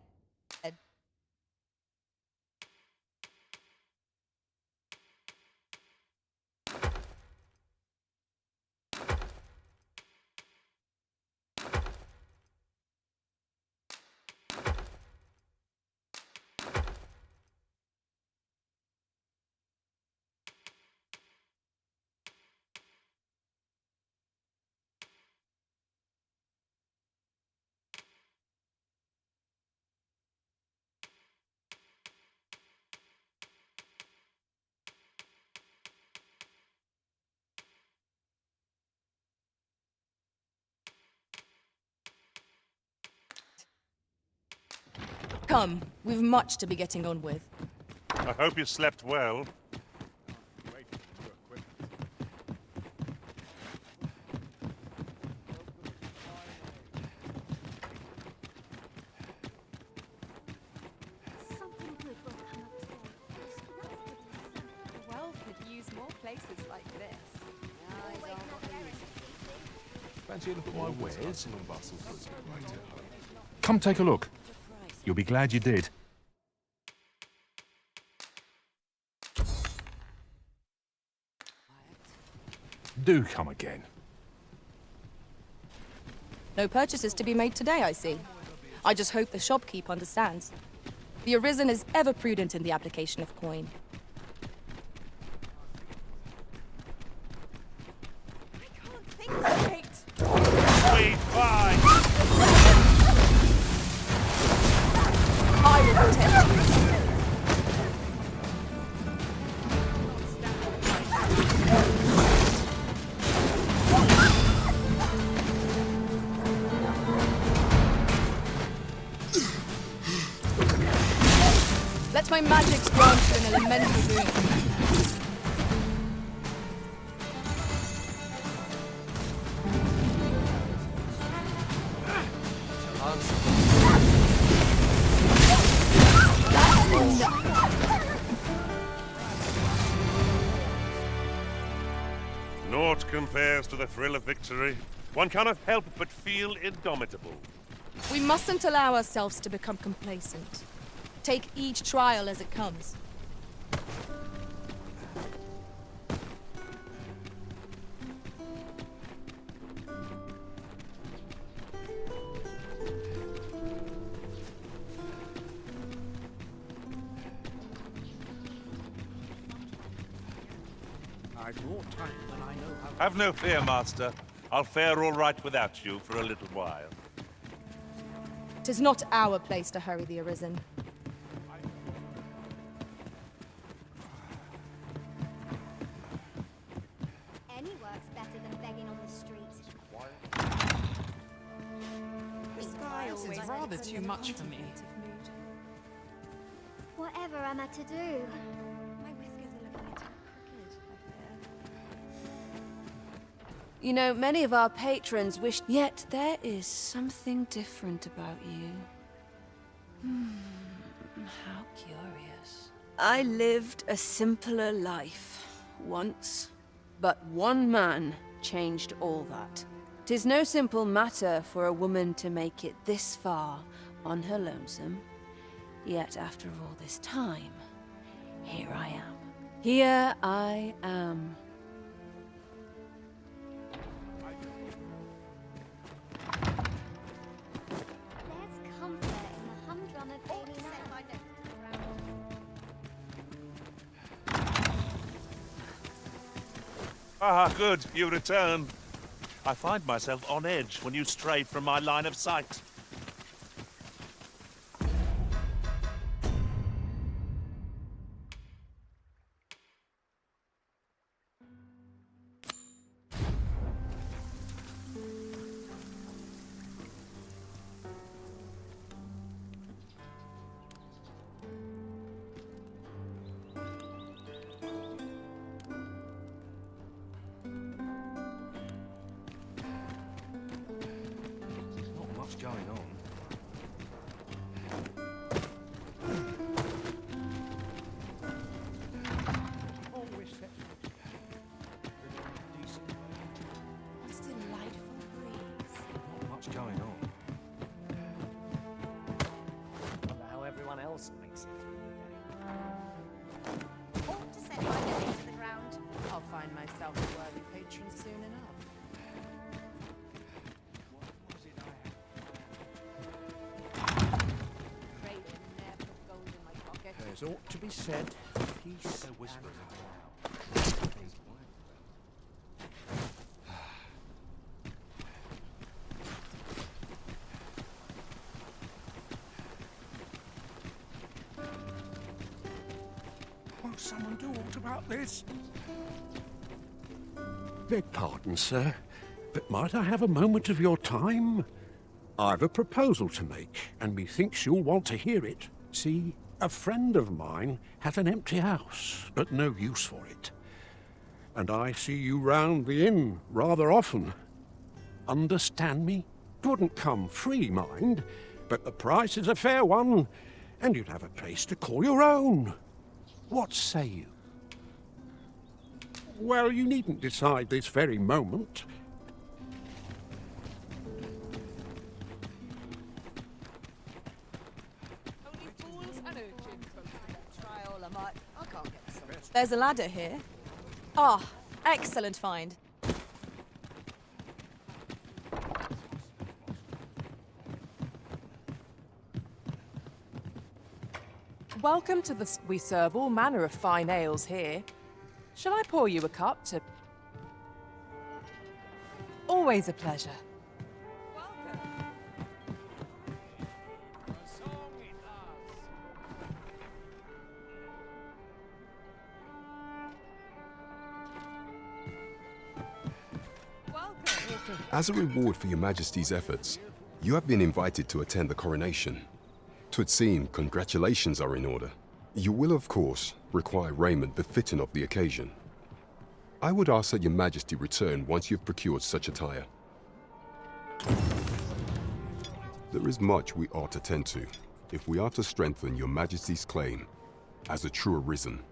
Come, we've much to be getting on with. I hope you slept well. The world could use more places like this. Fancy a look at my wares? Come take a look. You'll be glad you did. Do come again. No purchases to be made today, I see. I just hope the shopkeep understands. The Arisen is ever prudent in the application of coin. Wait, fine. I will protect you. Let my magics grant you an elemental boon. Naught compares to the thrill of victory. One cannot help but feel indomitable. We mustn't allow ourselves to become complacent. Take each trial as it comes. I've more time than I know how. Have no fear, Master. I'll fare all right without you for a little while. 'Tis not our place to hurry the Arisen. Any work's better than begging on the street. The sky is rather too much for me. Whatever am I to do? My whiskers are looking too crooked, I fear. You know, many of our patrons wish... Yet there is something different about you. How curious. I lived a simpler life once, but one man changed all that. 'Tis no simple matter for a woman to make it this far on her lonesome. Yet after all this time, here I am. Here I am. There's comfort in the humdrum of daily life. Ah, good, you return. I find myself on edge when you stray from my line of sight. Not much going on. What's delightful find myself a worthy patron soon enough. There's ought to be said, peace and... Won't someone do aught about this? Beg pardon, sir, but might I have a moment of your time? I've a proposal to make, and methinks you'll want to hear it. See, a friend of mine hath an empty house, but no use for it. And I see you round the inn rather often. Understand me? 'Twouldn't come free, mind, but the price is a fair one, and you'd have a place to call your own. What say you? Well, you needn't decide this very moment. There's a ladder here. Ah, excellent find. Welcome to the... We serve all manner of fine ales here. Shall I pour you a cup to... Always a pleasure. As a reward for your Majesty's efforts, you have been invited to attend the coronation. 'Twould seem congratulations are in order. You will, of course, require raiment befitting of the occasion. I would ask that your Majesty return once you've procured such attire. There is much we ought to tend to, if we are to strengthen your Majesty's claim as a true arisen.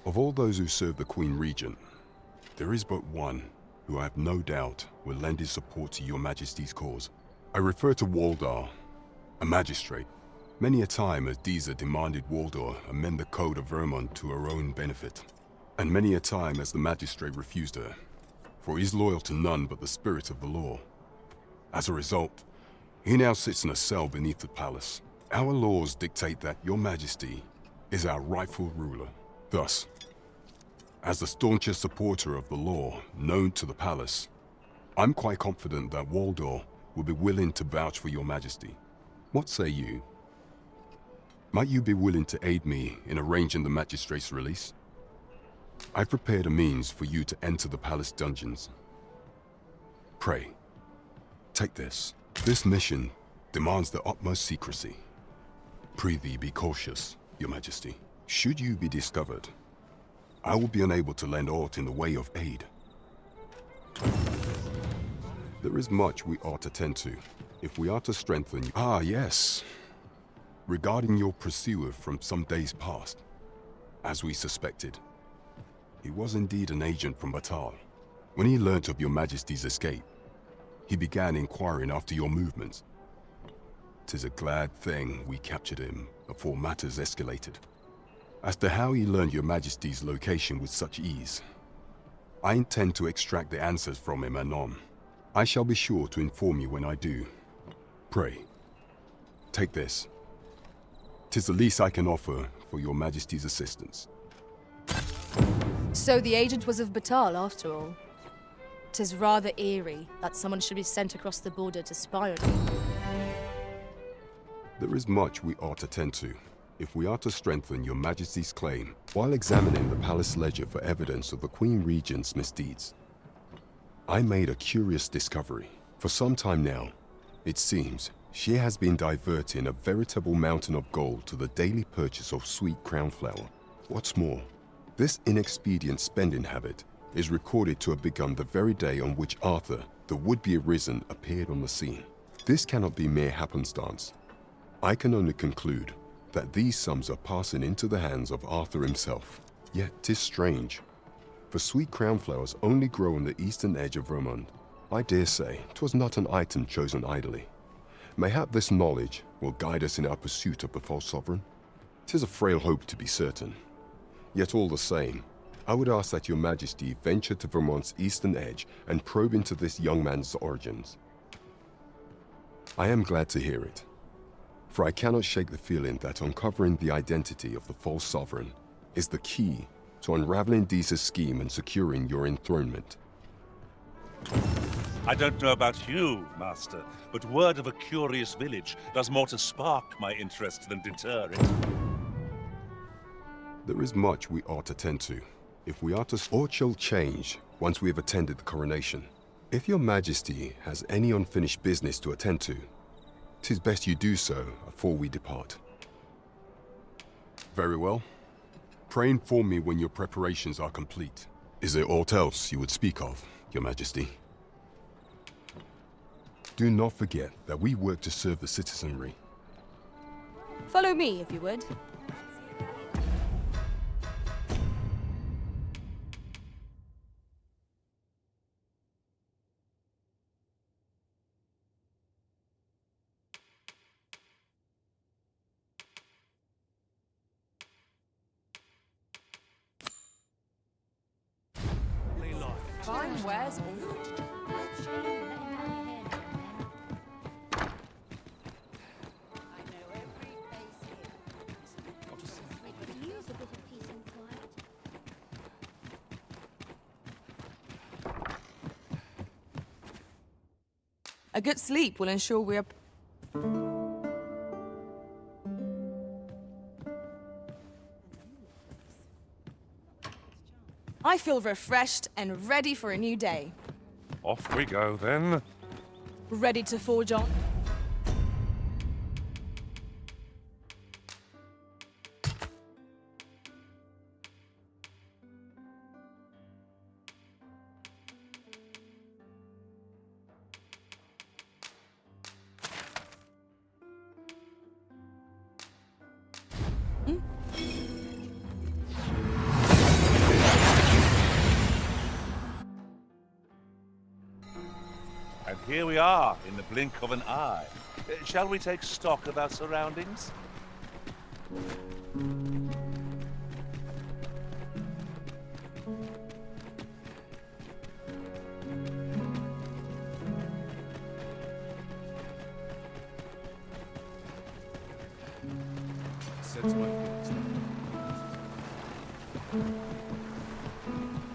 Of all those who serve the Queen Regent, there is but one who I have no doubt will lend his support to your Majesty's cause. I refer to Waldar, a magistrate. Many a time has Disa demanded Waldar amend the Code of Vermont to her own benefit, and many a time has the magistrate refused her, for he is loyal to none but the spirit of the law. As a result, he now sits in a cell beneath the palace. Our laws dictate that your Majesty is our rightful ruler. Thus, as the staunchest supporter of the law known to the palace, I'm quite confident that Waldor will be willing to vouch for your Majesty. What say you? Might you be willing to aid me in arranging the magistrate's release? I've prepared a means for you to enter the palace dungeons. Pray, take this. This mission demands the utmost secrecy. Prithee be cautious, your Majesty. Should you be discovered, I will be unable to lend aught in the way of aid. There is much we ought to tend to, if we are to strengthen you. Ah, yes. Regarding your pursuer from some days past, as we suspected, he was indeed an agent from Batal. When he learnt of your Majesty's escape, he began inquiring after your movements. 'Tis a glad thing we captured him before matters escalated. As to how he learned your Majesty's location with such ease, I intend to extract the answers from him anon. I shall be sure to inform you when I do. Pray, take this. 'Tis the least I can offer for your Majesty's assistance. So the agent was of Batal, after all. 'Tis rather eerie that someone should be sent across the border to spy on you. There is much we ought to tend to, if we are to strengthen your Majesty's claim, while examining the palace ledger for evidence of the Queen Regent's misdeeds. I made a curious discovery. For some time now, it seems, she has been diverting a veritable mountain of gold to the daily purchase of sweet crown flower. What's more, this inexpedient spending habit is recorded to have begun the very day on which Arthur, the would-be arisen, appeared on the scene. This cannot be mere happenstance. I can only conclude that these sums are passing into the hands of Arthur himself. Yet 'tis strange, for sweet crown flowers only grow on the eastern edge of Vermund. I dare say 'twas not an item chosen idly. Mayhap this knowledge will guide us in our pursuit of the false sovereign. 'Tis a frail hope, to be certain. Yet all the same, I would ask that your majesty venture to Vermont's eastern edge and probe into this young man's origins. I am glad to hear it, for I cannot shake the feeling that uncovering the identity of the false sovereign is the key to unraveling Deeza's scheme and securing your enthronement. I don't know about you, Master, but word of a curious village does more to spark my interest than deter it. There is much we ought to tend to, if we are to or shall change once we have attended the coronation. If your majesty has any unfinished business to attend to, 'tis best you do so afore we depart. Very well. Pray inform me when your preparations are complete. Is there aught else you would speak of, your majesty? Do not forget that we work to serve the citizenry. Follow me, if you would. Fine wares all. A good sleep will ensure we are... I feel refreshed and ready for a new day. Off we go, then. Ready to forge on? And here we are, in the blink of an eye. Shall we take stock of our surroundings?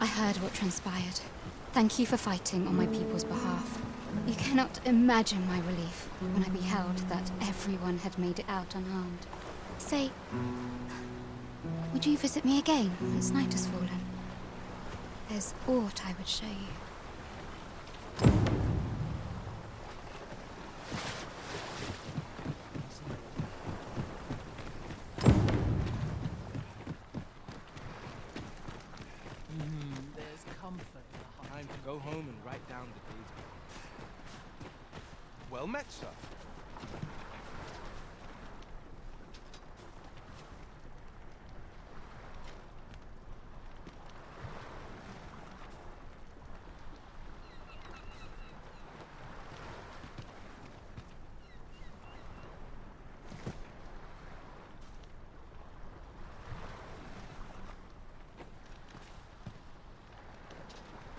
I heard what transpired. Thank you for fighting on my people's behalf. You cannot imagine my relief when I beheld that everyone had made it out unharmed. Say, would you visit me again once night has fallen? There's aught I would show you. There's comfort in the heart. Time to go home and write down the day's work. Well met, sir.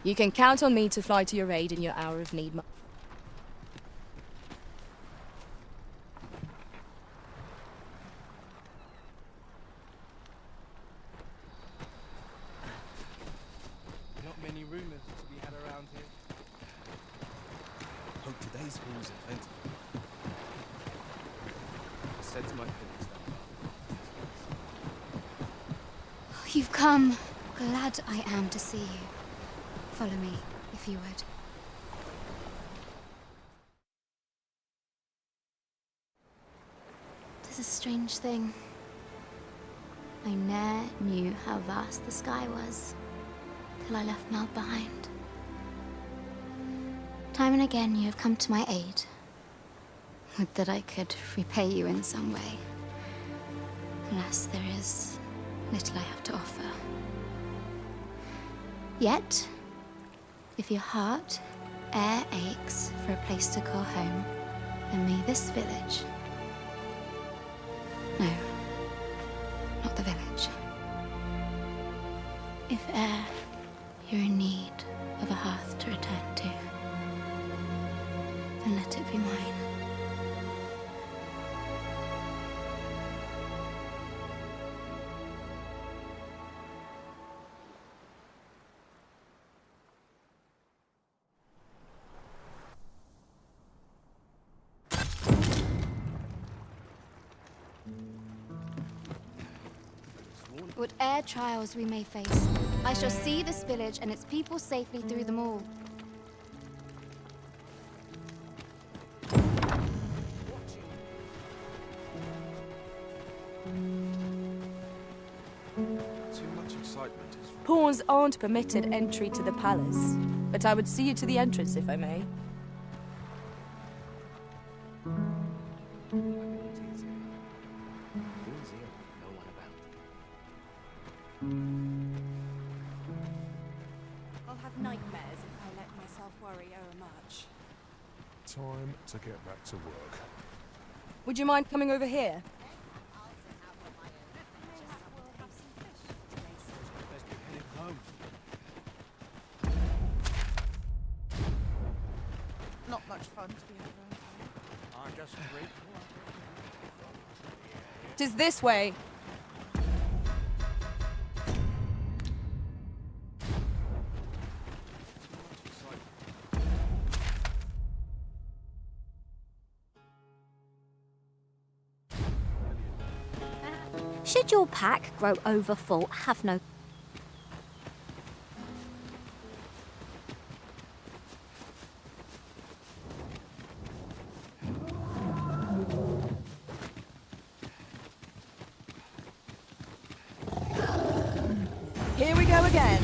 You can count on me to fly to your aid in your hour of need. Not many rumors to be had around here. Hope today's halls are plentiful. Said to my finish that. You've come. Glad I am to see you. Follow me, if you would. is a strange thing. I ne'er knew how vast the sky was, till I left Mel behind. Time and again you have come to my aid. Would that I could repay you in some way. Alas, there is little I have to offer. Yet, if your heart e'er aches for a place to call home, then may this village... No, not the village. If e'er you're in need of a hearth to return to, then let it be mine. Whate'er trials we may face, I shall see this village and its people safely through them all. Too much excitement is... Pawns aren't permitted entry to the palace, but I would see you to the entrance if I may. I'll have nightmares if I let myself worry overmuch. Time to get back to work. Would you mind coming over here? Not much fun to be around. I'm just grateful. Tis this way. Should your pack grow overfull, have no... Here we go again.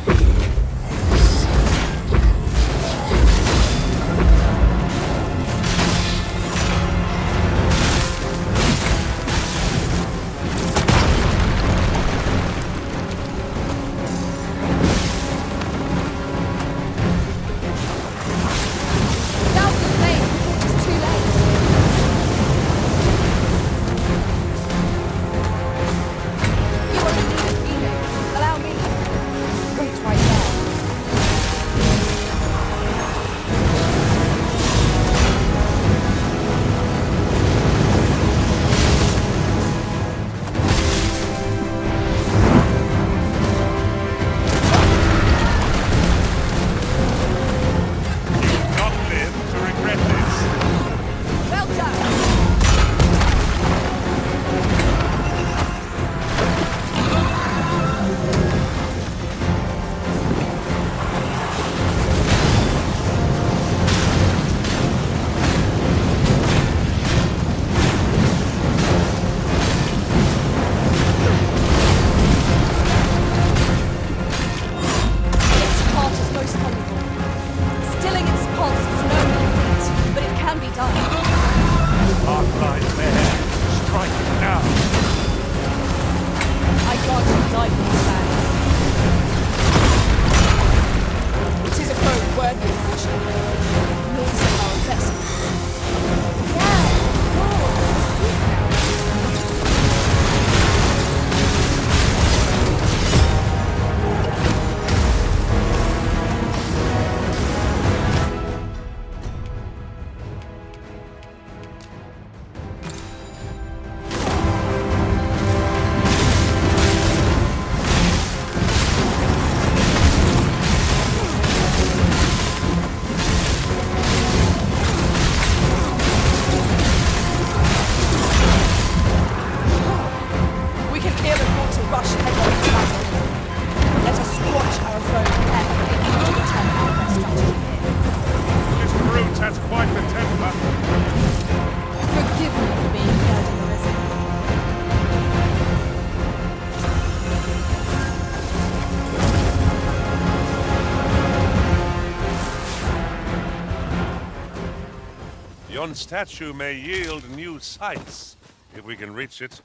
Yon statue may yield new sights, if we can reach it.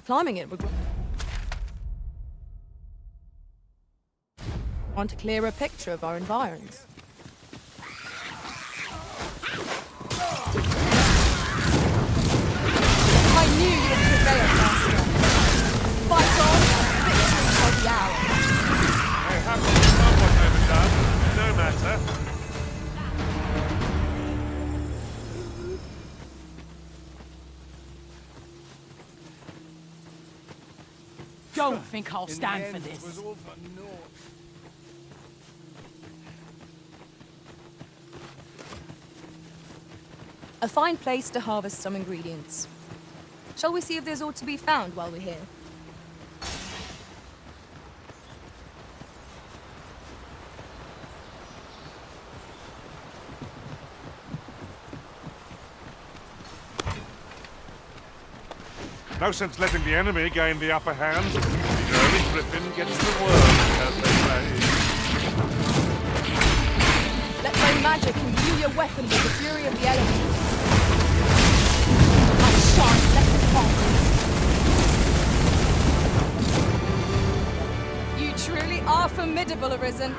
Climbing it would... Want a clearer picture of our environs. I knew you would prevail, Master. Fight on, victory shall be ours. They have to be somewhat overdone. No matter. Don't think I'll stand for this. A fine place to harvest some ingredients. Shall we see if there's aught to be found while we're here? No sense letting the enemy gain the upper hand. The early griffin gets the worm, as they say. Let my magic imbue your weapon with the fury of the elements. I shan't let it fall. You truly are formidable, Arisen.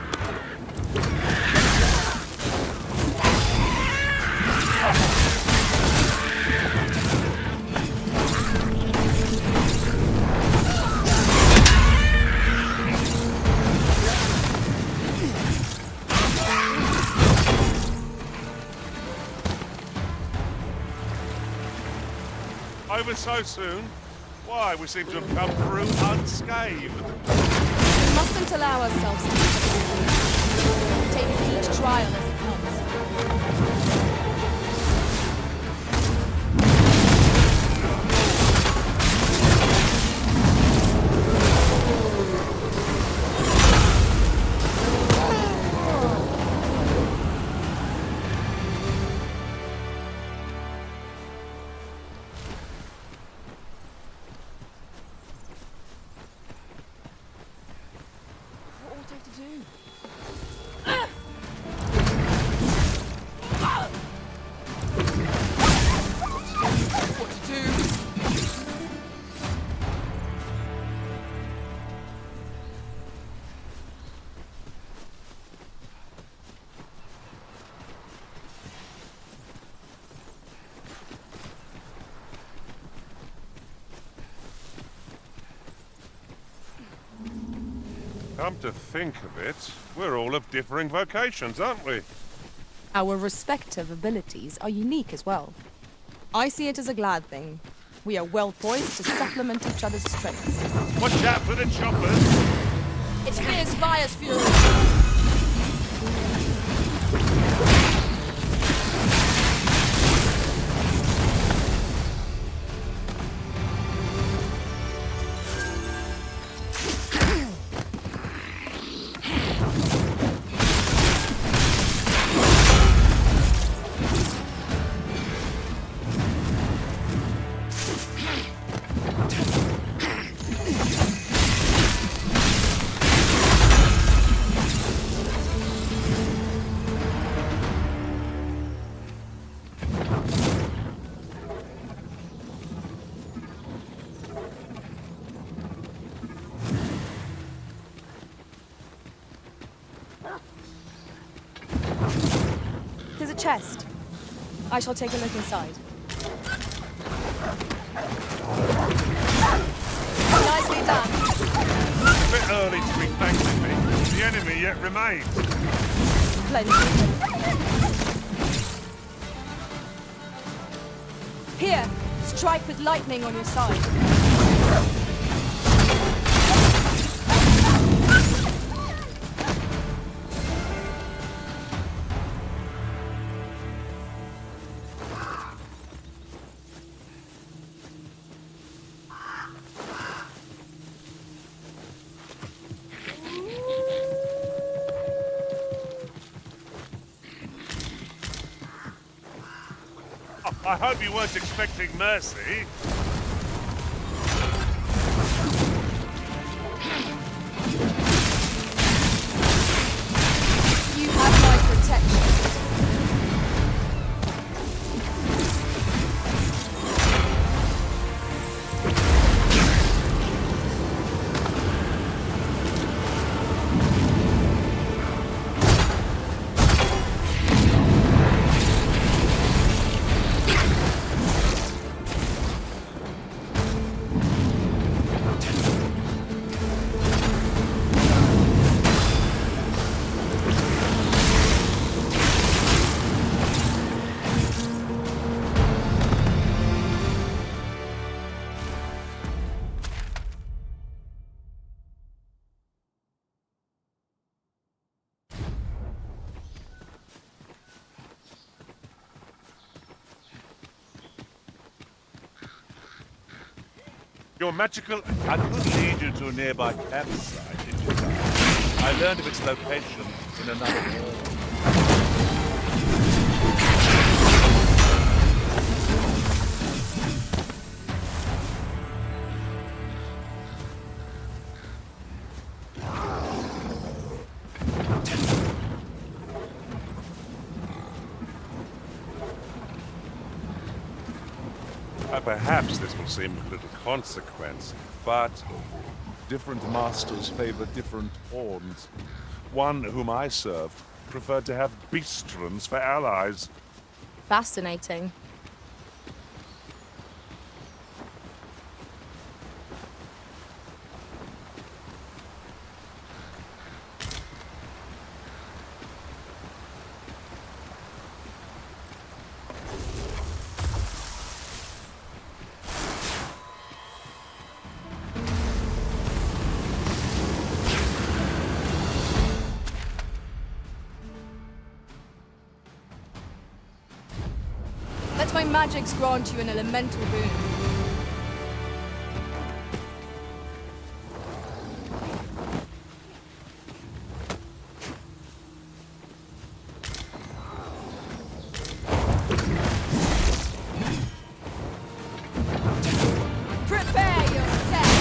Over so soon? Why, we seem to have come through unscathed. We mustn't allow ourselves to be taking each trial as it comes. Come to think of it, we're all of differing vocations, aren't we? Our respective abilities are unique as well. I see it as a glad thing. We are well poised to supplement each other's strengths. Watch out for the choppers! It fears Fire's fury! There's a chest. I shall take a look inside. Nicely done. A bit early to be thanking me. The enemy yet remains. Splendid. Here, strike with lightning on your side. I hope you weren't expecting mercy. You have my protection. Your magical... I could lead you to a nearby campsite if you like. I learned of its location in another world. Perhaps this will seem of little consequence, but different masters favor different pawns. One whom I served preferred to have beastrons for allies. Fascinating. Let my magics grant you an elemental boon. Prepare yourself!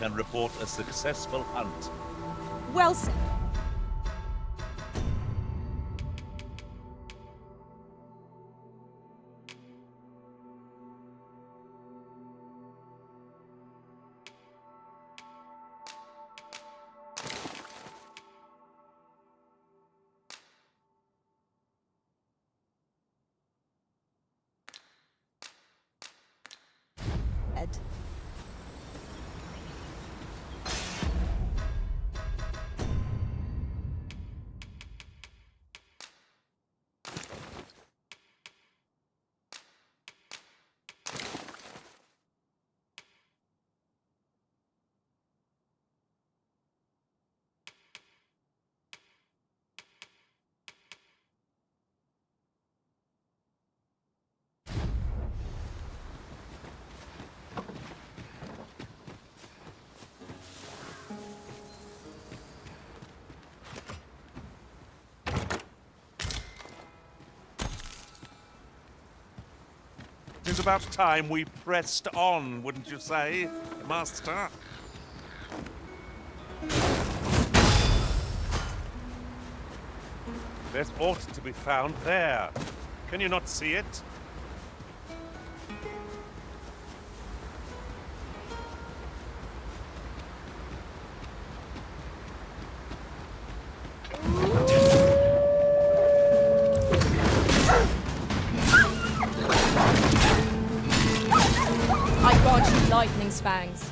And report a successful hunt. Well said. 'Tis about time we pressed on, wouldn't you say, Master? There's aught to be found there. Can you not see it? I grant you lightning's fangs.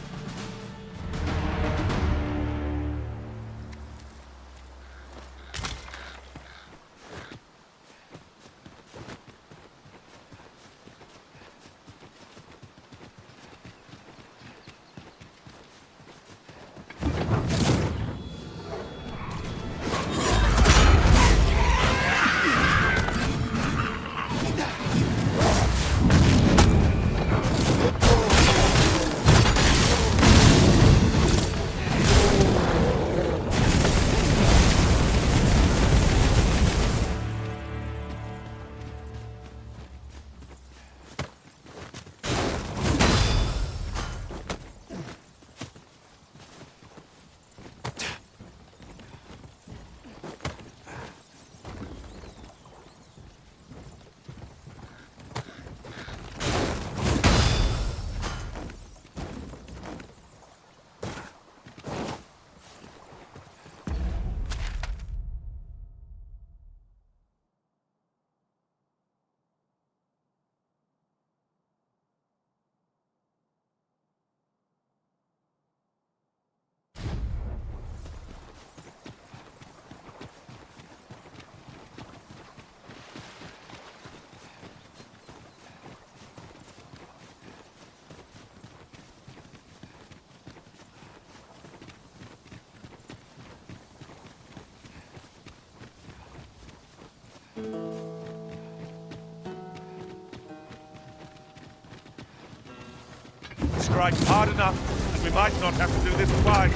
Strike hard enough, and we might not have to do this twice.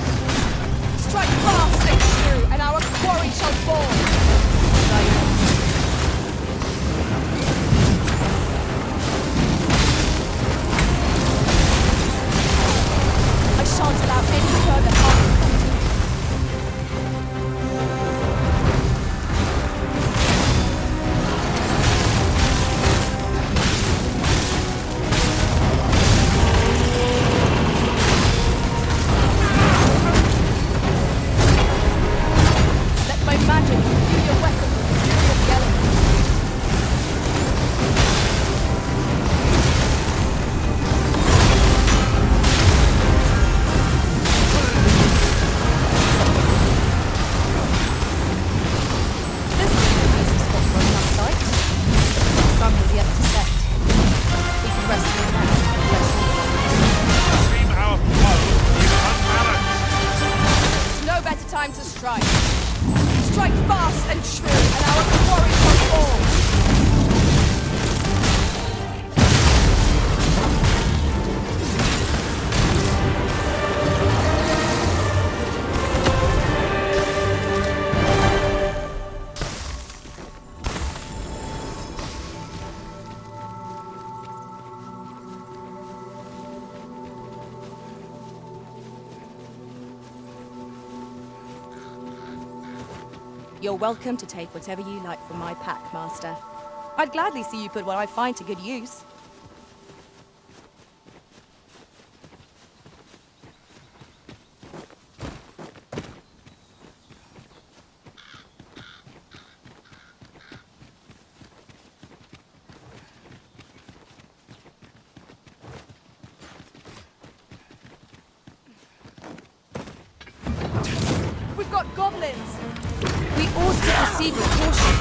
Strike fast and true, and our quarry shall fall. I shan't allow any further harm to come to you. Time to strike. Strike fast and true, and our quarry shall fall. You're welcome to take whatever you like from my pack, Master. I'd gladly see you put what I find to good use. We've got goblins! We ought to proceed with caution.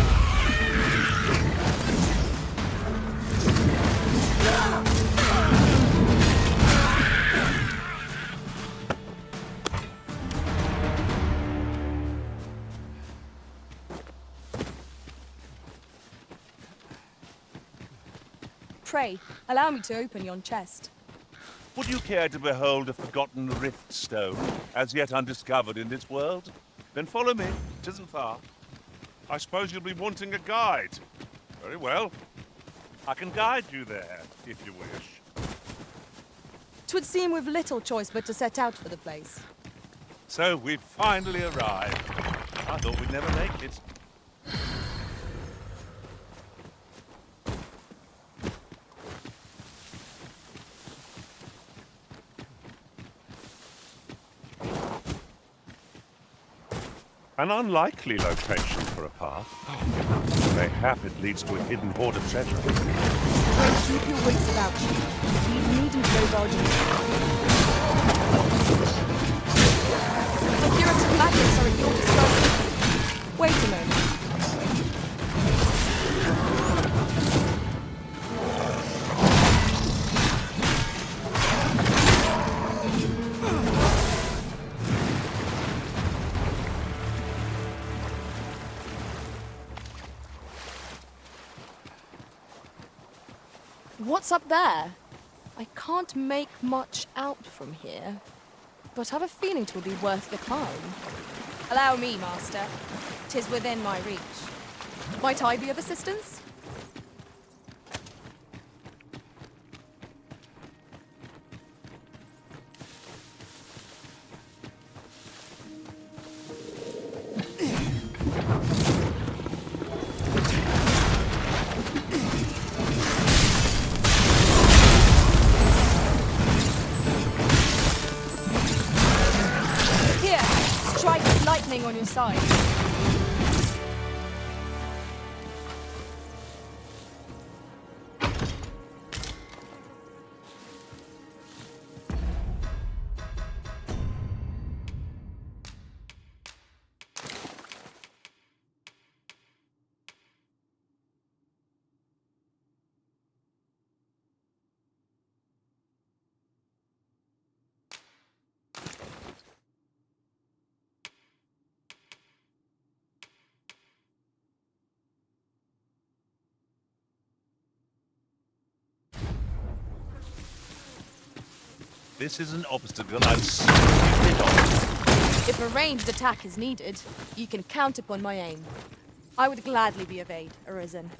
Pray, allow me to open yon chest. Would you care to behold a forgotten rift stone, as yet undiscovered in this world? Then follow me. It isn't far. I suppose you'll be wanting a guide. Very well. I can guide you there, if you wish. 'Twould seem we've little choice but to set out for the place. So we've finally arrived. I thought we'd never make it. An unlikely location for a path. Mayhap it leads to a hidden hoard of treasure. Well, keep your wits about you. You needn't go dodging. The curative magics are at your disposal. Wait a moment. What's up there? I can't make much out from here, but have a feeling 'twill be worth the climb. Allow me, Master. 'Tis within my reach. Might I be of assistance? Lightning on your side. This is an obstacle I'll smash you rid of. If a ranged attack is needed, you can count upon my aim. I would gladly be of aid, Arisen.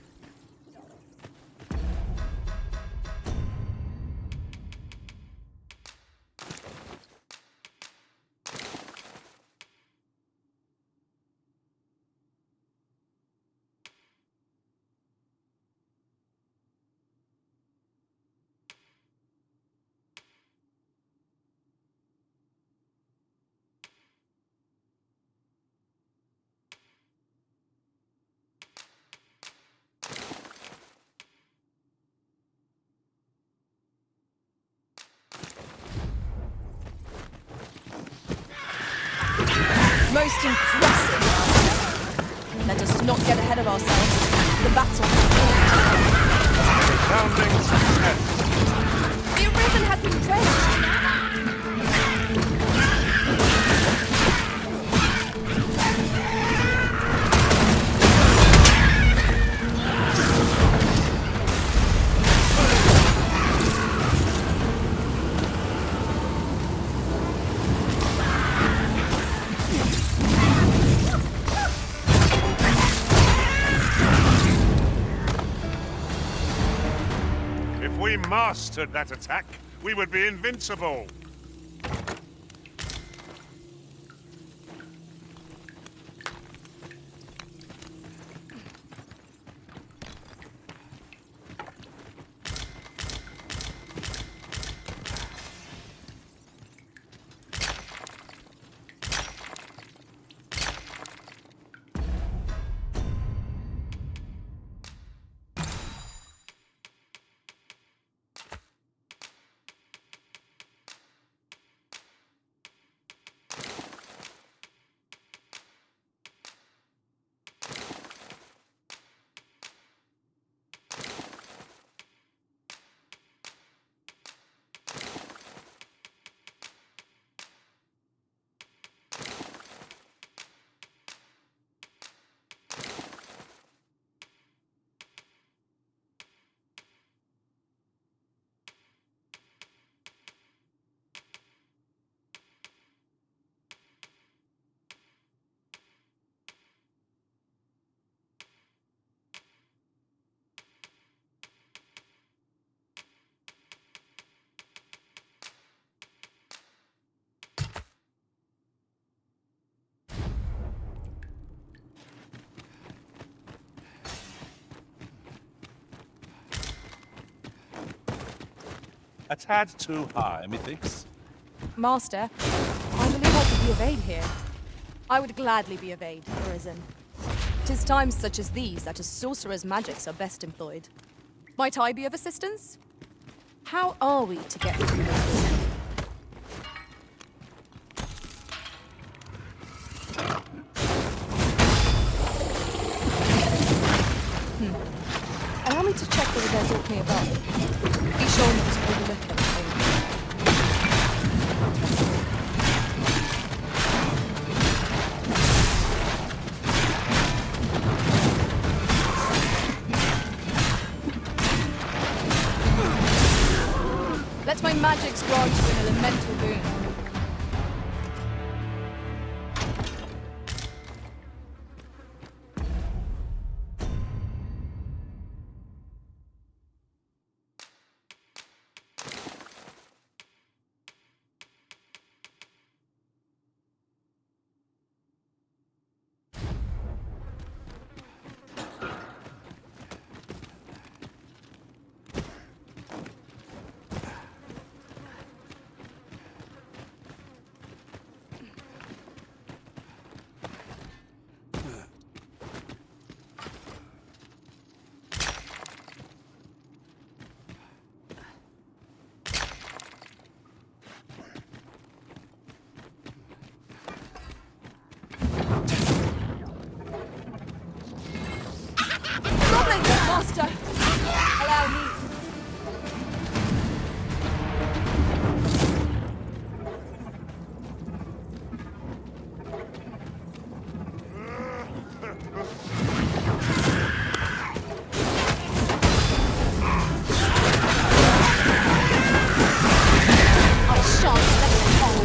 Most impressive, Master. Let us not get ahead of ourselves. The battle. Resounding success. The Arisen has been drenched. If we mastered that attack, we would be invincible. A tad too high, methinks. Master, I believe I could be of aid here. I would gladly be of aid, Arisen. 'Tis times such as these that a sorcerer's magics are best employed. Might I be of assistance? How are we to get through this? Allow me to check whether there's aught nearby. Be sure not to overlook anything. Let my magics grant you an elemental boon. Master, allow me. I shan't let it fall.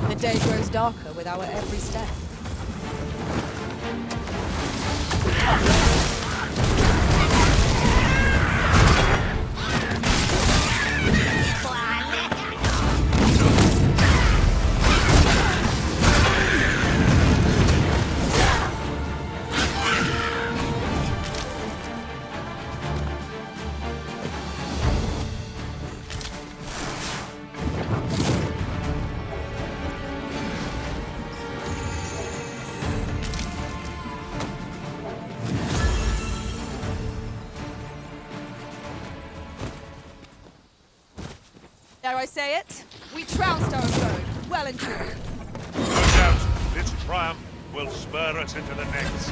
The day grows darker with our every step. Dare I say it? We trounced our foe, well and truly. No doubt, this triumph will spur us into the next.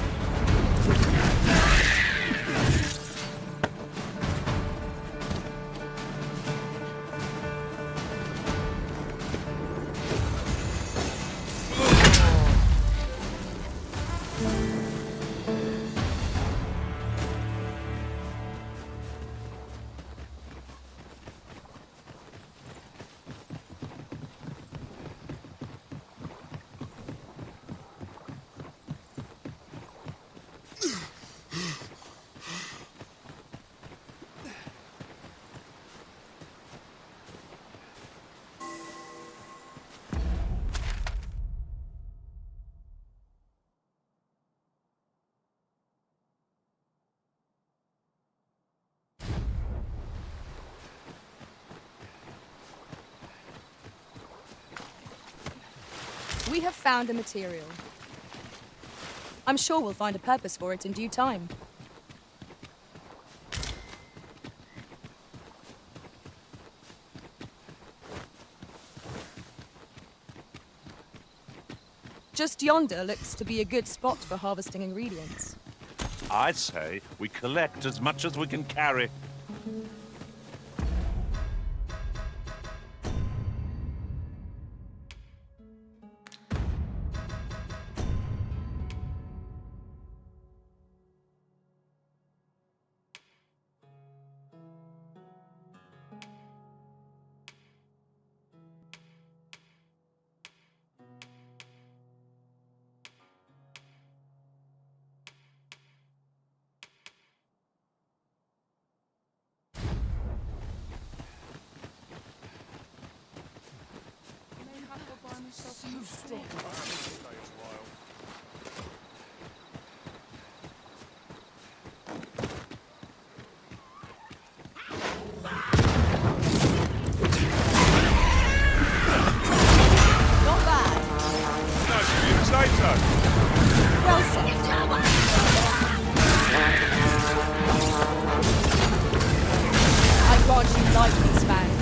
We have found a material. I'm sure we'll find a purpose for it in due time. Just yonder looks to be a good spot for harvesting ingredients. I say we collect as much as we can carry. So stiff. Not bad. Nice of you to say so. Well said. I grant you like these fans.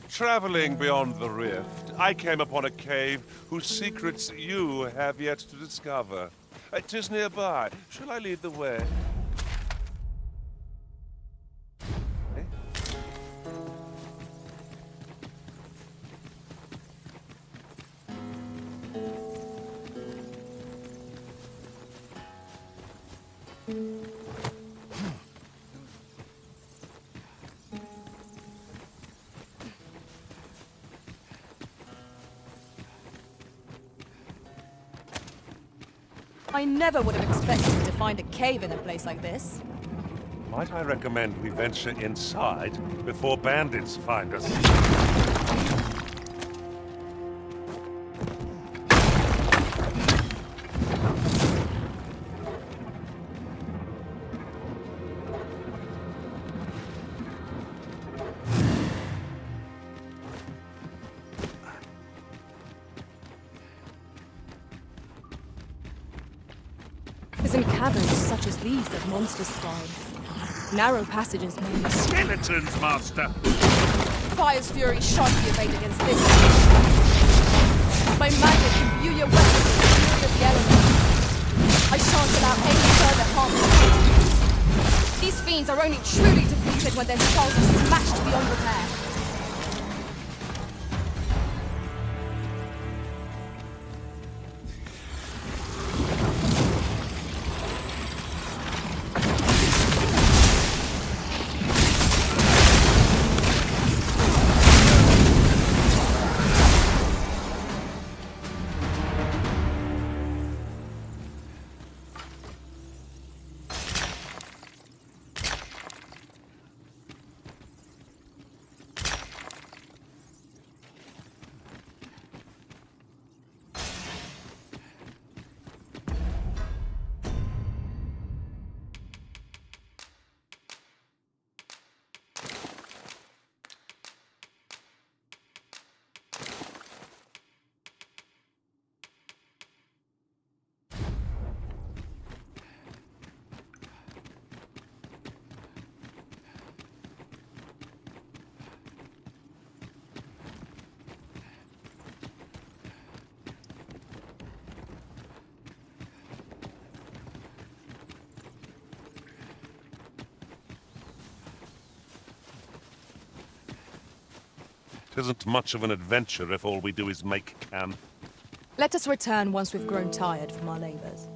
Traveling beyond the rift, I came upon a cave whose secrets you have yet to discover. 'Tis nearby. Shall I lead the way? I never would have expected to find a cave in a place like this. Might I recommend we venture inside before bandits find us? It's in caverns such as these that monsters thrive. Narrow passages made. Skeletons, Master! Fire's fury shan't be evaded against this. My magic imbue your weapons with the fury of the elements. I shan't allow any further harm to them. These fiends are only truly defeated when their skulls are smashed beyond repair. Tisn't much of an adventure if all we do is make camp. Let us return once we've grown tired from our labors.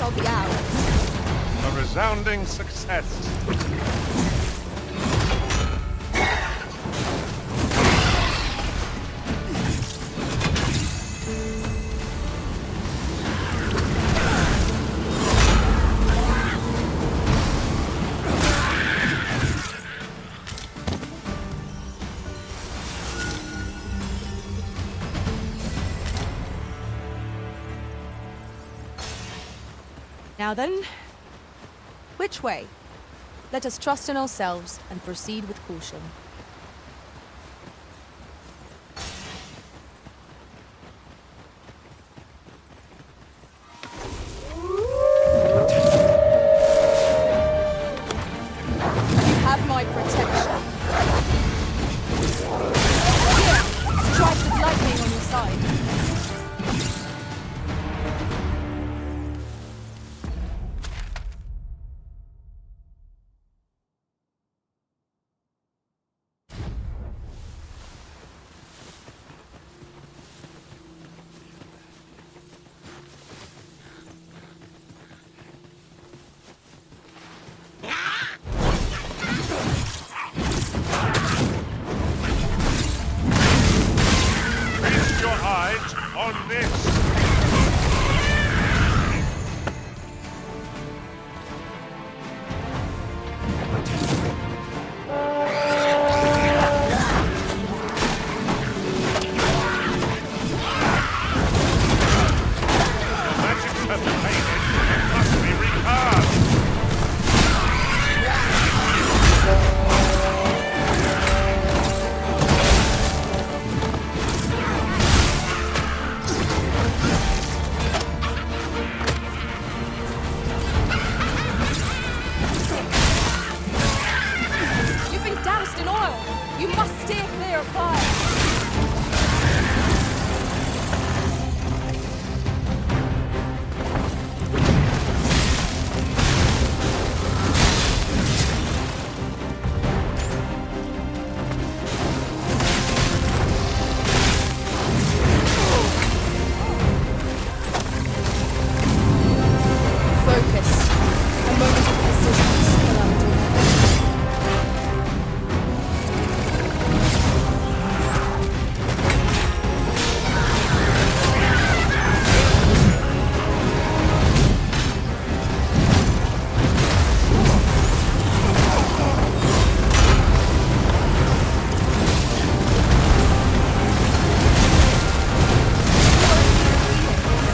shall be ours. A resounding success. Now then, which way? Let us trust in ourselves and proceed with caution. You have my protection. Here, strike with lightning on your side. Feast your eyes on this. You've been doused in oil. You must steer clear of fire. Focus. A moment of precision still under.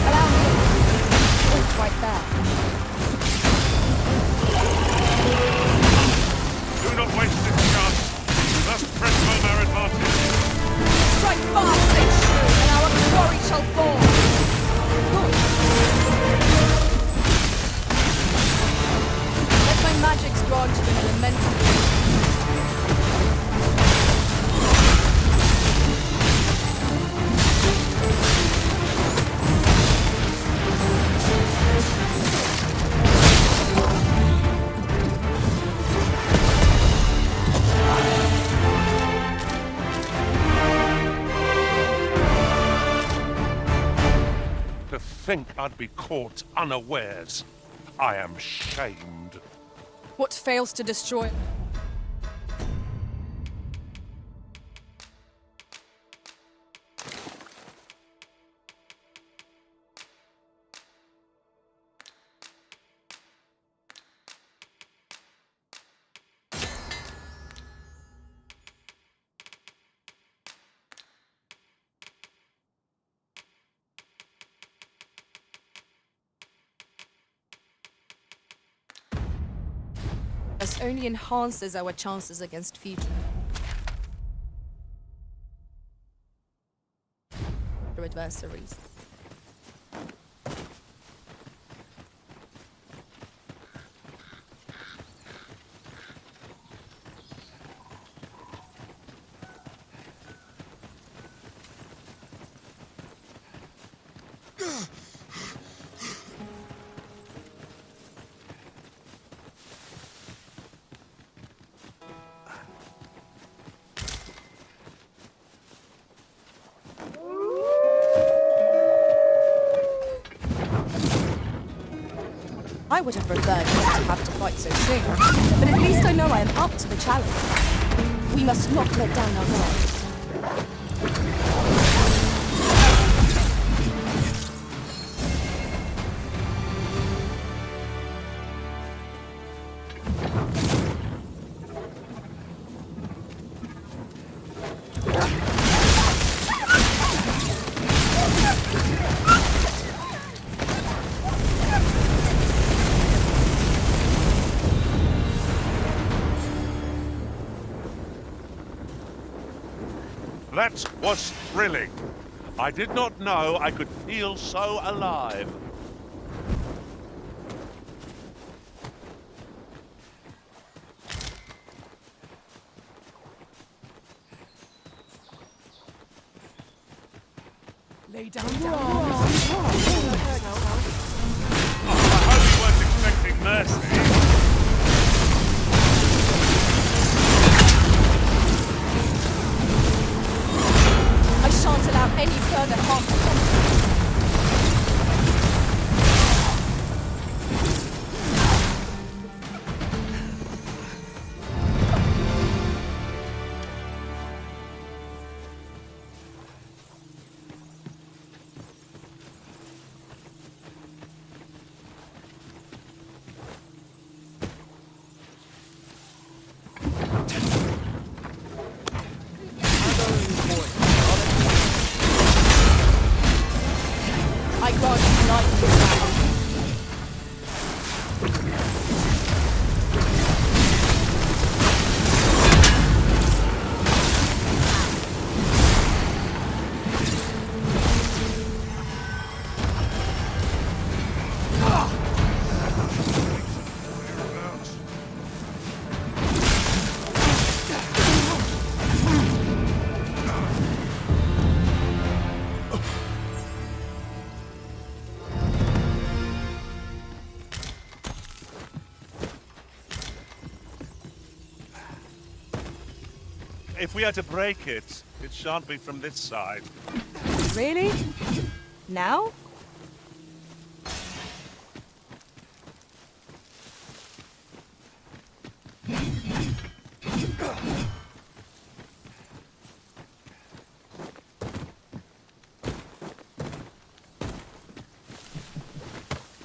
Allow me. Wait right there. Do not waste this chance. We must press home our advantage. Strike fast, they shrew, and our glory shall fall. Good. Let my magics grant you an elemental. To think I'd be caught unawares. I am shamed. What fails to destroy? This only enhances our chances against future adversaries. I would have preferred not to have to fight so soon, but at least I know I am up to the challenge. We must not let down our guard. That was thrilling. I did not know I could feel so alive. Lay down your arms. I hope you weren't expecting mercy. I shan't allow any further harm to come to you. I grant you life this hour. If we are to break it, it shan't be from this side. Really? Now?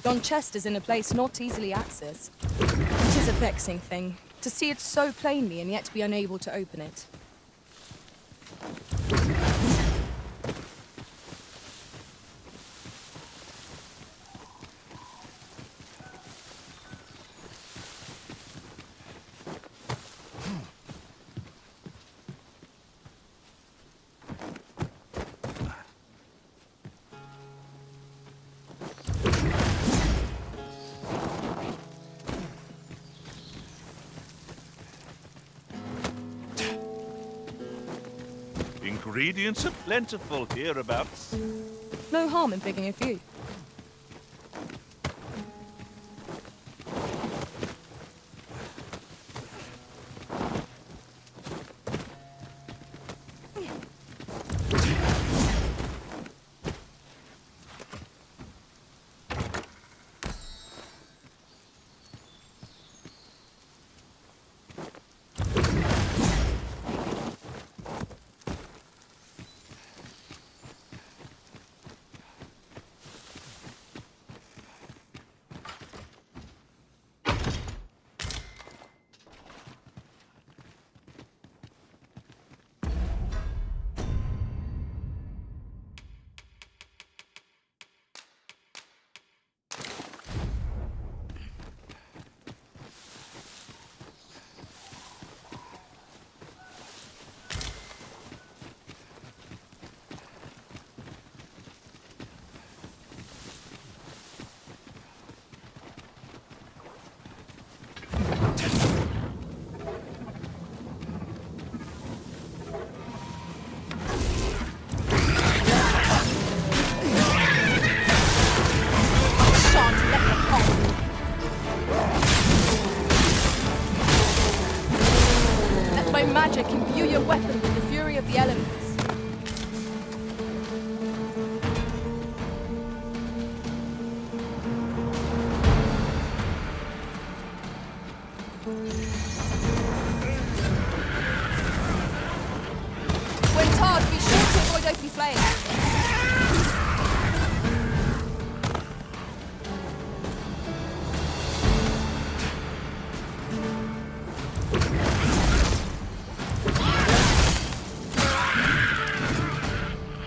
Yon chest is in a place not easily accessed. It is a vexing thing, to see it so plainly and yet be unable to open it. Ingredients are plentiful hereabouts. No harm in picking a few.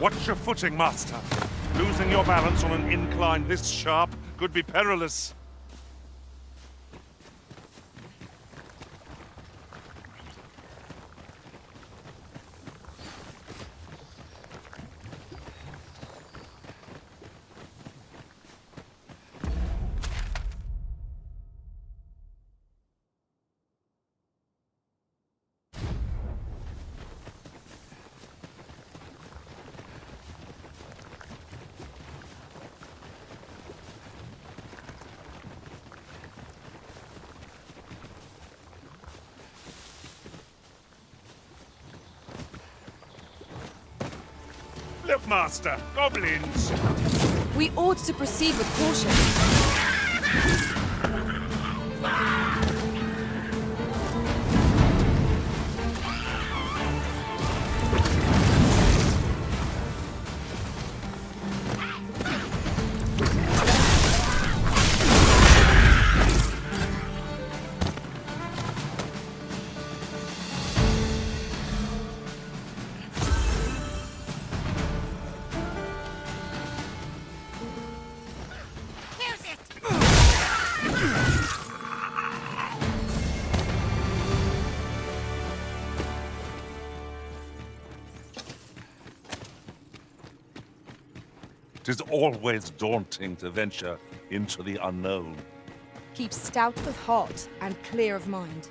Watch your footing, Master. Losing your balance on an incline this sharp could be perilous. Look, Master, goblins! We ought to proceed with caution. It is always daunting to venture into the unknown. Keep stout of heart and clear of mind.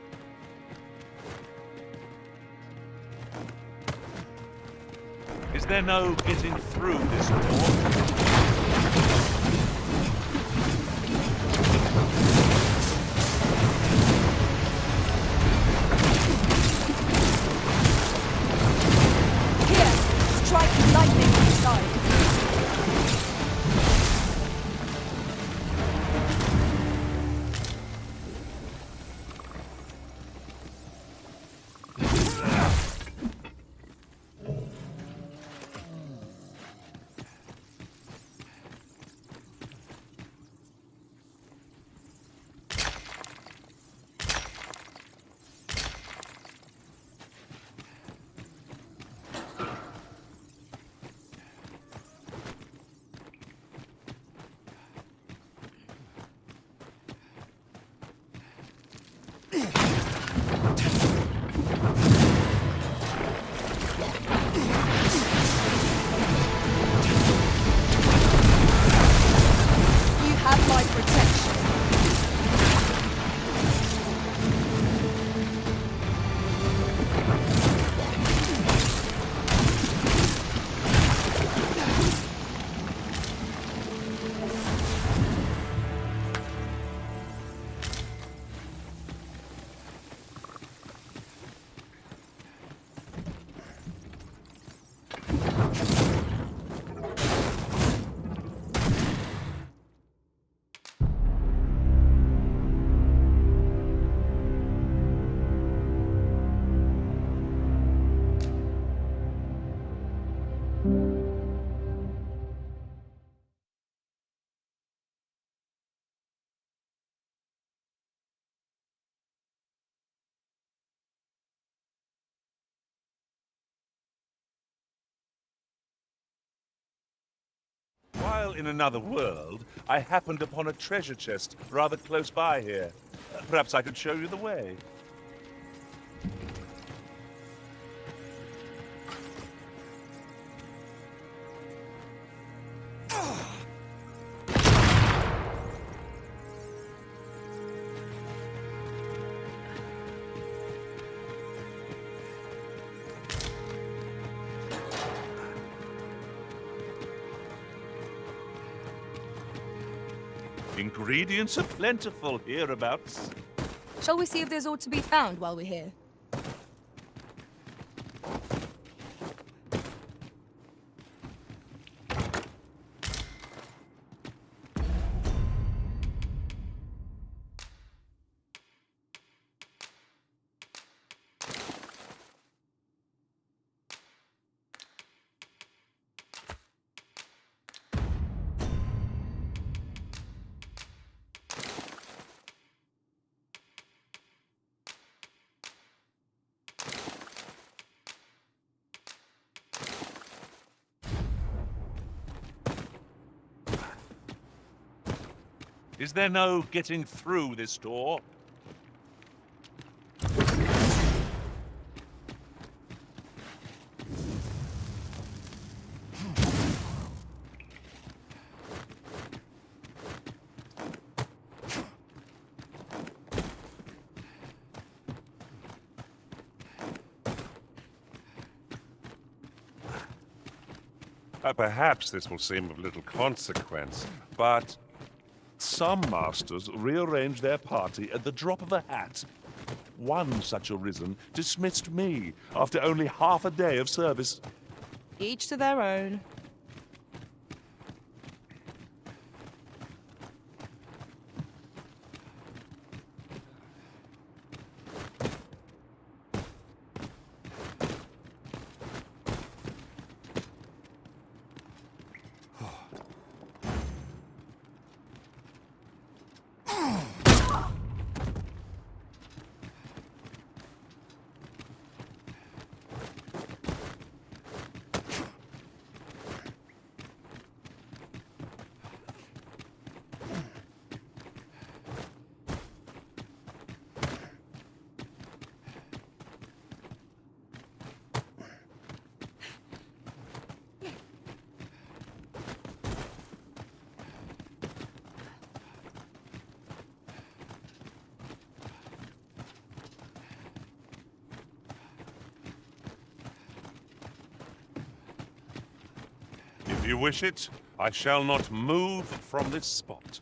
Is there no getting through this door? Strike lightning inside. While in another world, I happened upon a treasure chest rather close by here. Perhaps I could show you the way. Ingredients are plentiful hereabouts. Shall we see if there's aught to be found while we're here? Is there no getting through this door? Perhaps this will seem of little consequence, but some masters rearrange their party at the drop of a hat. One such arisen dismissed me after only half a day of service. Each to their own. If you wish it, I shall not move from this spot.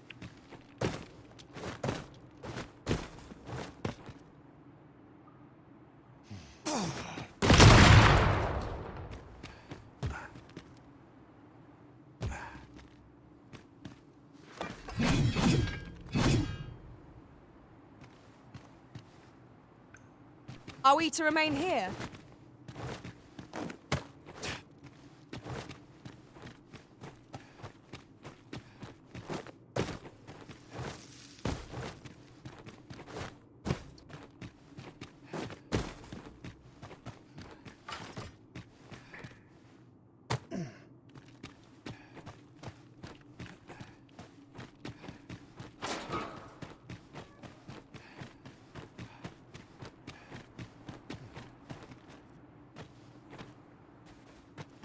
Are we to remain here?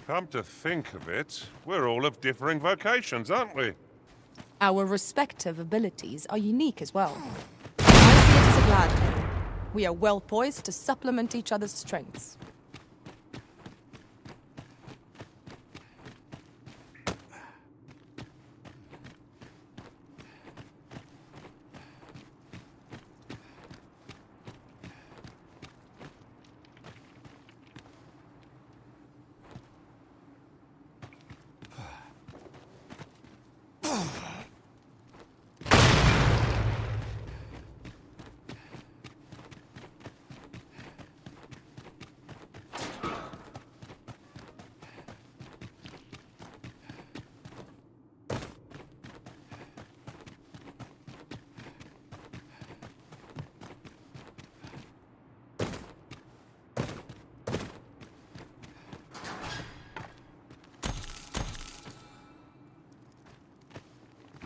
Come to think of it, we're all of differing vocations, aren't we? Our respective abilities are unique as well. I see it as a glad thing. We are well poised to supplement each other's strengths.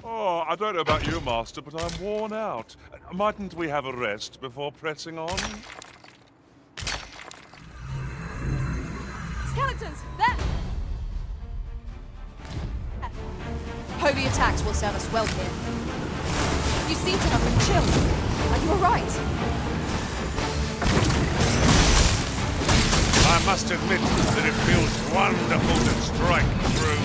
Oh, I don't know about you, Master, but I'm worn out. Mightn't we have a rest before pressing on? Skeletons! There! Heavy attacks will serve us well here. You seem to have been chilled. Are you alright? I must admit that it feels wonderful to strike through.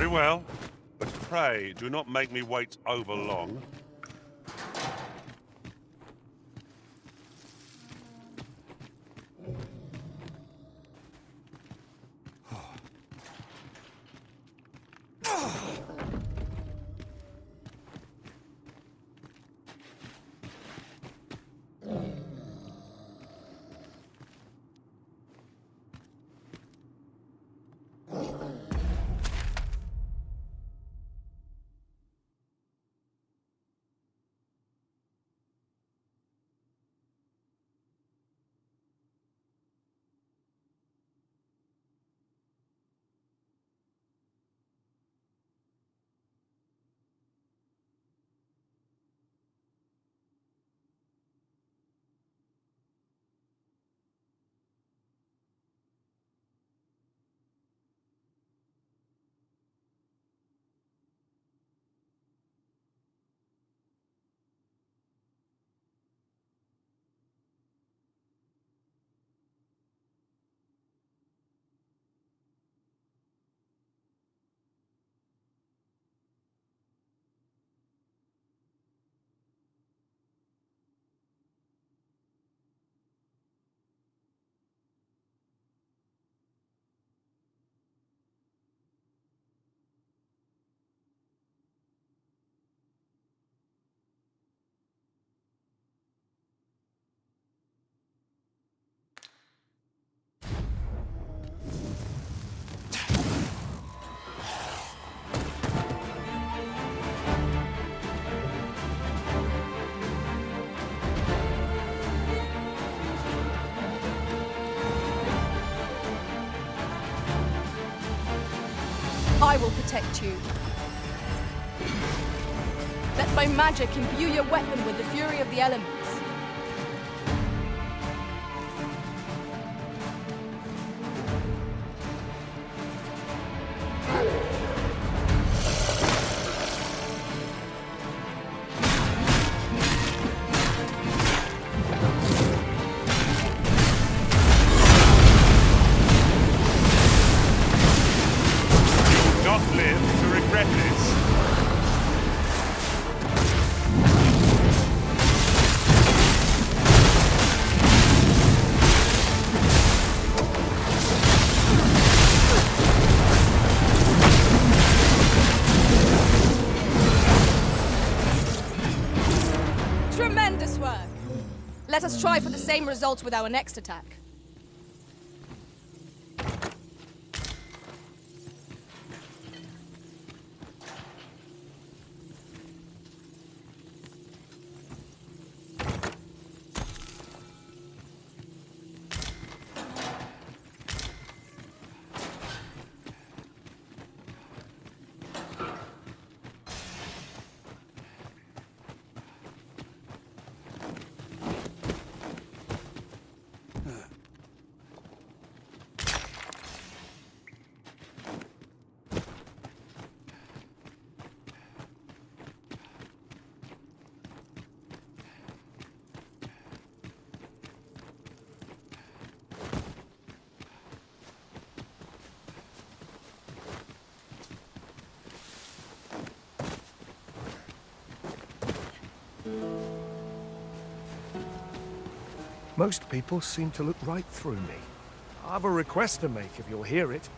Very well, but pray do not make me wait over long. I will protect you. Let my magic imbue your weapon with the fury of the elements. Tremendous work! Let us try for the same result with our next attack. Most people seem to look right through me. I have a request to make if you'll hear it.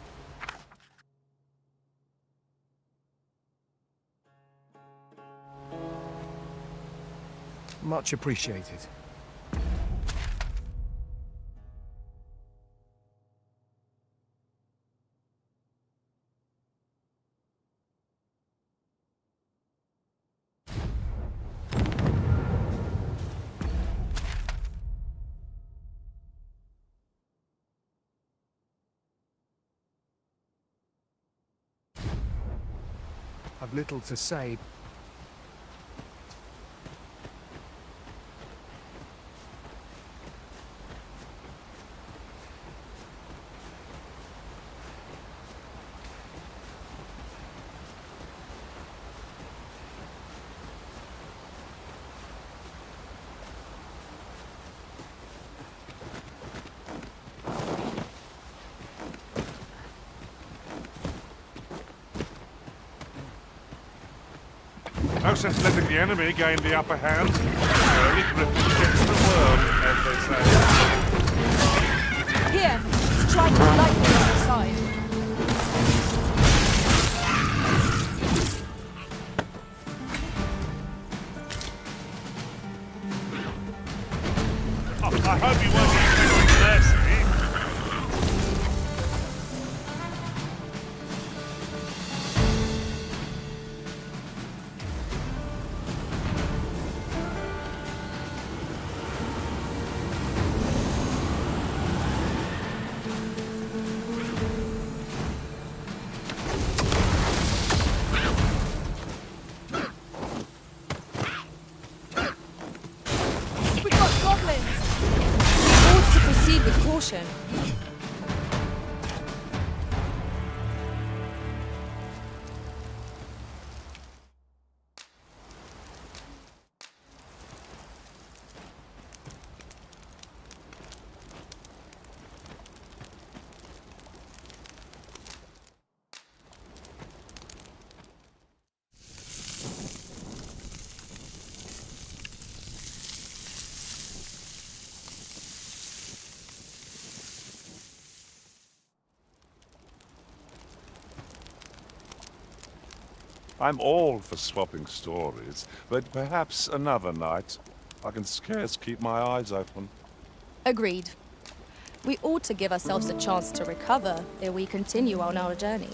Much appreciated. I've little to say. No sense letting the enemy gain the upper hand. Early griffin gets the worm, as they say. Here, strike lightly on the side. Oh, I hope you won't expect mercy. We've got goblins! We ought to proceed with caution. I'm all for swapping stories, but perhaps another night. I can scarce keep my eyes open. Agreed. We ought to give ourselves a chance to recover ere we continue on our journey.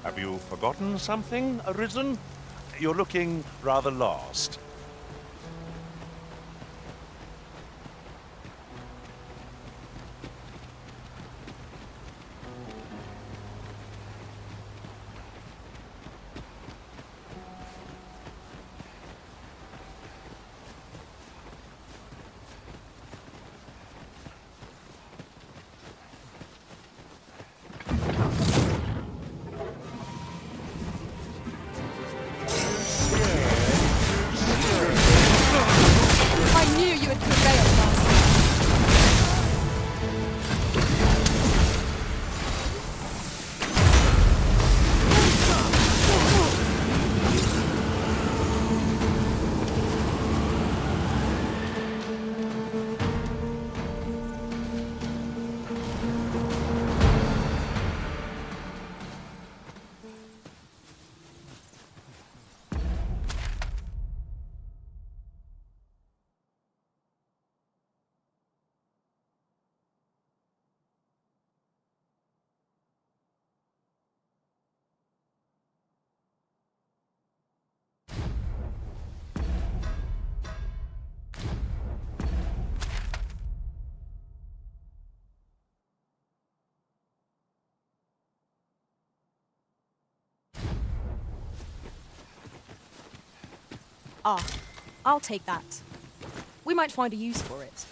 Have you forgotten something, Arisen? You're looking rather lost. I knew you would prevail, Master. Ah, I'll take that. We might find a use for it.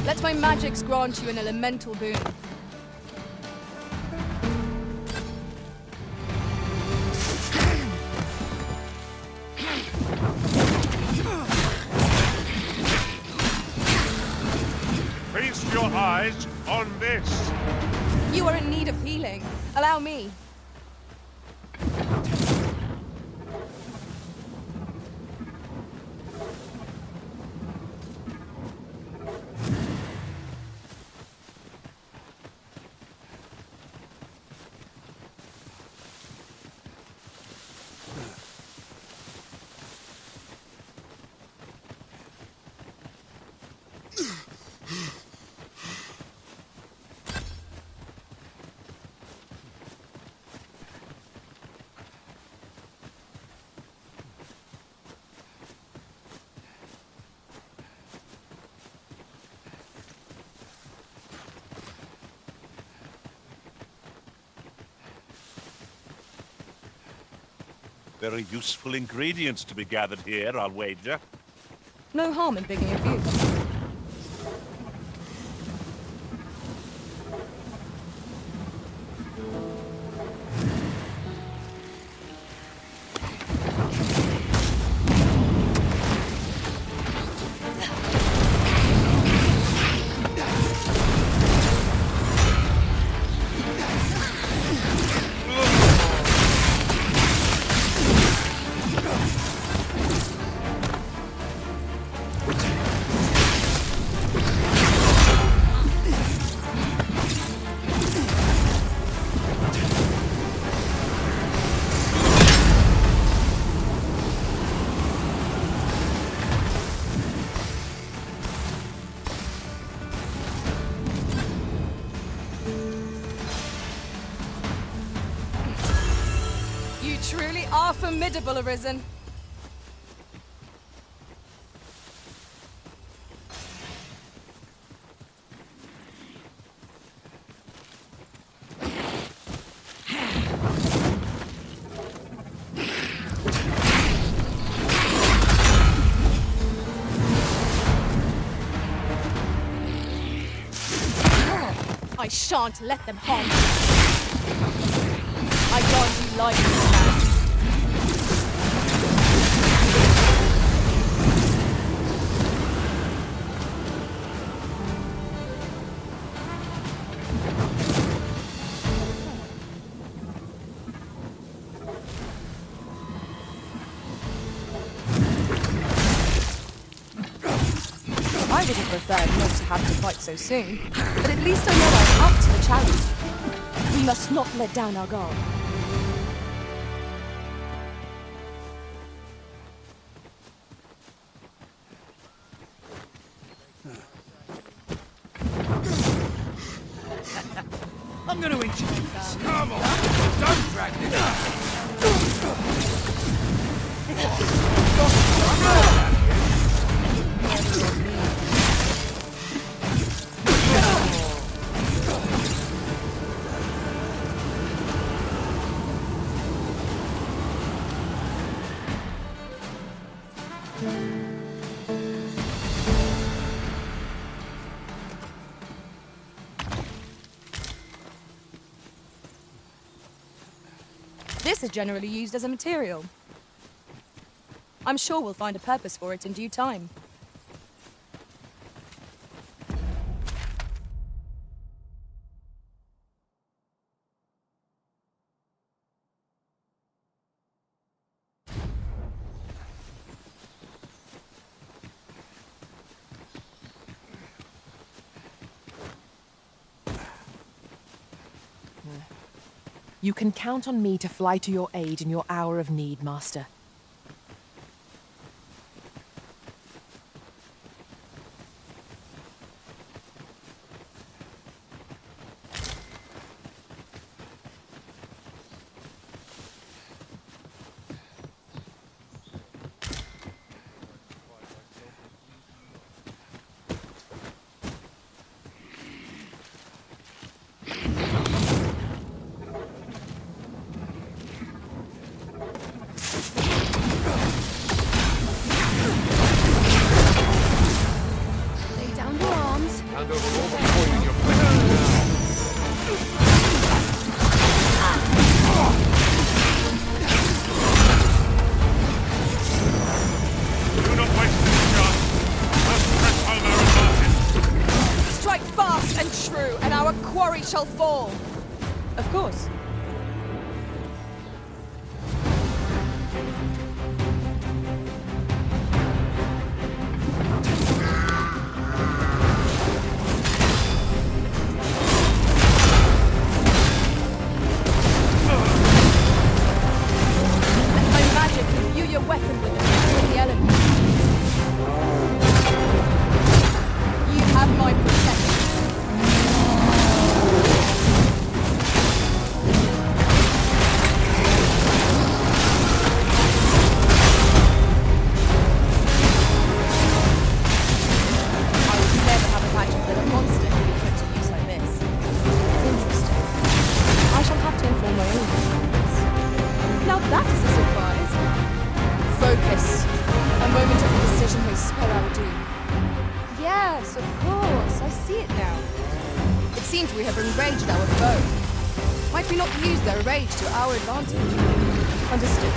Let my magics grant you an elemental boon. Feast your eyes on this. You are in need of healing. Allow me. Very useful ingredients to be gathered here, I'll wager. No harm in picking a few. Truly are formidable, Arisen. I shan't let them harm you. I grant you life this land. I would have preferred not to have to fight so soon, but at least I know I'm up to the challenge. We must not let down our guard. I'm gonna introduce. Come on, don't drag this out. This is generally used as a material. I'm sure we'll find a purpose for it in due time. You can count on me to fly to your aid in your hour of need, Master. Shall fall. Of course. Let my magic imbue your weapon with the elements. You have my protection. echo our doom. Yes, of course. I see it now. It seems we have enraged our foe. Might we not use their rage to our advantage? Understood.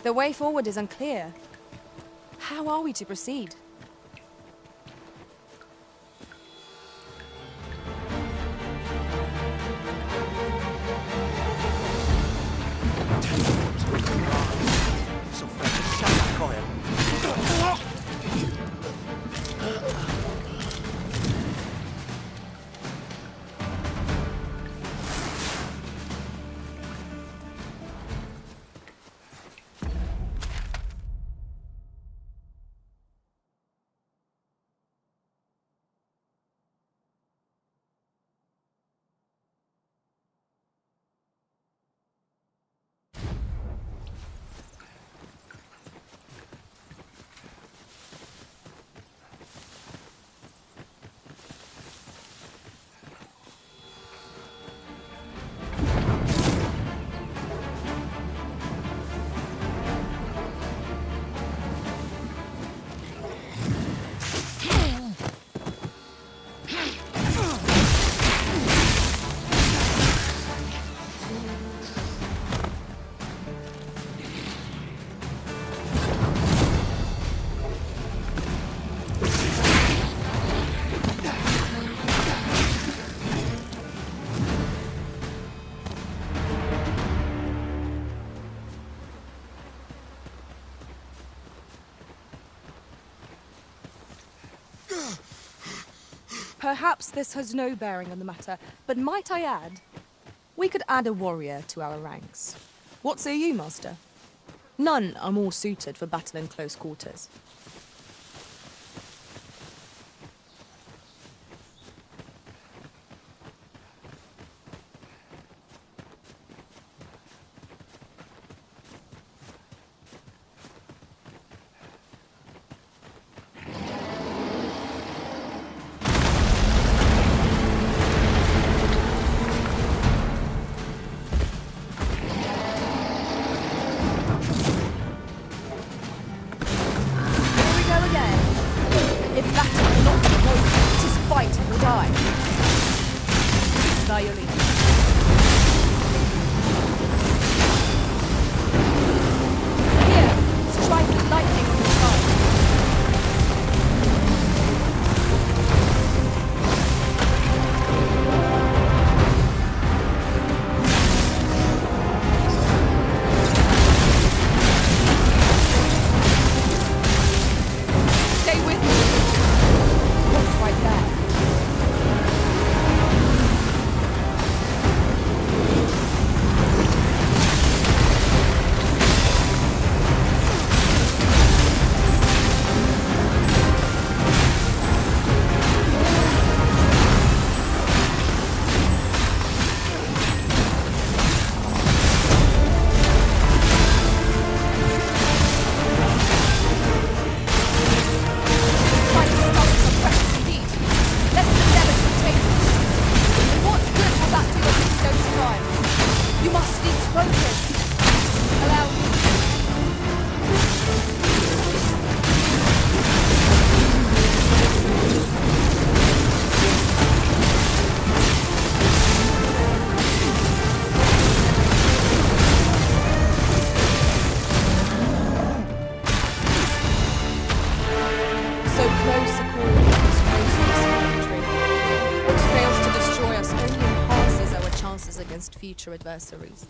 The way forward is unclear. How are we to proceed? Perhaps this has no bearing on the matter, but might I add, we could add a warrior to our ranks. What say you, Master? None are more suited for battle in close quarters. against future adversaries.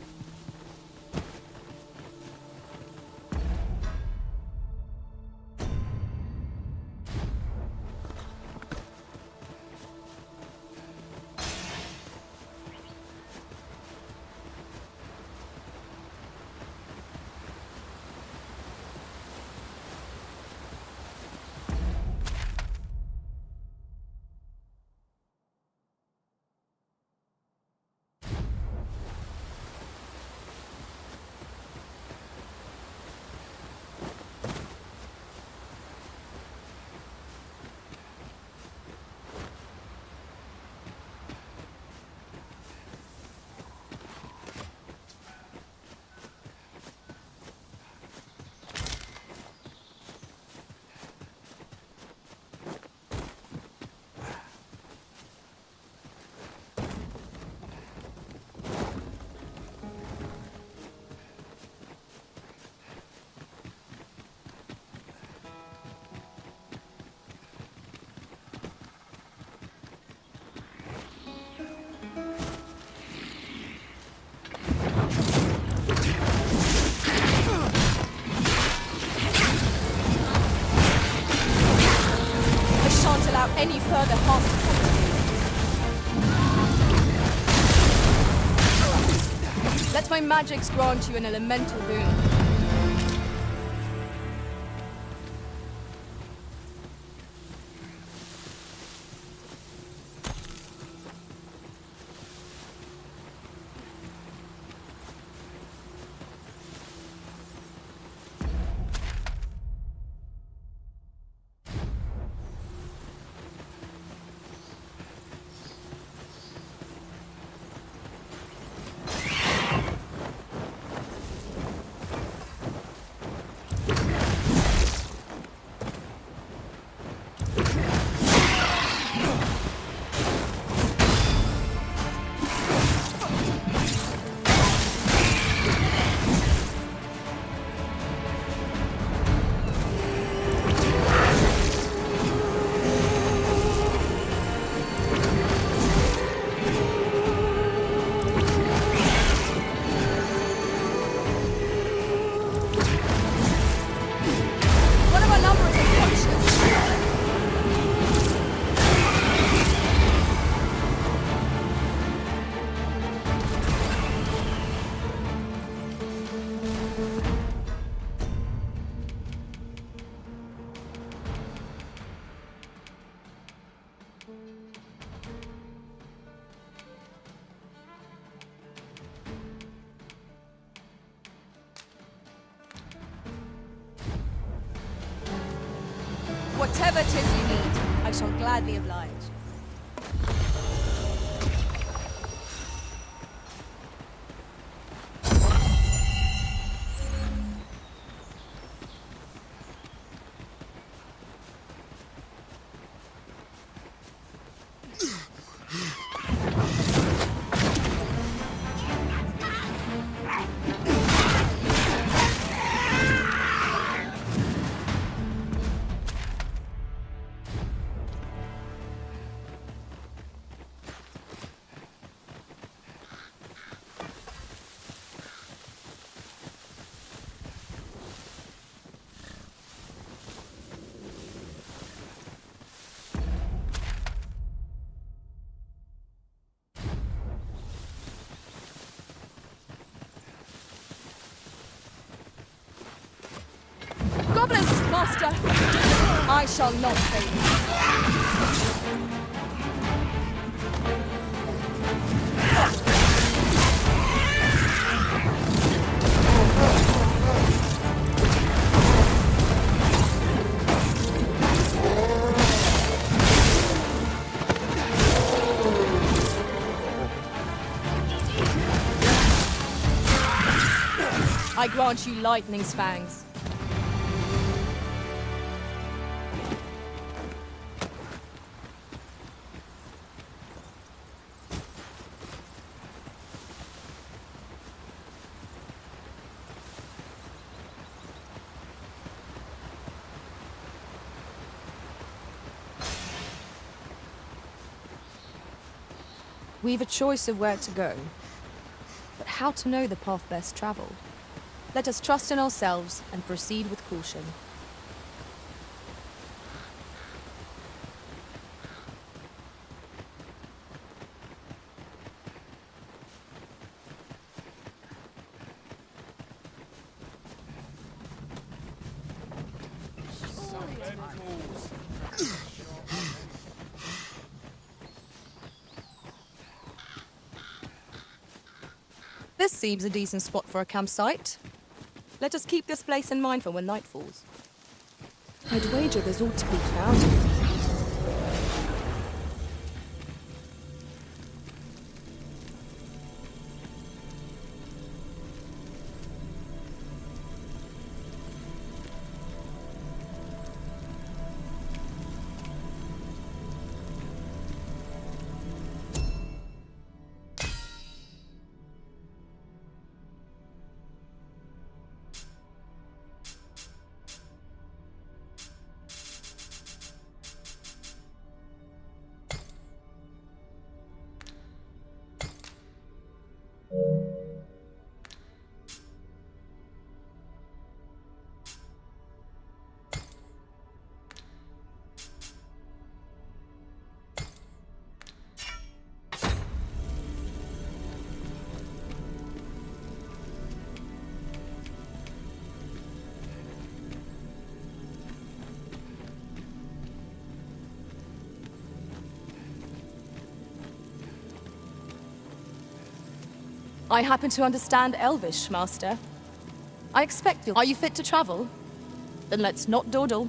Any further harm to come. Let my magics grant you an elemental boon. Whatever 'tis you need, I shall gladly oblige. Goblins, master! I shall not fail you. I grant you lightning's fangs. We've a choice of where to go. but how to know the path best travelled? Let us trust in ourselves and proceed with caution. This seems a decent spot for a campsite. Let us keep this place in mind for when night falls. I'd wager there's ought to be found. I happen to understand Elvish, Master. I expect you. Are you fit to travel? Then let's not dawdle.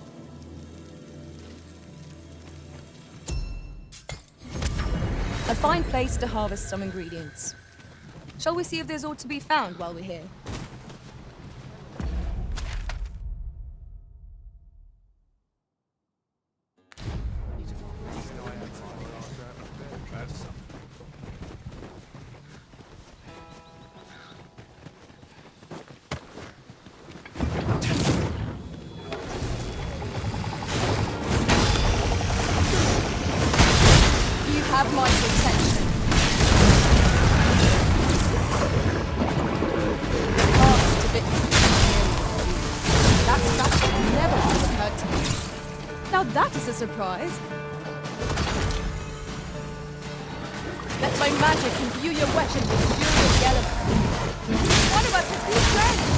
A fine place to harvest some ingredients. Shall we see if there's aught to be found while we're here? Have my protection. Hearts to bits. That strategy never would have occurred to me. Now that is a surprise. Let my magic imbue your weapon with furious element. One of us has been friends.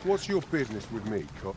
What's your business with me, cop?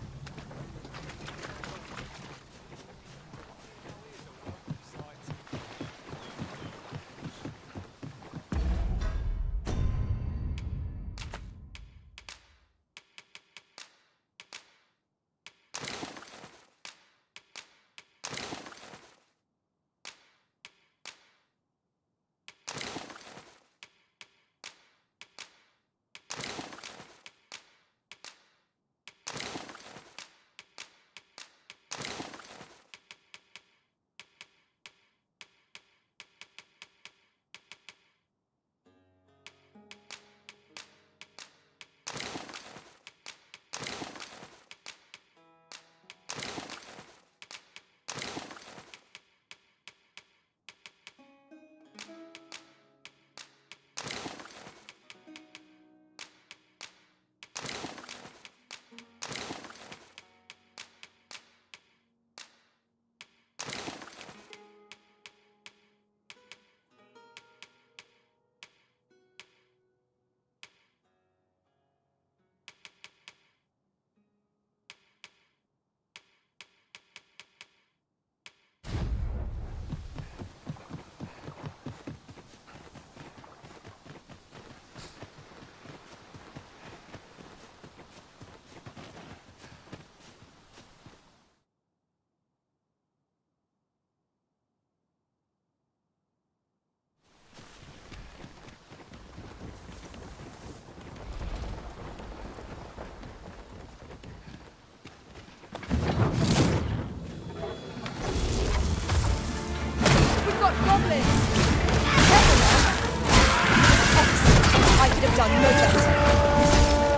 I could have done no better.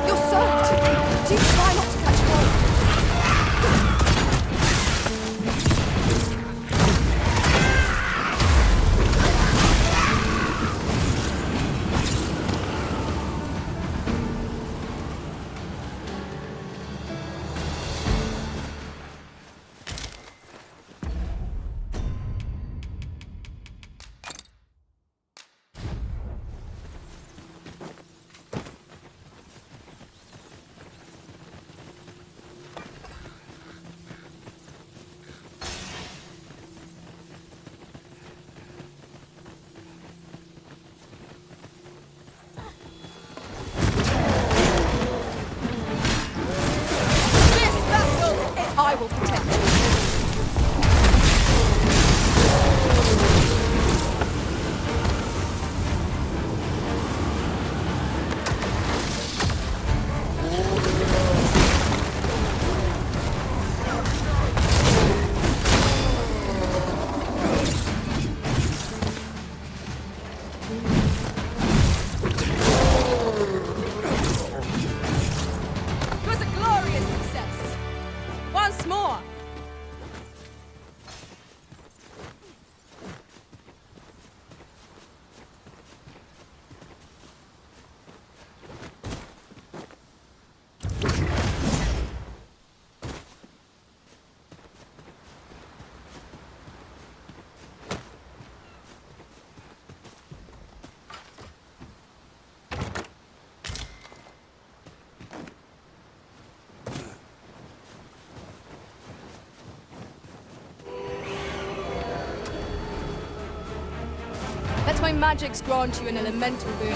You're soaked. Do you try not to catch cold? I will protect you. It was a glorious success. Once more. Let my magics grant you an elemental boon.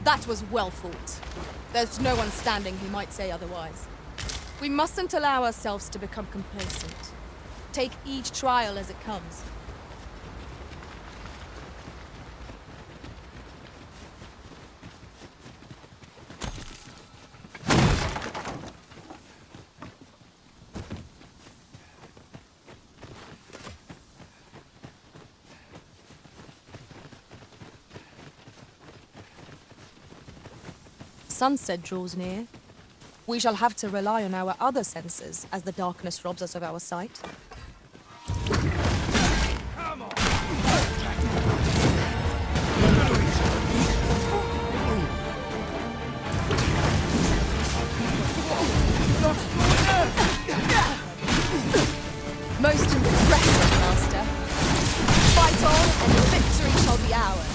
That was well fought. There's no one standing who might say otherwise. We mustn't allow ourselves to become complacent. Take each trial as it comes. Sunset draws near. We shall have to rely on our other senses as the darkness robs us of our sight. Most impressive, Master. Fight on, and victory shall be ours.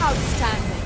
Outstanding.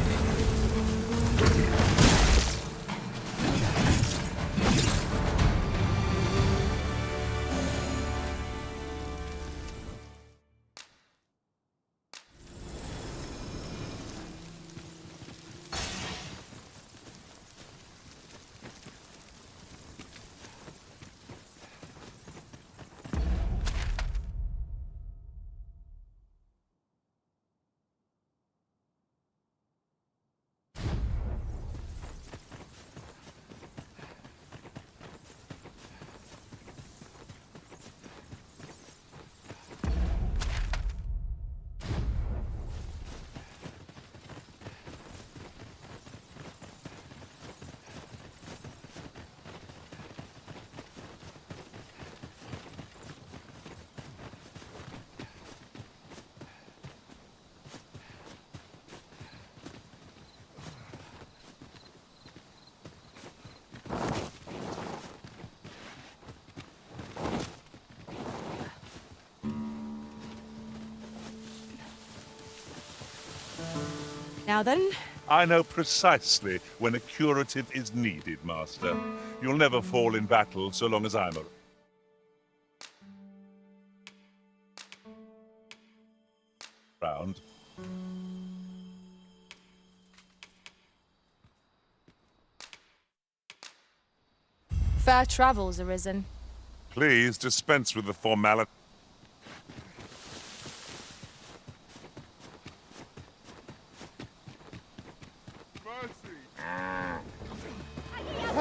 Now then, I know precisely when a curative is needed, Master. You'll never fall in battle so long as I'm around. fair travels, Arisen. Please dispense with the formality. I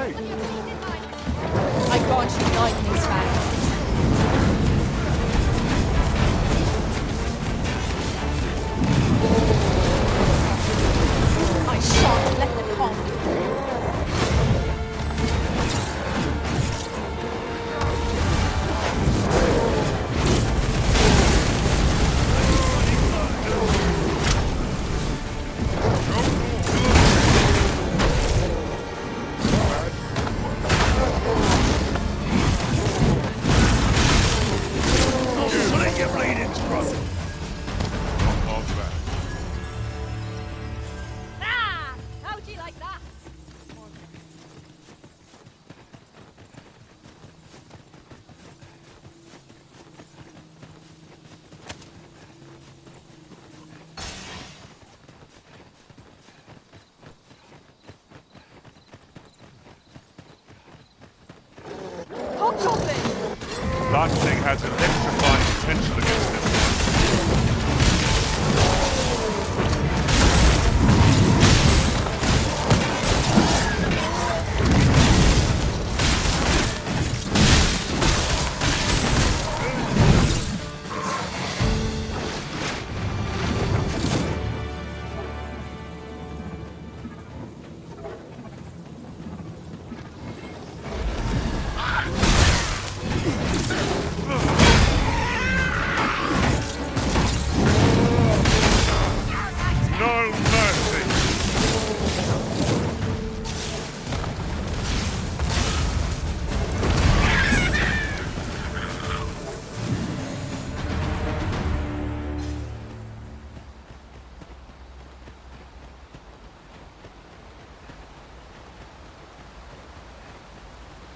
grant you lightning's back. I shan't let them harm you. That thing has electrifying potential against this.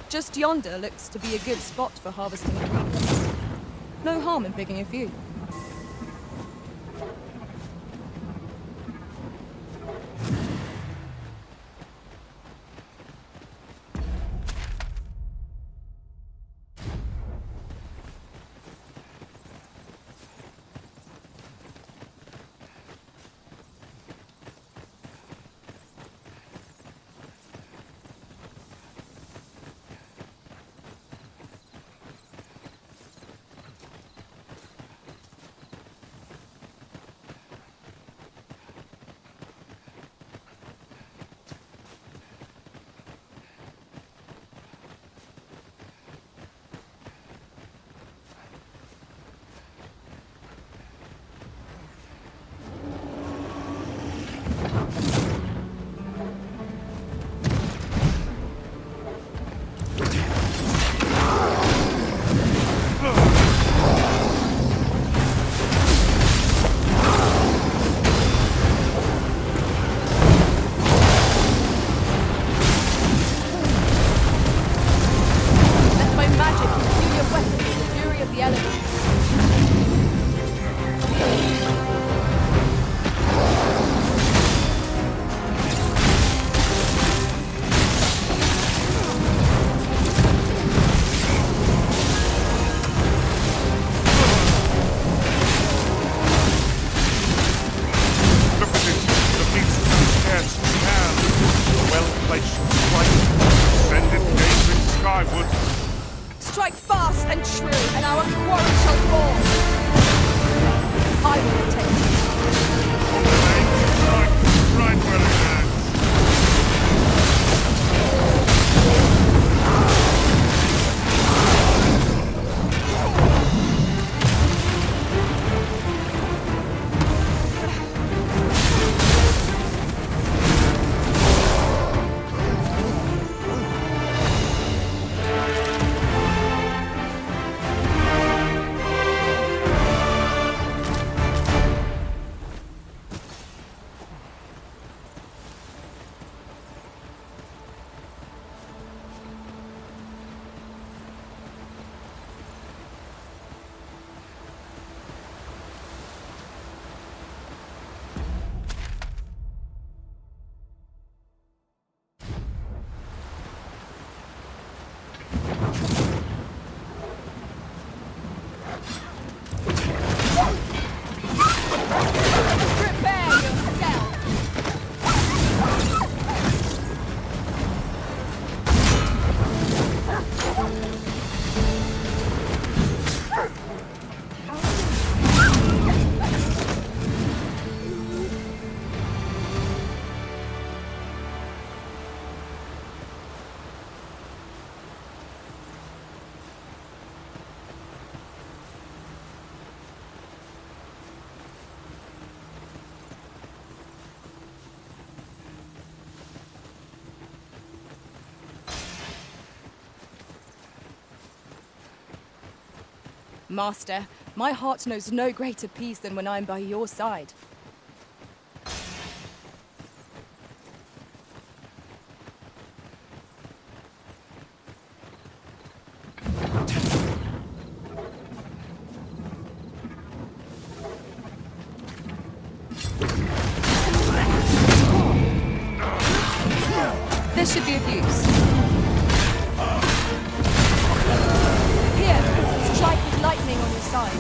Just yonder looks to be a good spot for harvesting ingredients. No harm in picking a few. Yes and true, and our quarry shall fall. I will protect you. Right where it lands. Prepare yourself! Master, my heart knows no greater peace than when I am by your side. This should be of use. Here, strike with lightning on your side.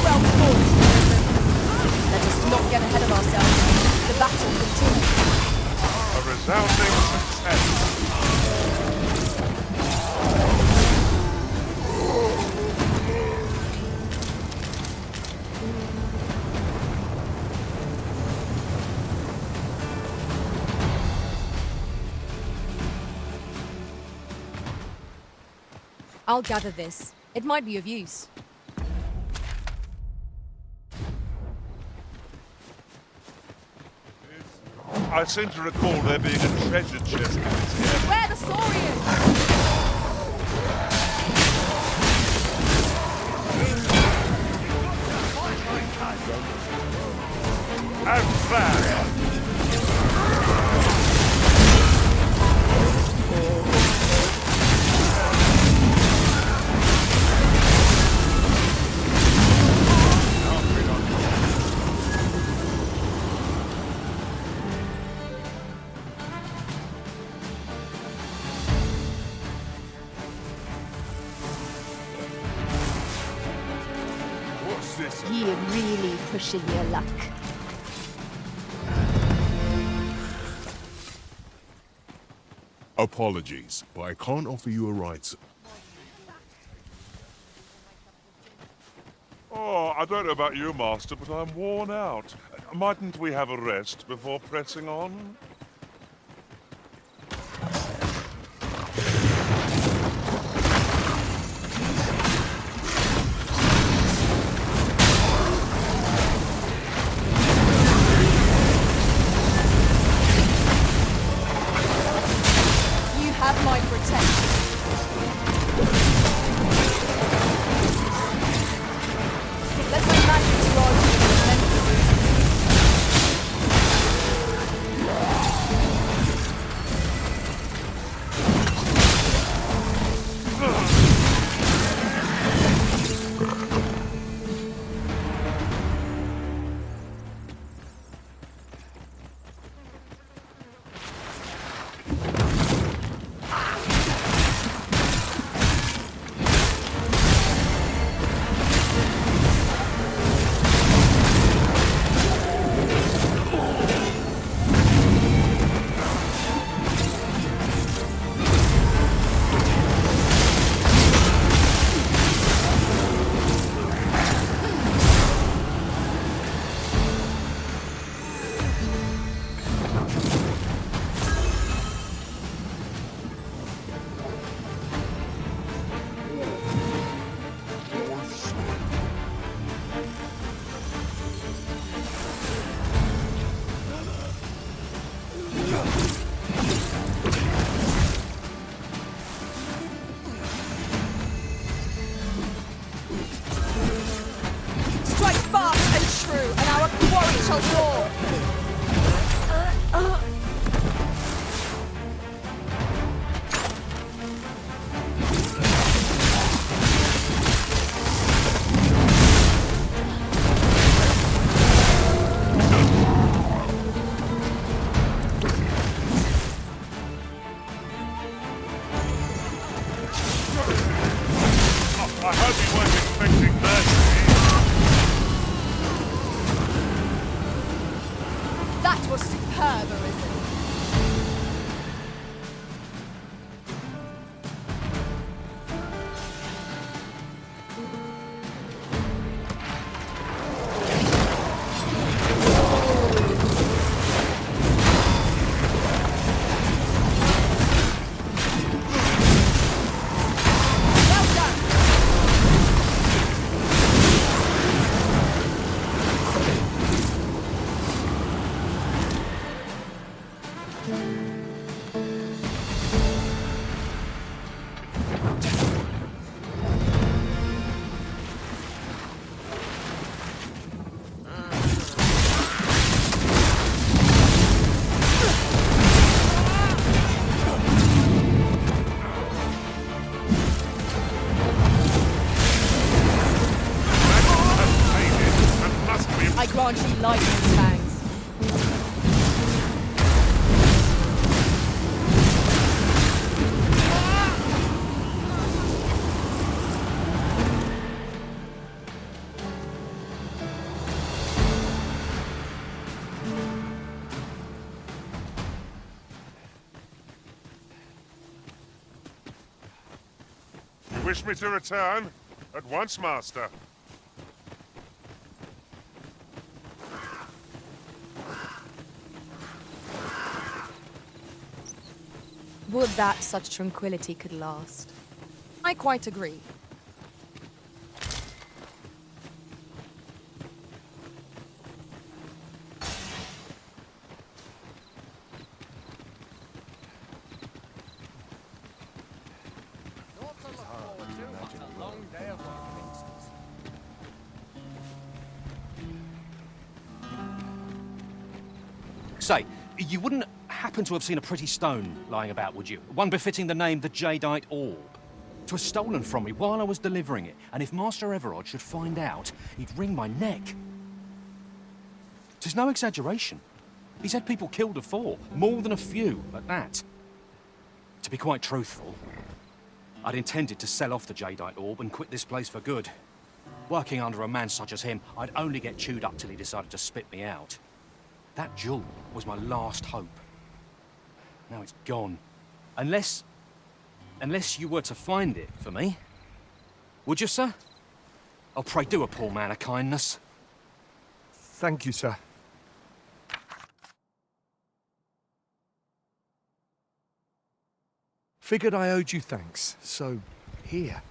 Well fought. Let us not get ahead of ourselves. The battle continues. A resounding success. I'll gather this. It might be of use. I seem to recall there being a treasure chest in this here. Where the Saurian? And fire! What's this? You're really pushing your luck. Apologies, but I can't offer you a ride. Oh, I don't know about you, Master, but I'm worn out. Mightn't we have a rest before pressing on? You have my protection. Let my magic rod be That was superb, Arisen. I grant you lightning fangs. You wish me to return? At once, Master. Would that such tranquility could last. I quite agree. Say, you wouldn't happen to have seen a pretty stone lying about, would you? One befitting the name the Jadeite Orb. 'Twas stolen from me while I was delivering it, and if Master Everard should find out, he'd wring my neck. 'Tis no exaggeration. He's had people killed afore, more than a few at that. To be quite truthful, I'd intended to sell off the Jadeite Orb and quit this place for good. Working under a man such as him, I'd only get chewed up till he decided to spit me out. That jewel was my last hope. Now it's gone. Unless you were to find it for me. Would you, sir? Oh, pray do a poor man a kindness. Thank you, sir. Figured I owed you thanks, so here.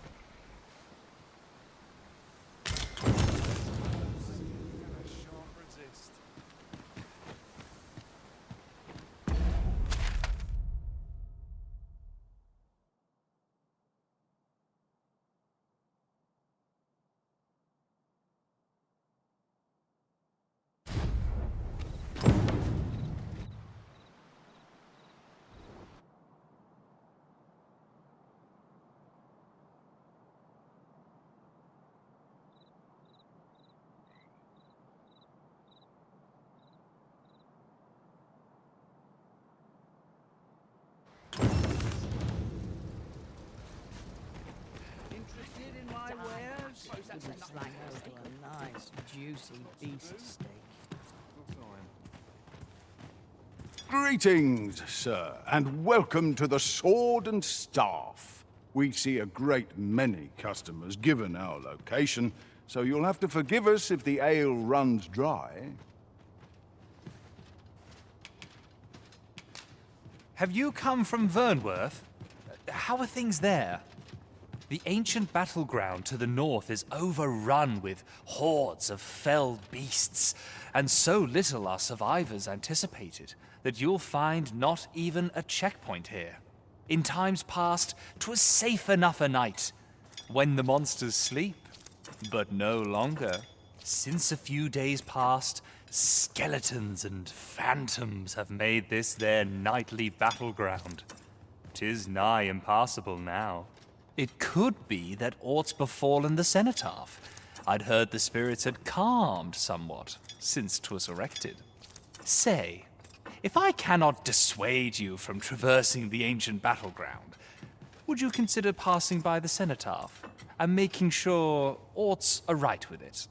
It's like a nice, juicy beast steak. Greetings, sir, and welcome to the Sword and Staff. We see a great many customers given our location, so you'll have to forgive us if the ale runs dry. Have you come from Vernworth? How are things there? The ancient battleground to the north is overrun with hordes of felled beasts, and so little are survivors anticipated that you'll find not even a checkpoint here. In times past, 'twas safe enough a night, when the monsters sleep, but no longer. Since a few days past, skeletons and phantoms have made this their nightly battleground. 'Tis nigh impassable now. It could be that aught's befallen the cenotaph. I'd heard the spirits had calmed somewhat since 'twas erected. Say, if I cannot dissuade you from traversing the ancient battleground, would you consider passing by the cenotaph and making sure aught's aright with it?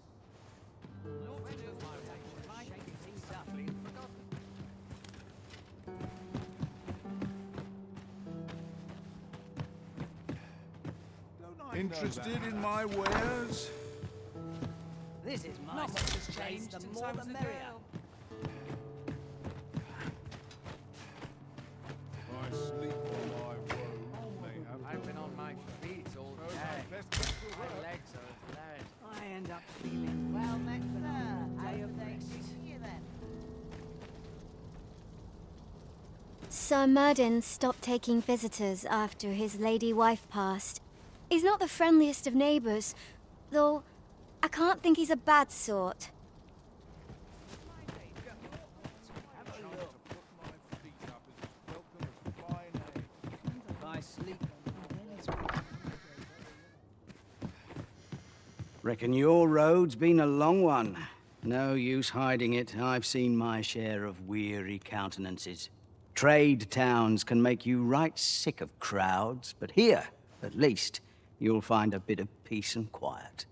Interested in my wares? This is my Not much has place, changed the since more I was the a merrier. girl. I sleep while I roam. They have I've been on my feet all day. My legs are flat. I end up feeling well next day of rest. Sir Murden stopped taking visitors after his lady wife passed. He's not the friendliest of neighbours, though I can't think he's a bad sort. I sleep. Reckon your road's been a long one. No use hiding it. I've seen my share of weary countenances. Trade towns can make you right sick of crowds, but here, at least, you'll find a bit of peace and quiet.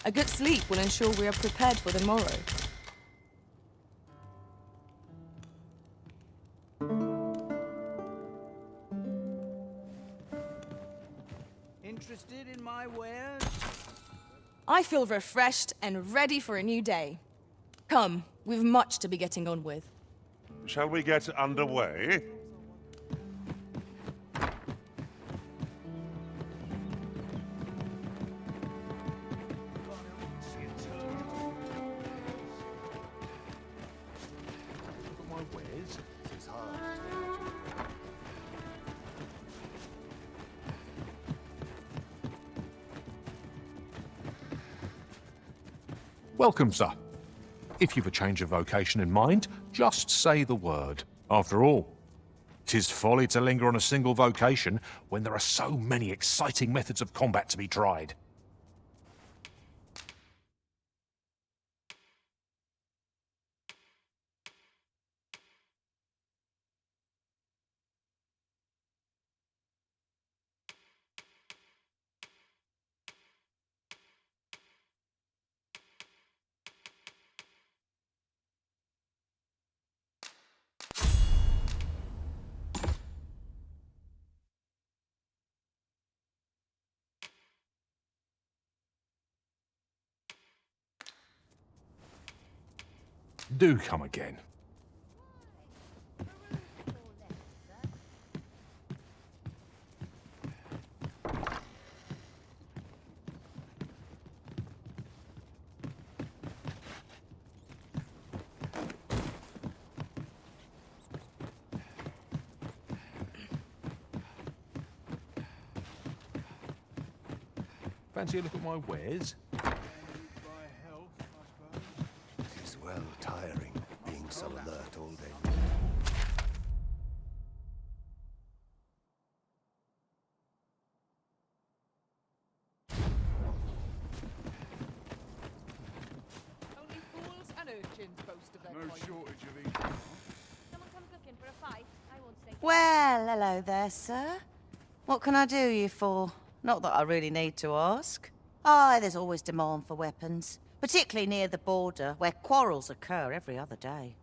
A good sleep will ensure we are prepared for the morrow. Interested in my wares? I feel refreshed and ready for a new day. Come, we've much to be getting on with. Shall we get underway? Welcome, sir. If you've a change of vocation in mind, just say the word. After all, 'tis folly to linger on a single vocation when there are so many exciting methods of combat to be tried. Do come again. Fancy a look at my wares? It is well tiring being so alert all day. Only fools and urchins boast of their No coin. shortage of each. Someone comes looking for a fight. I won't say. Well, hello there, sir. What can I do you for? Not that I really need to ask. Aye, there's always demand for weapons, particularly near the border, where quarrels occur every other day.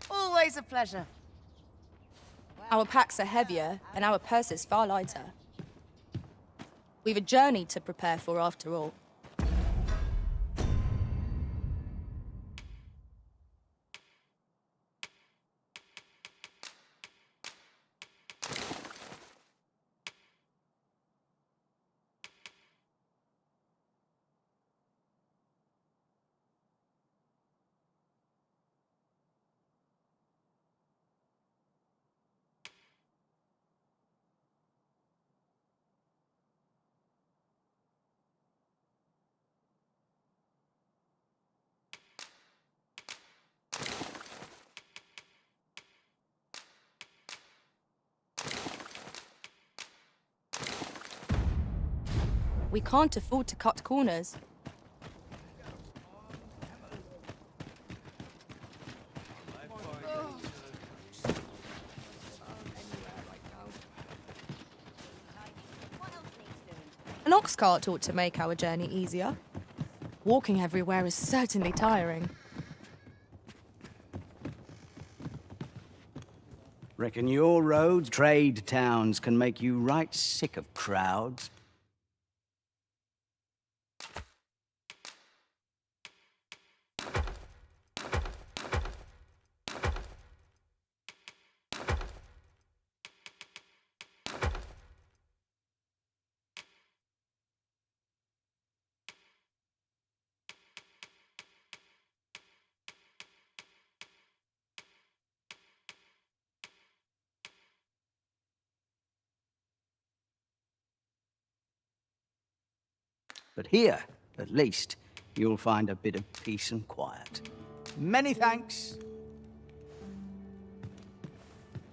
Always a pleasure. Our packs are heavier, and our purses far lighter. We've a journey to prepare for after all. We can't afford to cut corners. ox cart ought to make our journey easier. Walking everywhere is certainly tiring. Reckon your roads, trade towns, can make you right sick of crowds. But here, at least, you'll find a bit of peace and quiet. Many thanks.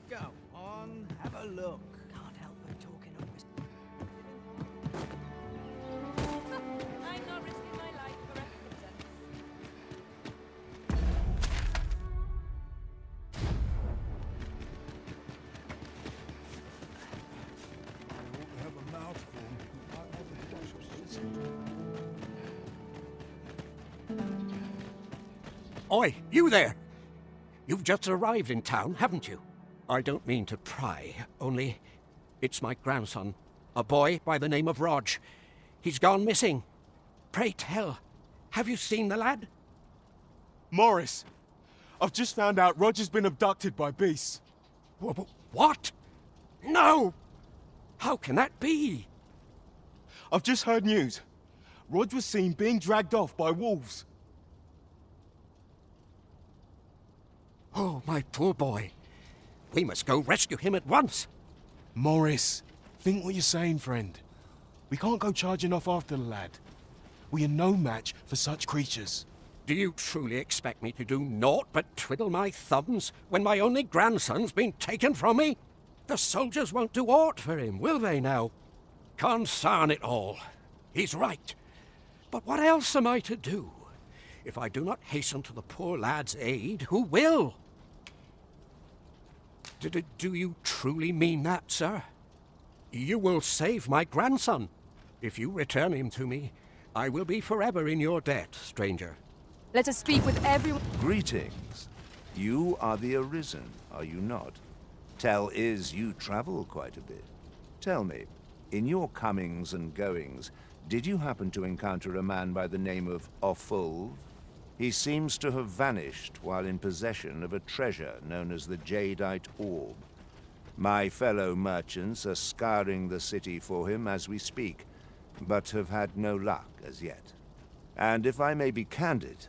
Go on, have a look. Can't help but talking over. I'm not risking my life for a pittance. Oi, you there! You've just arrived in town, haven't you? I don't mean to pry, only it's my grandson, a boy by the name of Rog. He's gone missing. Pray tell, have you seen the lad? Morris, I've just found out Roger's been abducted by beasts. What? No! How can that be? I've just heard news. Rog was seen being dragged off by wolves. Oh, my poor boy. We must go rescue him at once. Morris, think what you're saying, friend. We can't go charging off after the lad. We are no match for such creatures. Do you truly expect me to do naught but twiddle my thumbs when my only grandson's been taken from me? The soldiers won't do aught for him, will they now? Consarn it all. He's right. But what else am I to do? If I do not hasten to the poor lad's aid, who will? Do you truly mean that, sir? You will save my grandson. If you return him to me, I will be forever in your debt, stranger. Let us speak with everyone. Greetings. You are the Arisen, are you not? Tell is you travel quite a bit. Tell me, in your comings and goings, did you happen to encounter a man by the name of Offulv? He seems to have vanished while in possession of a treasure known as the Jadeite Orb. My fellow merchants are scouring the city for him as we speak, but have had no luck as yet. And if I may be candid,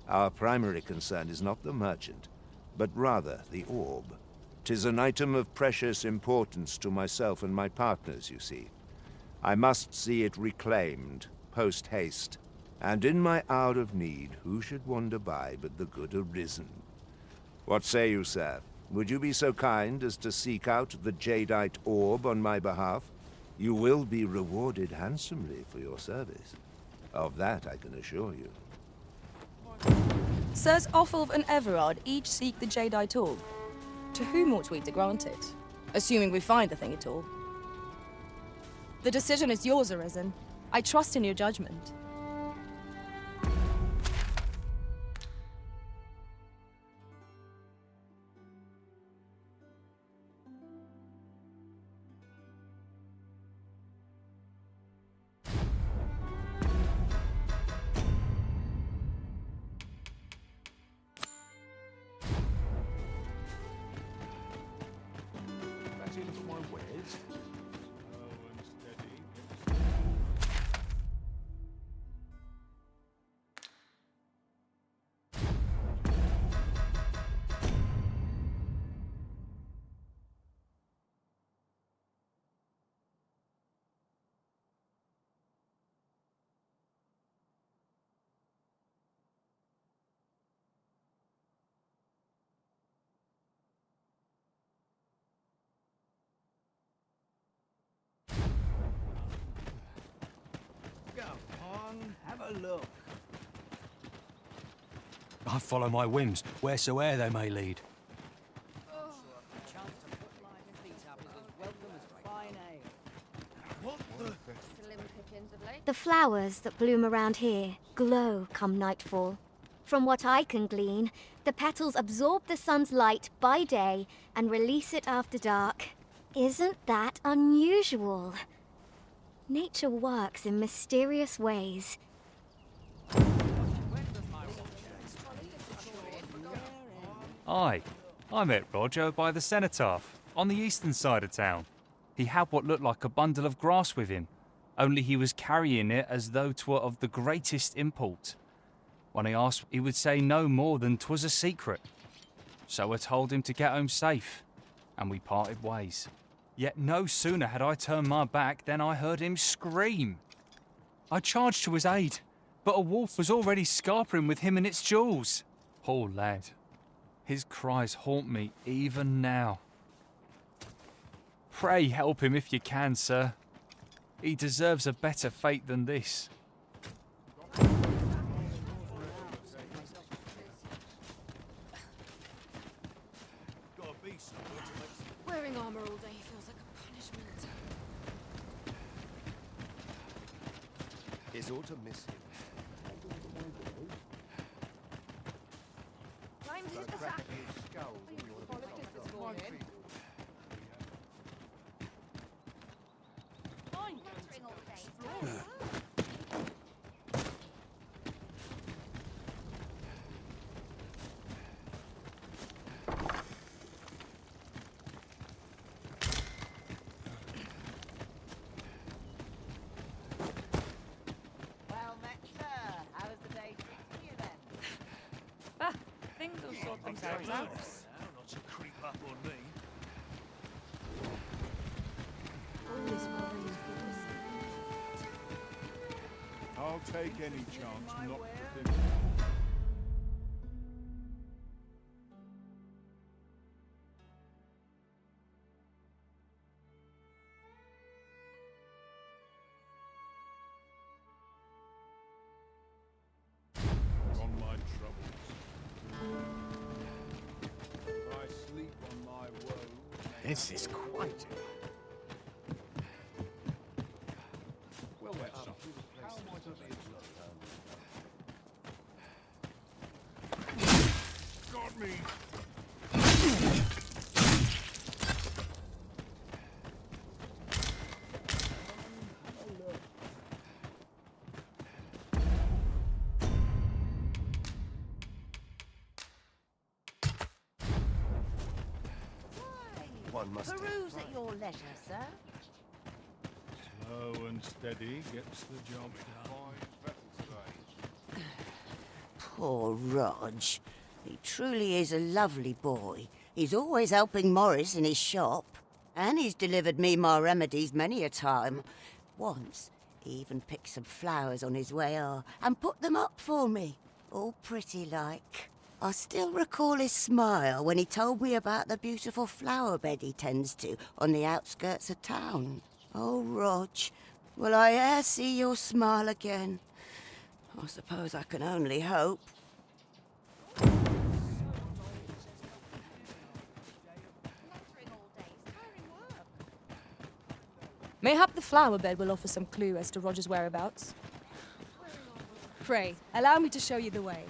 our primary concern is not the merchant, but rather the orb. 'Tis an item of precious importance to myself and my partners, you see. I must see it reclaimed, post-haste. And in my hour of need, who should wander by but the good Arisen? What say you, sir? Would you be so kind as to seek out the Jadeite Orb on my behalf? You will be rewarded handsomely for your service. Of that I can assure you. Sirs Offulv and Everard each seek the Jadeite Orb. To whom ought we to grant it? Assuming we find the thing at all. The decision is yours, Arisen. I trust in your judgment. Go on, have a look. I follow my whims, wheresoe'er they may lead. What the? flowers that bloom around here glow come nightfall. From what I can glean, the petals absorb the sun's light by day and release it after dark. Isn't that unusual? Nature works in mysterious ways. Aye, I met Roger by the cenotaph, on the eastern side of town. He had what looked like a bundle of grass with him, only he was carrying it as though 'twere of the greatest import. When I asked, he would say no more than 'twas a secret. So I told him to get home safe, and we parted ways. Yet no sooner had I turned my back than I heard him scream. I charged to his aid, but a wolf was already scarpering with him and its jewels. Poor lad. His cries haunt me even now. Pray help him if you can, sir. He deserves a better fate than this. Wearing armor all day feels like a punishment. Is aught amiss here? Time to hit the sack. Well met, sir. How was the day treating you then? Things will sort themselves out. Not to creep up on me. I'll take any chance not to think. On my troubles. If I sleep on my woes. This is quite... Well, that's something. How might I be got me! One must Peruse at your leisure, sir. Slow and steady gets the job done. Poor Rog. He truly is a lovely boy. He's always helping Morris in his shop. And he's delivered me my remedies many a time. Once, he even picked some flowers on his way and put them up for me. All pretty like. I still recall his smile when he told me about the beautiful flower bed he tends to on the outskirts of town. Oh, Rog, will I e'er see your smile again? I suppose I can only hope. Mayhap the flower bed will offer some clue as to Roger's whereabouts. Pray, allow me to show you the way.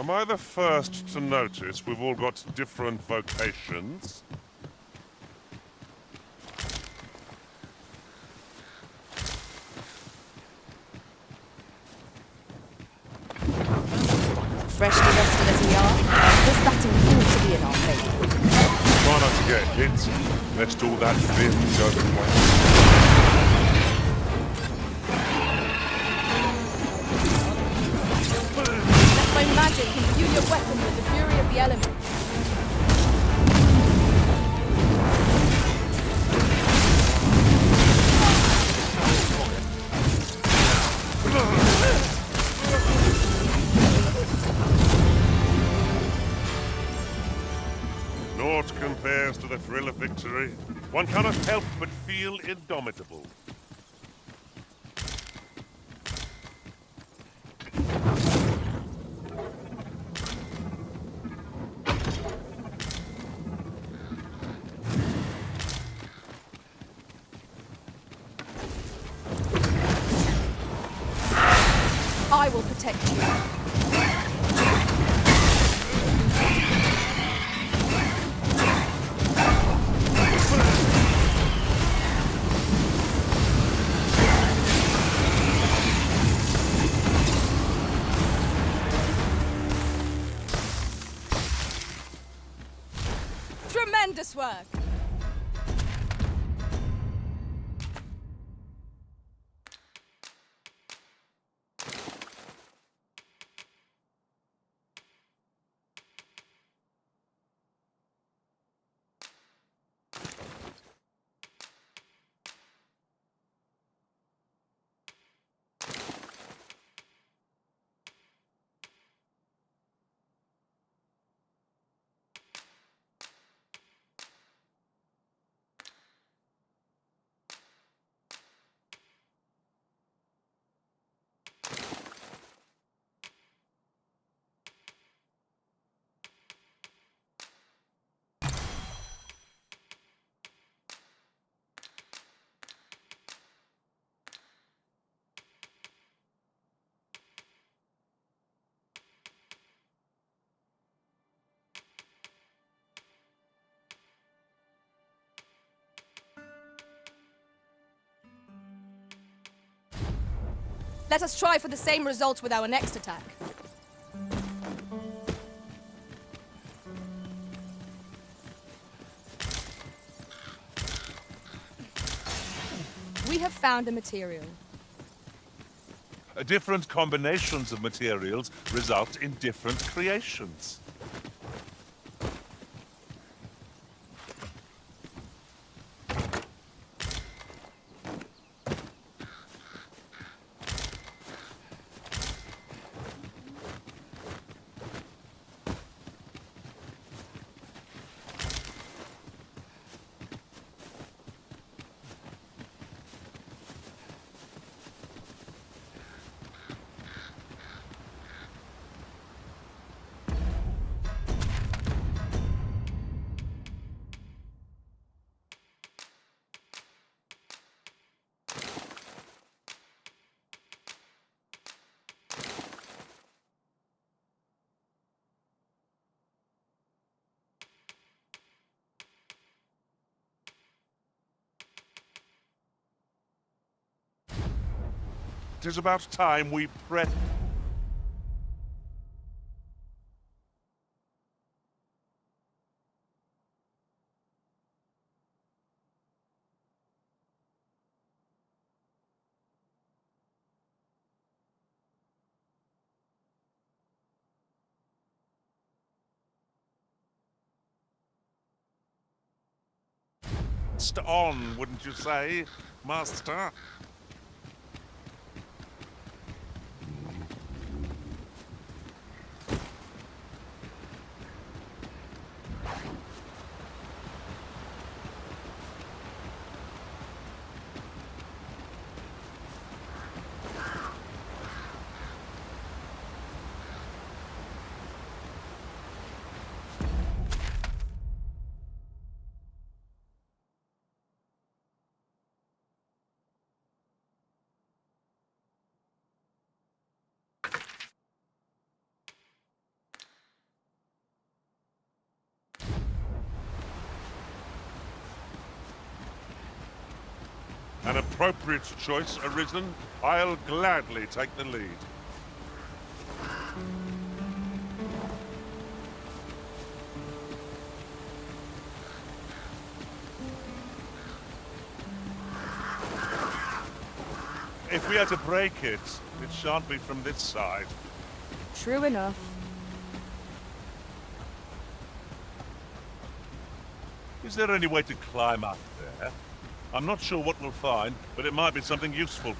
Am I the first to notice we've all got different vocations? Freshly rested as we are, this battle ought to be in our favour. Try not to get hit, lest all that vim go to waste. Let my magic imbue your weapon with the fury of the elements. Naught compares to the thrill of victory. One cannot help but feel indomitable. I will protect you. Tremendous work! Let us try for the same result with our next attack. We have found a material. Different combinations of materials result in different creations. It is about time we press. On, wouldn't you say, Master? An appropriate choice arisen. I'll gladly take the lead. If we are to break it, it shan't be from this side. True enough. Is there any way to climb up there? I'm not sure what we'll find, but it might be something useful.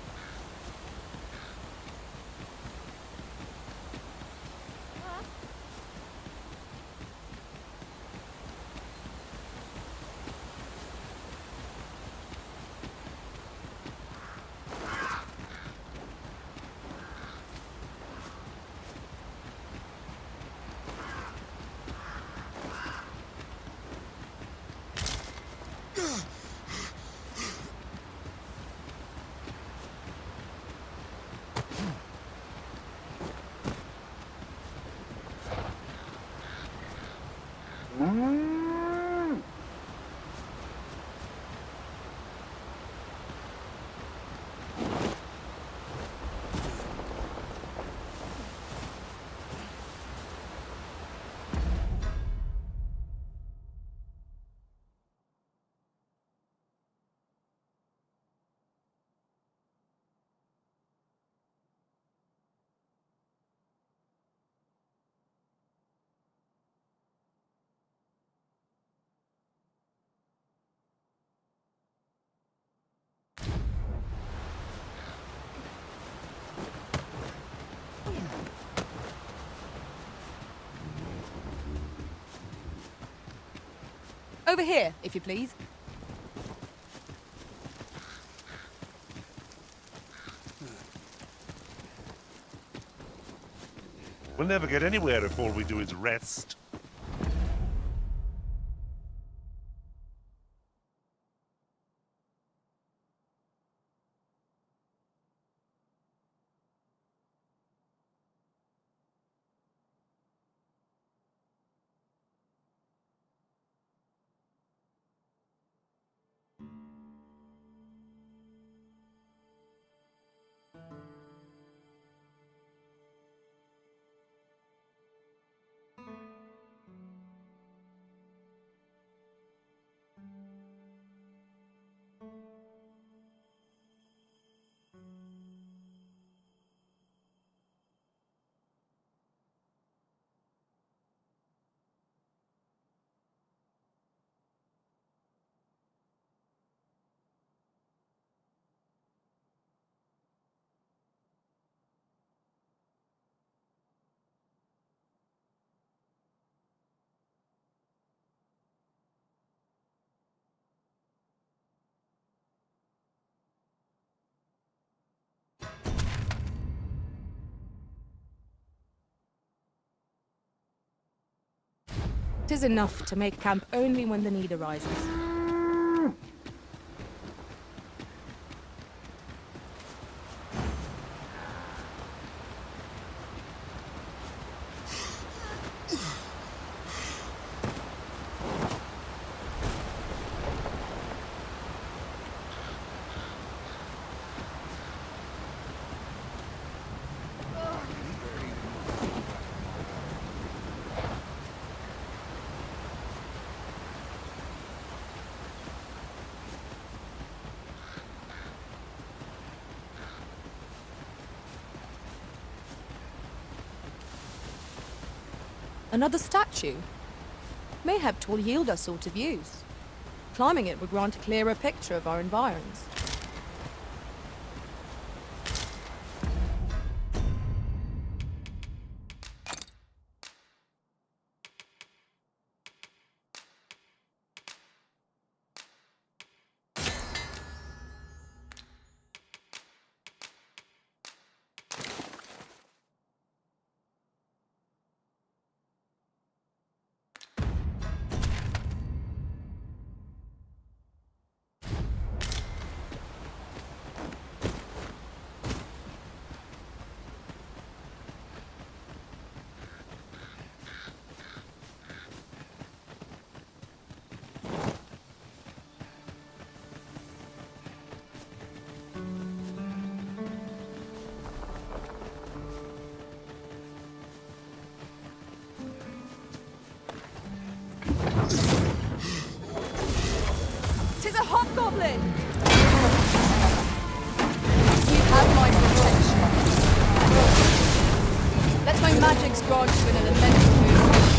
Over here, if you please. We'll never get anywhere if all we do is rest. Tis enough to make camp only when the need arises. Another statue? Mayhap 'twill yield us sort of use. Climbing it would grant a clearer picture of our environs. goblin! You have my protection. Let my magics grant you an elemental move.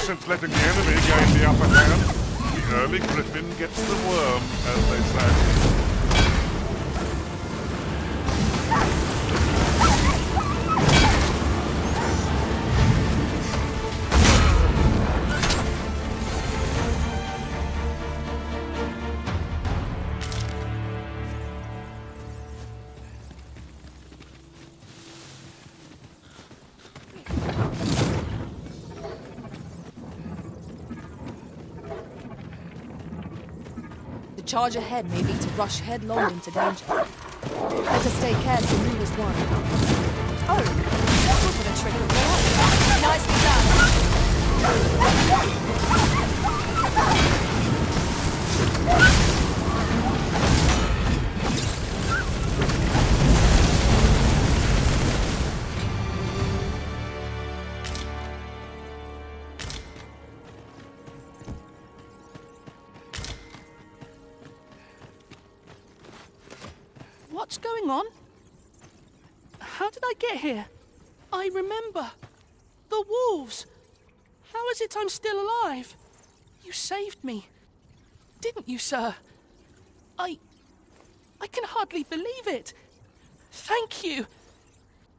Since letting the enemy gain the upper hand, the early griffin gets the worm, as they say. The charge ahead may be to rush headlong into danger. Let us stay careful who is one. Oh, that wasn't a trick of the light. Nicely What's going on? How did I get here? I remember. The wolves. How is it I'm still alive? You saved me. Didn't you, sir? I can hardly believe it. Thank you.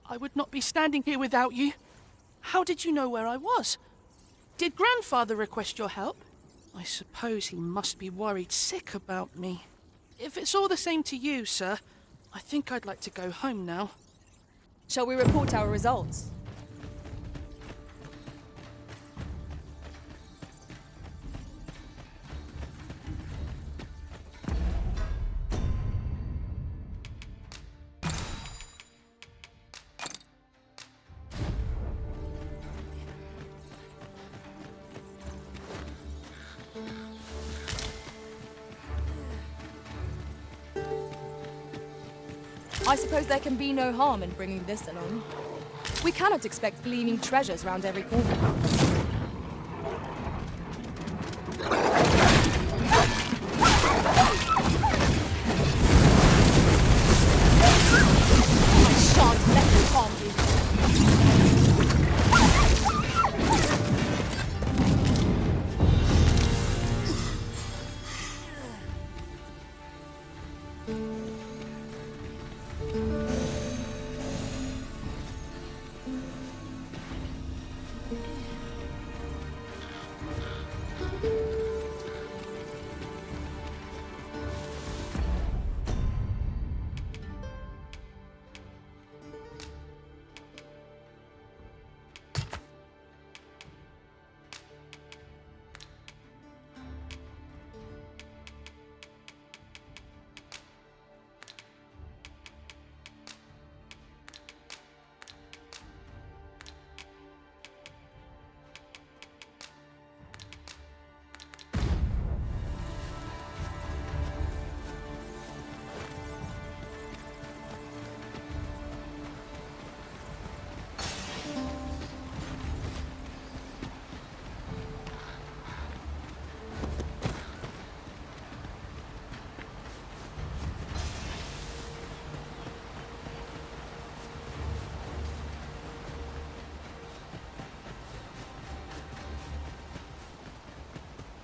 I would not be standing here without you. How did you know where I was? Did Grandfather request your help? I suppose he must be worried sick about me. If it's all the same to you, sir, I think I'd like to go home now. Shall we report our results? I suppose there can be no harm in bringing this along. We cannot expect gleaming treasures round every corner. I shan't let them harm you.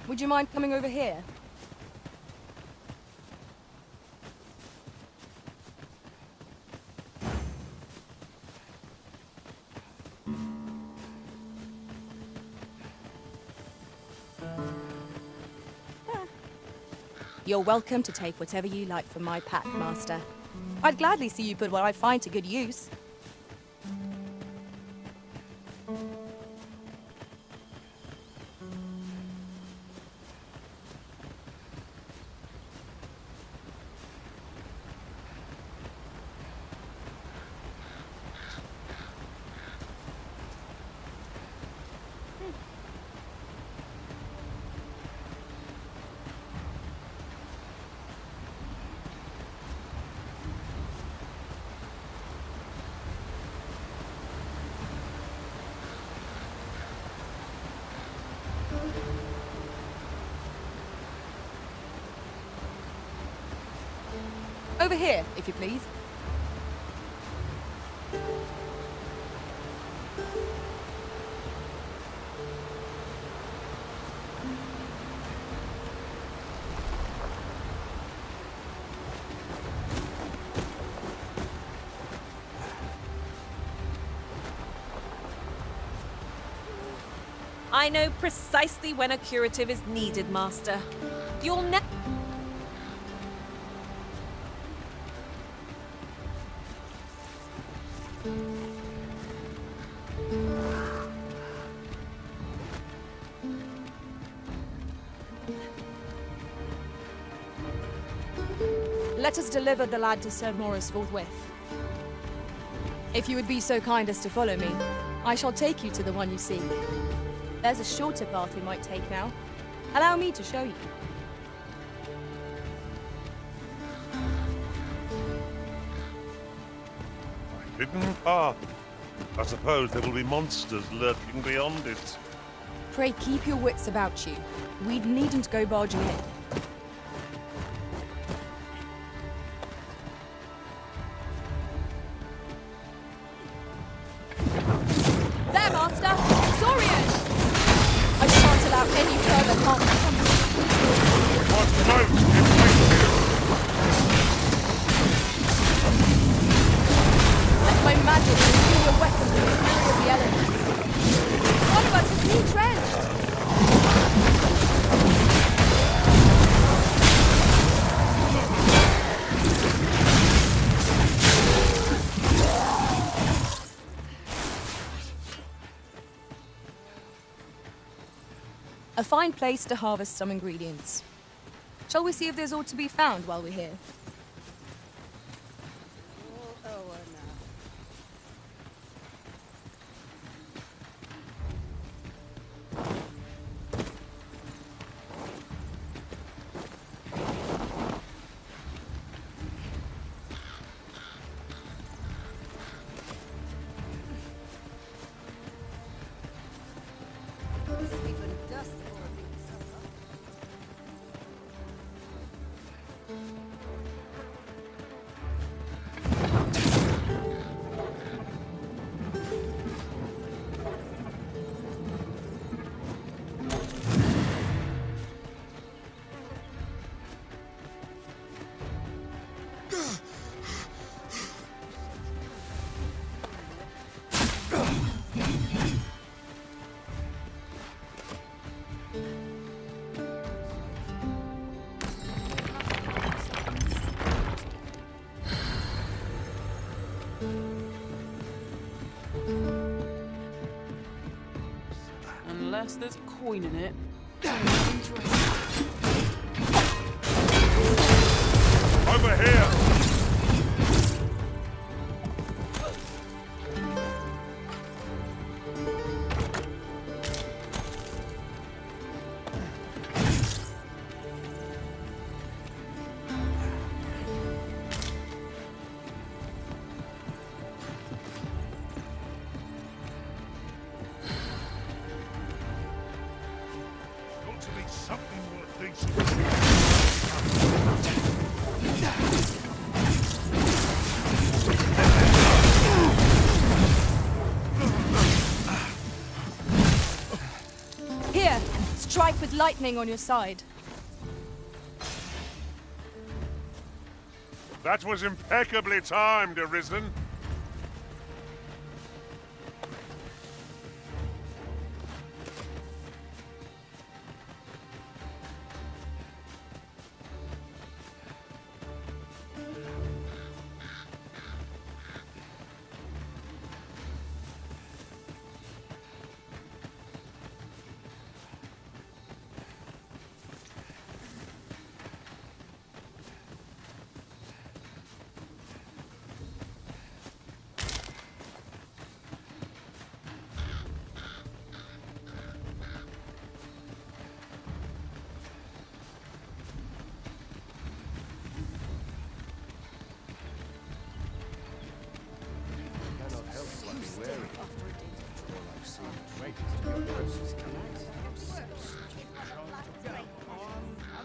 Would you mind coming over here? You're welcome to take whatever you like from my pack, Master. I'd gladly see you put what I find to good use. Over here, if you please. I know precisely when a curative is needed, Master. You'll never... Let us deliver the lad to Sir Morris forthwith. If you would be so kind as to follow me, I shall take you to the one you seek. There's a shorter path we might take now. Allow me to show you. Hidden path. I suppose there will be monsters lurking beyond it. Pray keep your wits about you. We needn't go barging in. There, Master! Saurian! I can't allow any further harm to come. What most effective? Let my magic imbue your weapon with the fury of the elements. One of us is retrenched! A fine place to harvest some ingredients. Shall we see if there's aught to be found while we're here? Unless there's a coin in it. Over here! Here, strike with lightning on your side. That was impeccably timed, Arisen.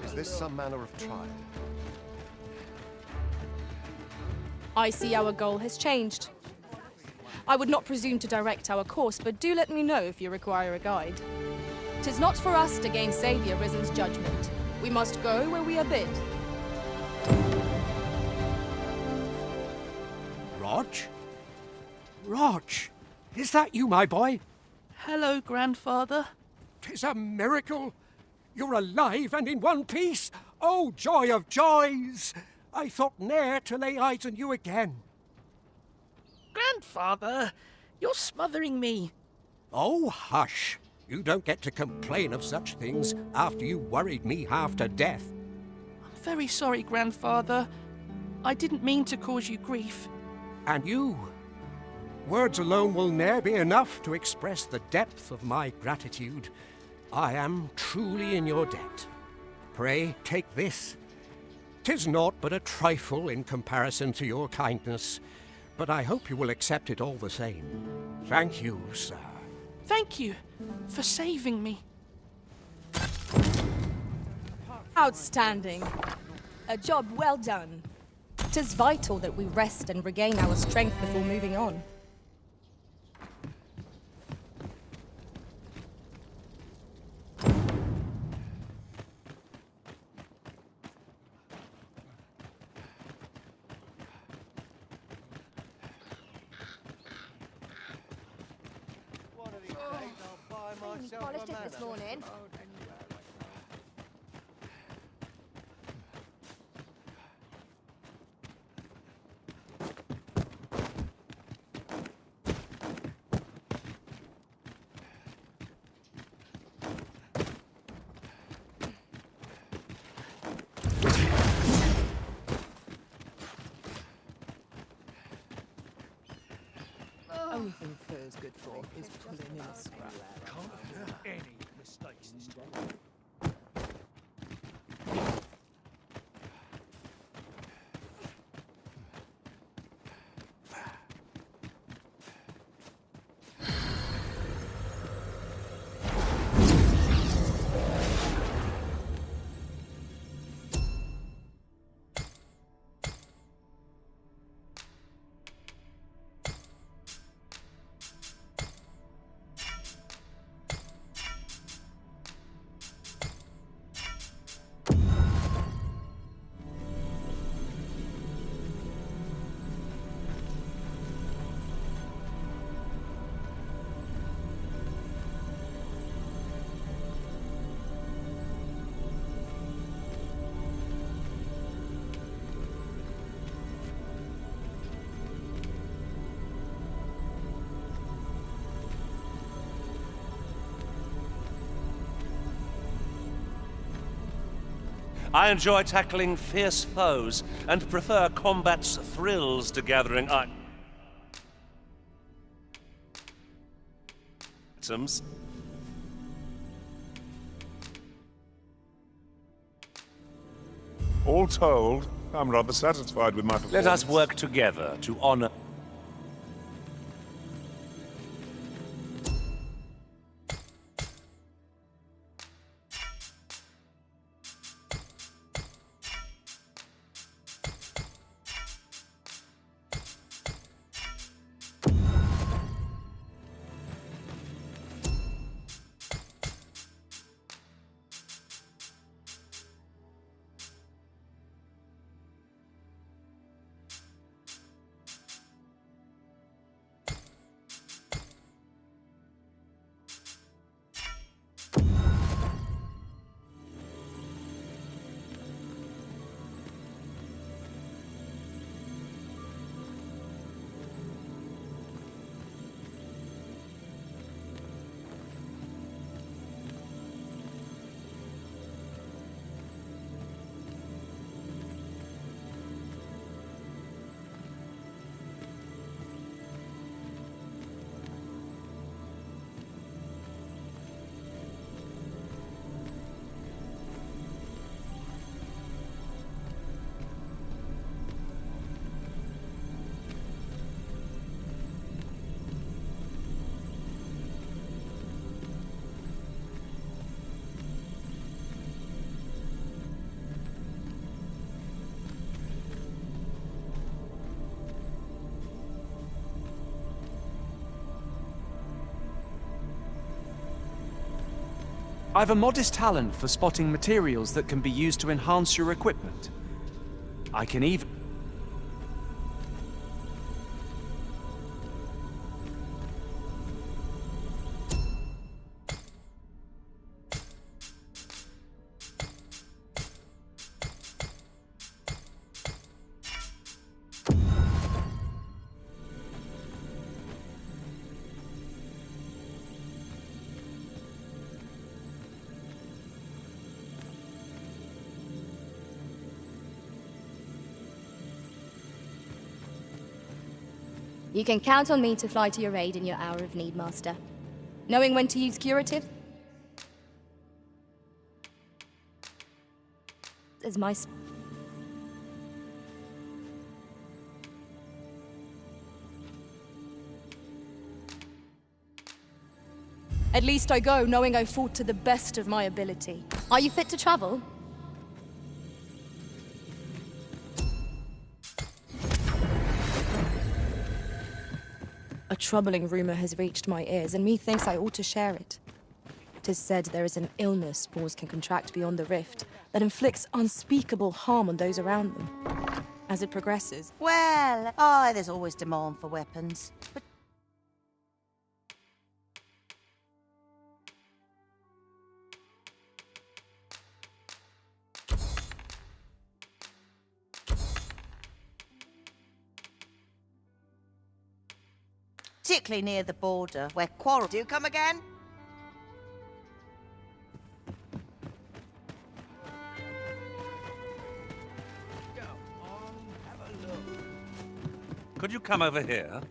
Is this some manner of trial? I see our goal has changed. I would not presume to direct our course, but do let me know if you require a guide. 'Tis not for us to gainsay the Arisen's judgment. We must go where we are bid. Rog? Rog, is that you, my boy? Hello, Grandfather. 'Tis a miracle. You're alive and in one piece. Oh, joy of joys! I thought ne'er to lay eyes on you again. Grandfather, you're smothering me. Oh, hush. You don't get to complain of such things after you worried me half to death. I'm very sorry, Grandfather. I didn't mean to cause you grief. And you? Words alone will ne'er be enough to express the depth of my gratitude. I am truly in your debt. Pray, take this. 'Tis naught but a trifle in comparison to your kindness, but I hope you will accept it all the same. Thank you, sir. Thank you for saving me. Outstanding. A job well done. 'Tis vital that we rest and regain our strength before moving on. Polished it this morning. Only thing Fur's good for is pulling in a scrap. Can't afford any mistakes this time. I enjoy tackling fierce foes and prefer combat's thrills to gathering items. All told, I'm rather satisfied with my performance. Let us work together to honor. I've a modest talent for spotting materials that can be used to enhance your equipment. I can even... You can count on me to fly to your aid in your hour of need, Master. Knowing when to use curative is my... At least I go knowing I fought to the best of my ability. Are you fit to travel? A troubling rumor has reached my ears, and methinks I ought to share it. 'Tis said there is an illness spores can contract beyond the rift that inflicts unspeakable harm on those around them. As it progresses... Well, there's always demand for weapons. But particularly near the border, where quarrels do come again. Could you come over here?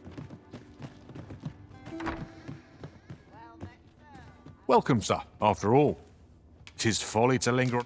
Welcome, sir. After all, 'tis folly to linger.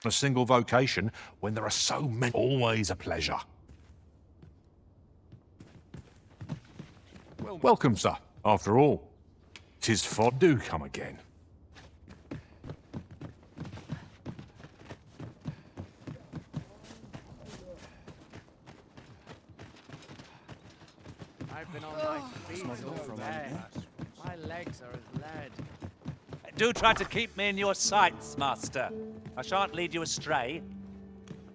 A single vocation when there are so many. Always a pleasure. Welcome, sir. After all, 'tis for... Do come again. I've been on my feet all day. My legs are as lead. Do try to keep me in your sights, Master. I shan't lead you astray.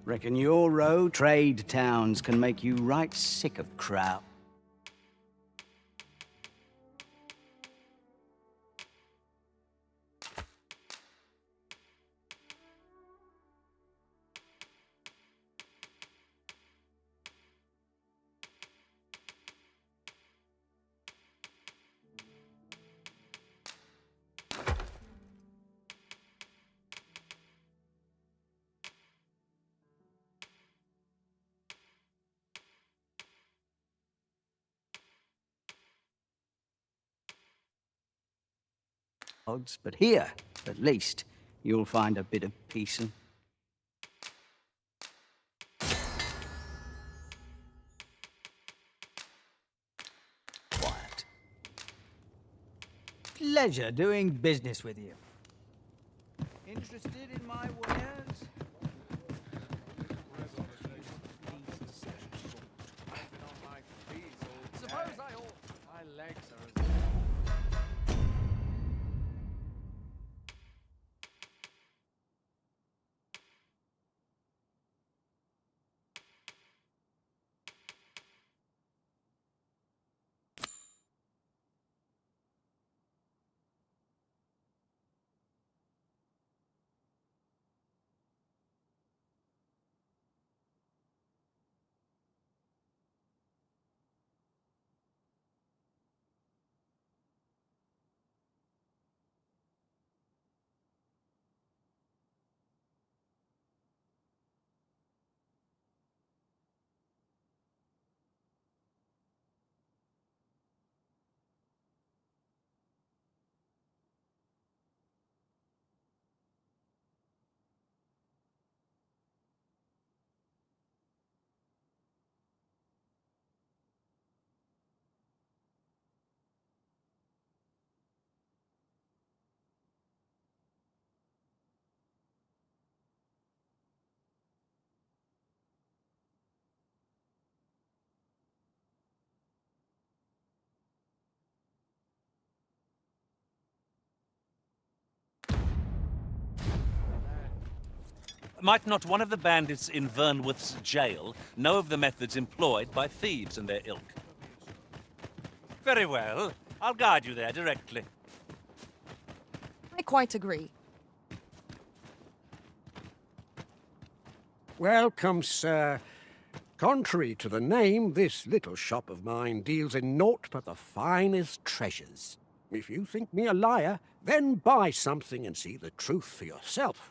Reckon your row trade towns can make you right sick of crowd. odds, but here, at least, you'll find a bit of peace and... quiet. Pleasure doing business with you. Interested in my wares? Suppose I ought. My legs are as... Might not one of the bandits in Vernworth's jail know of the methods employed by thieves and their ilk? Very well. I'll guide you there directly. I quite agree. Welcome, sir. Contrary to the name, this little shop of mine deals in naught but the finest treasures. If you think me a liar, then buy something and see the truth for yourself.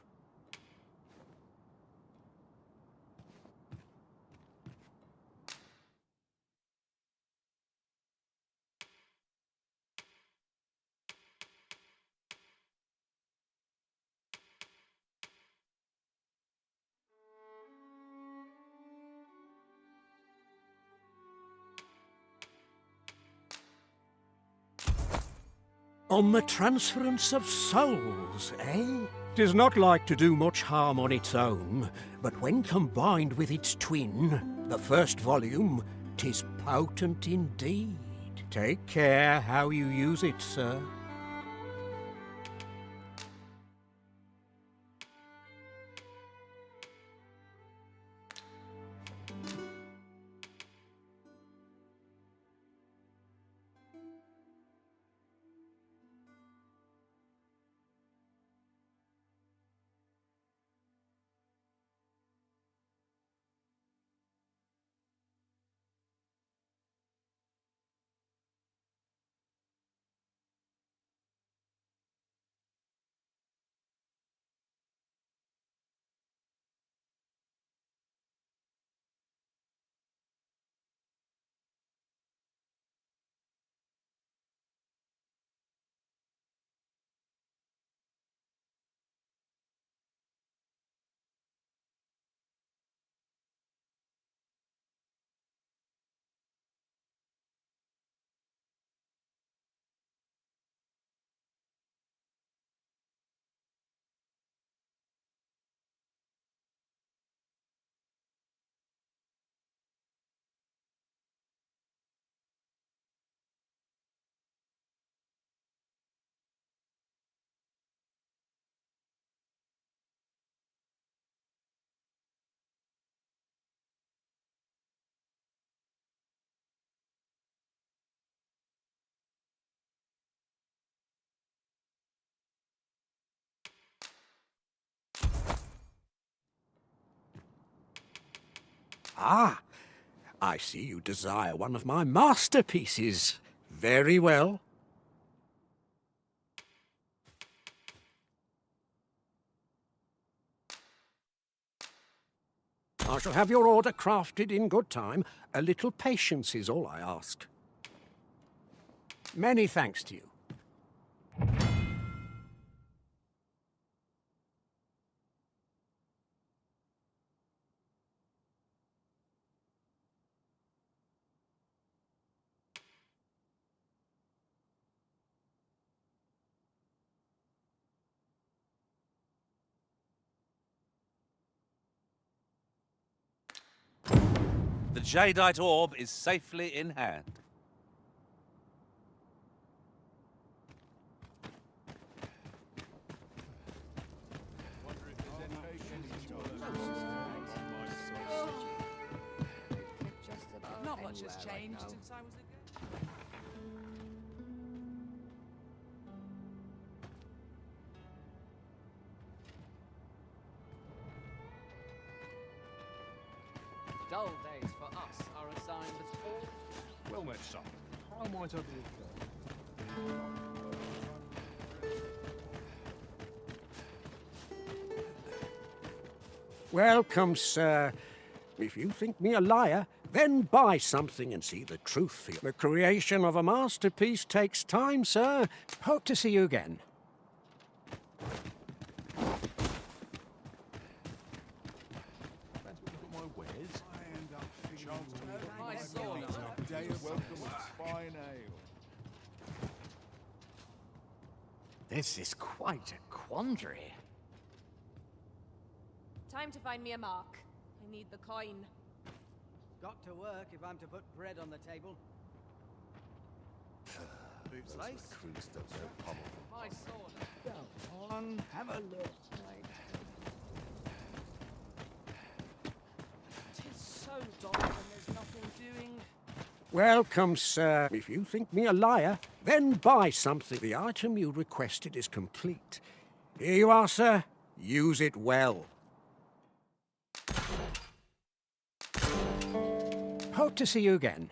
On the transference of souls, eh? 'Tis not like to do much harm on its own, but when combined with its twin, the first volume, 'tis potent indeed. Take care how you use it, sir. Ah, I see you desire one of my masterpieces. Very well. I shall have your order crafted in good time. A little patience is all I ask. Many thanks to you. jadeite orb is safely in hand. Not much has changed since I was a girl. Dull days for us are a sign that all... Well met, son. How might I be of Welcome, sir. If you think me a liar, then buy something and see the truth. The creation of a masterpiece takes time, sir. Hope to see you again. This is quite a quandary. Time to find me a mark. I need the coin. Got to work if I'm to put bread on the table. Those recruits don't know pommel. My sword. Go on, have a look. Tis so dull when there's nothing doing. Welcome, sir. If you think me a liar, then buy something. The item you requested is complete. Here you are, sir. Use it well. Hope to see you again.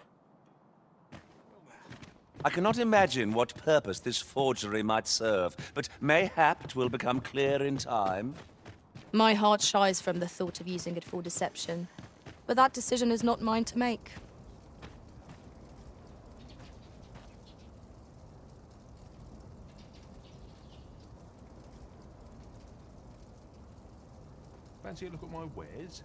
I cannot imagine what purpose this forgery might serve, but mayhap it will become clear in time. My heart shies from the thought of using it for deception, but that decision is not mine to make. Fancy a look at my wares?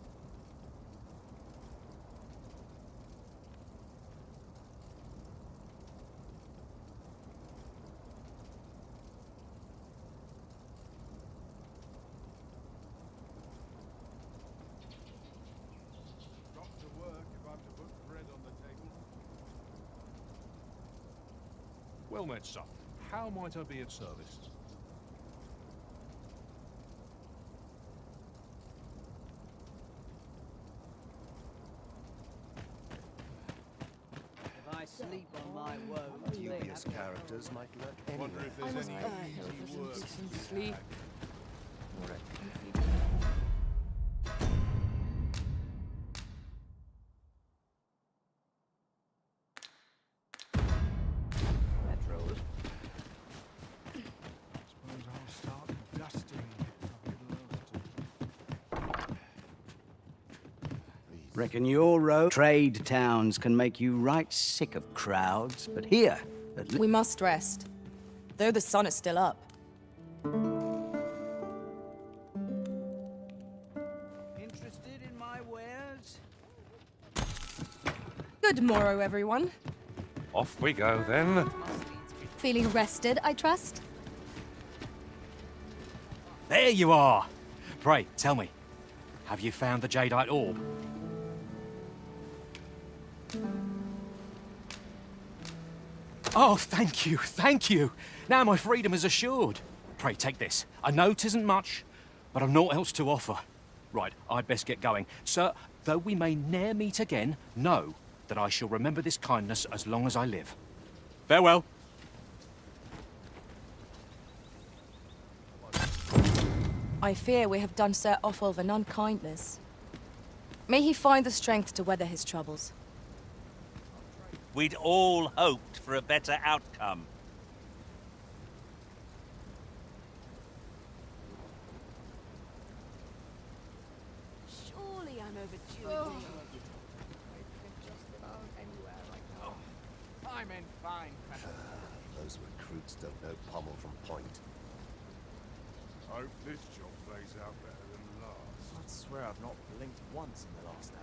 Well met, son. How might I be of service? If I sleep on my woes, Dubious characters might lurk anywhere. Wonder if there's any easy work. Sleep. Metros. Suppose I'll start dusting. Reckon your road trade towns can make you right sick of crowds, but here, at least... We must rest, though the sun is still up. Interested in my wares? Good morrow, everyone. Off we go, then. Feeling rested, I trust? There you are! Pray, tell me, have you found the jadeite orb? Oh, thank you, thank you! Now my freedom is assured. Pray, take this. A note isn't much, but I've naught else to offer. Right, I'd best get going. Sir, though we may ne'er meet again, know that I shall remember this kindness as long as I live. Farewell. I fear we have done Sir Offulf an unkindness. May he find the strength to weather his troubles. We'd all hoped for a better outcome. Surely I'm overdue. I'm in fine. Those recruits don't know pommel from point. Hope this job plays out better than last. I swear I've not blinked once in the last hour.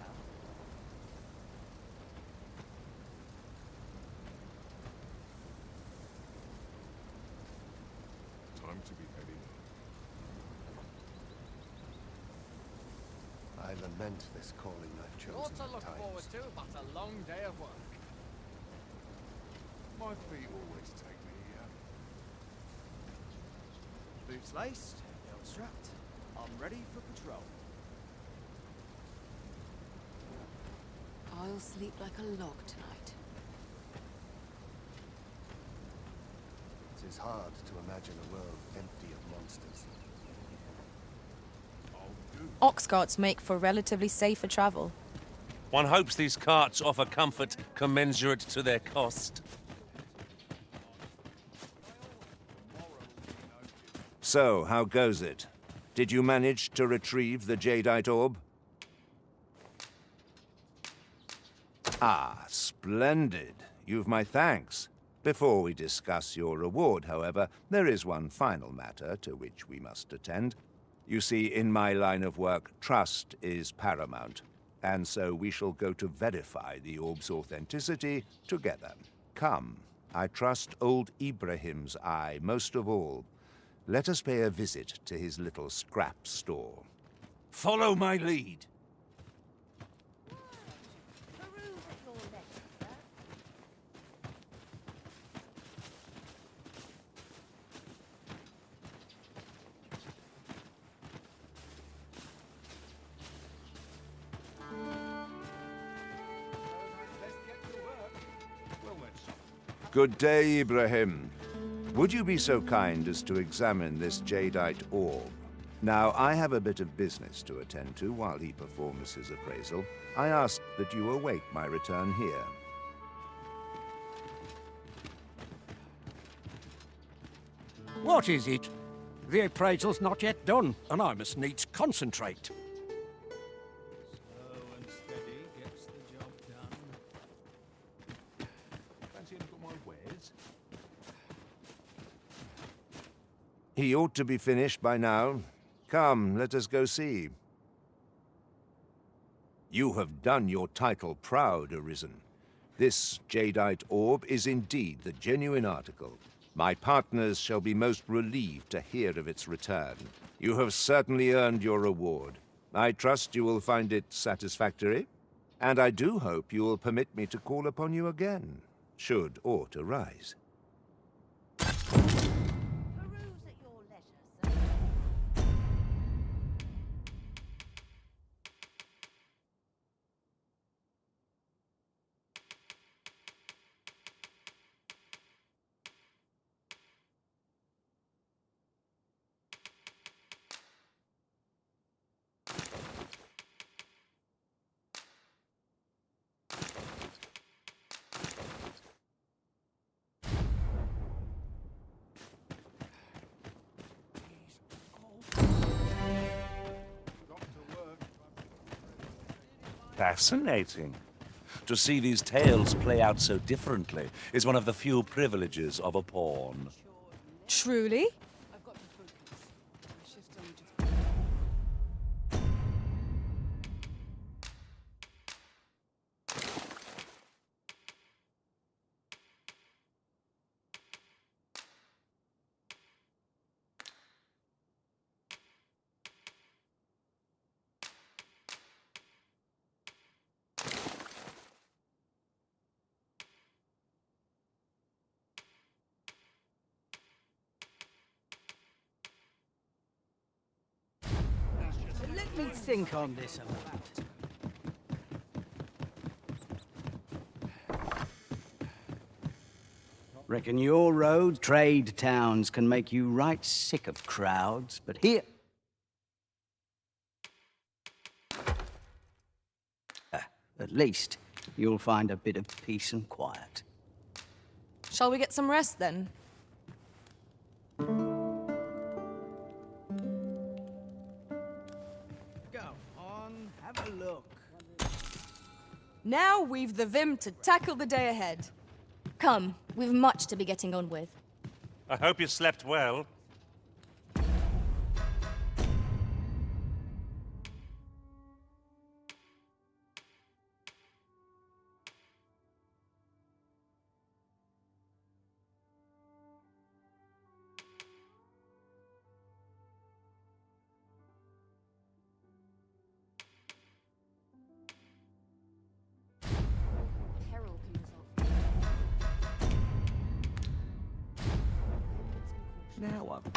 Time to be heading on. I lament this calling I've chosen. Lot to look forward to, but a long day of work. My feet always take me here. Boots laced, belt strapped. I'm ready for patrol. I'll sleep like a log tonight. It is hard to imagine a world empty of monsters. Ox carts make for relatively safer travel. One hopes these carts offer comfort commensurate to their cost. So, how goes it? Did you manage to retrieve the jadeite orb? Ah, splendid. You've my thanks. Before we discuss your reward, however, there is one final matter to which we must attend. You see, in my line of work, trust is paramount, and so we shall go to verify the orb's authenticity together. Come, I trust old Ibrahim's eye most of all. Let us pay a visit to his little scrap store. Follow my lead. Good day, Ibrahim. Would you be so kind as to examine this jadeite orb? Now, I have a bit of business to attend to while he performs his appraisal. I ask that you await my return here. What is it? The appraisal's not yet done, and I must needs concentrate. Slow and steady gets the job done. Fancy a look at my wares? He ought to be finished by now. Come, let us go see. You have done your title proud, Arisen. This jadeite orb is indeed the genuine article. My partners shall be most relieved to hear of its return. You have certainly earned your reward. I trust you will find it satisfactory, and I do hope you will permit me to call upon you again, should aught arise. Fascinating. To see these tales play out so differently is one of the few privileges of a pawn. Truly? Let me think on this a moment. Reckon your road, trade towns, can make you right sick of crowds, but here... At least, you'll find a bit of peace and quiet. Shall we get some rest then? Go on, have a look. Now we've the vim to tackle the day ahead. Come, we've much to be getting on with. I hope you slept well. Now I'm...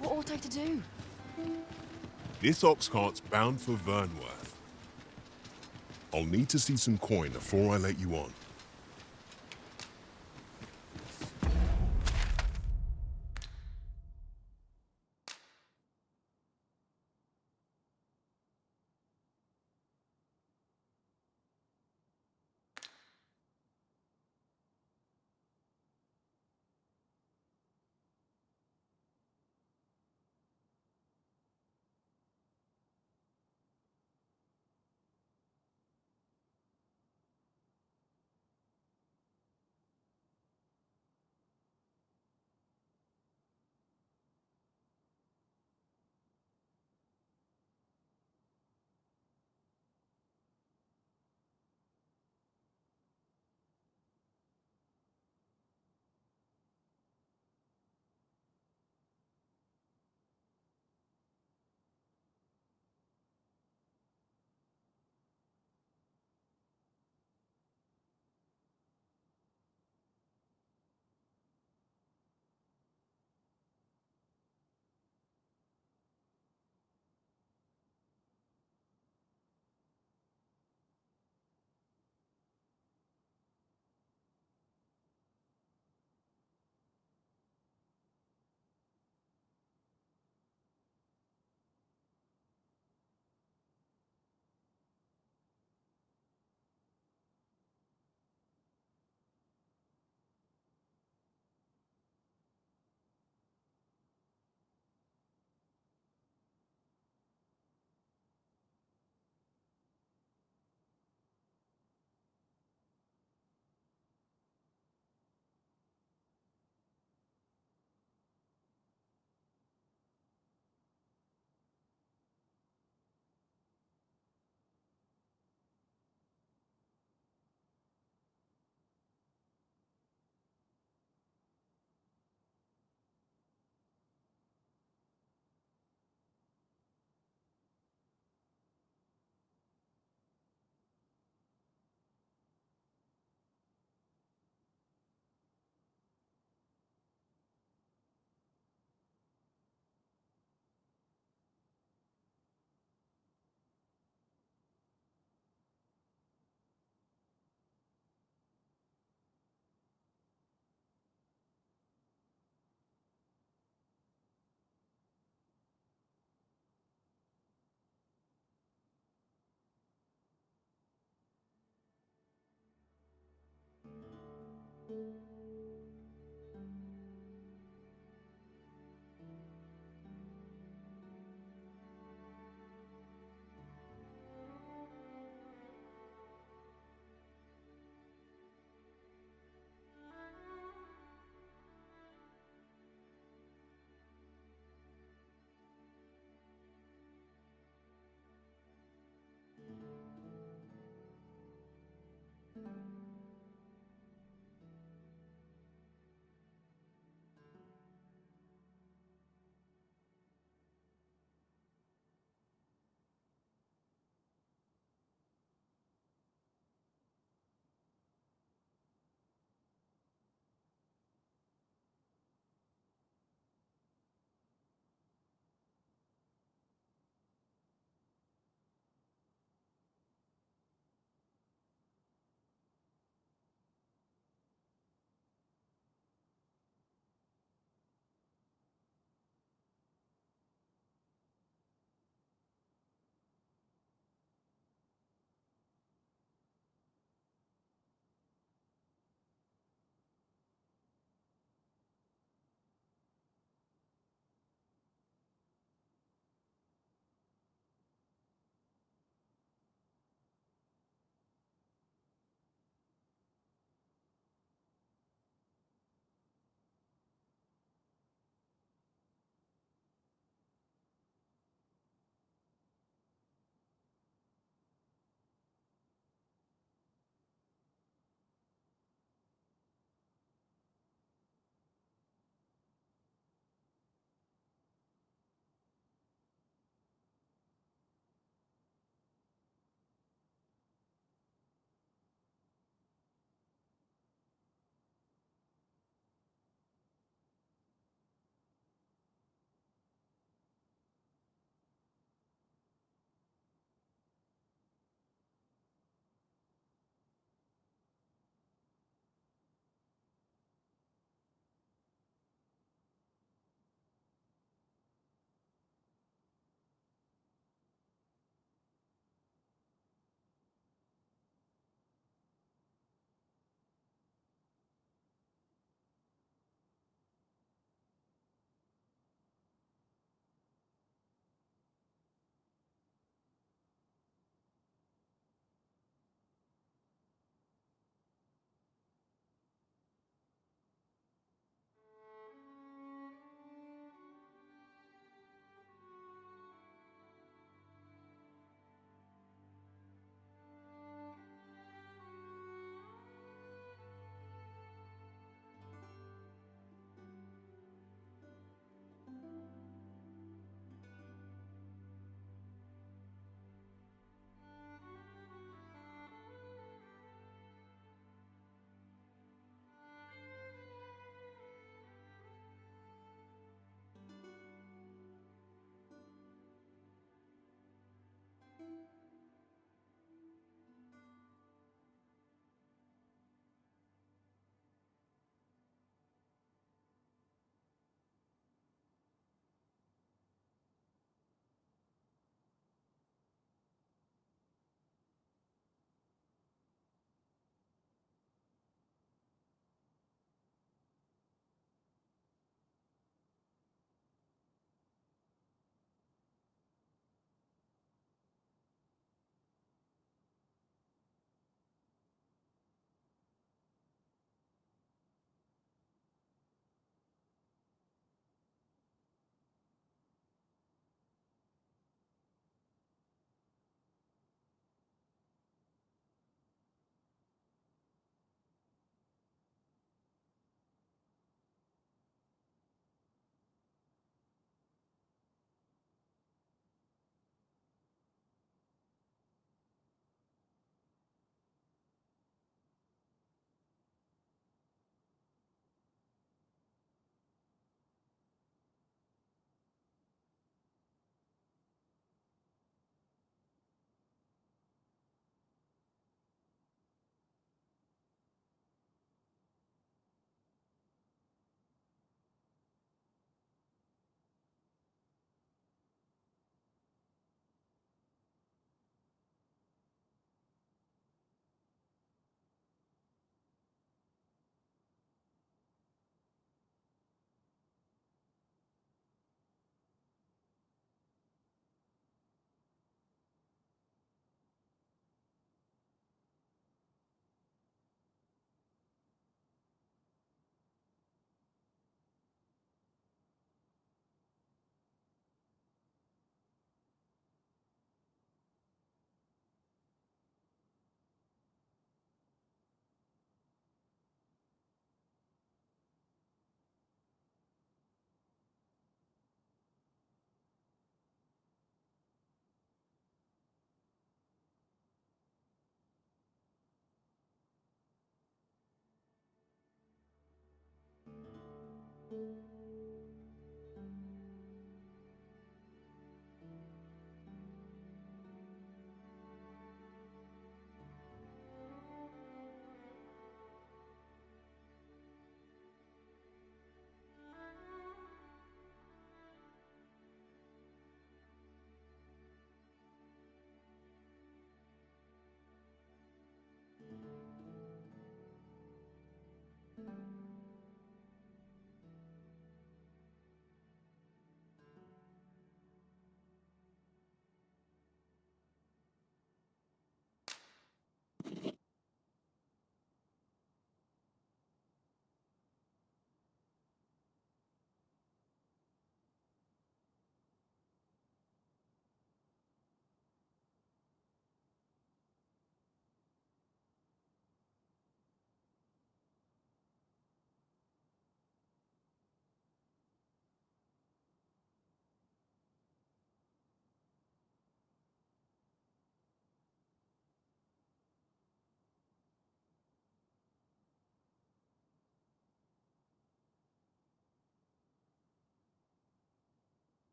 What ought I to do? This ox cart's bound for Vernworth. I'll need to see some coin before I let you on.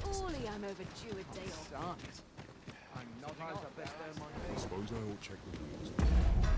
Surely I'm overdue a day off. I'm nodding off. I suppose I ought check the rules.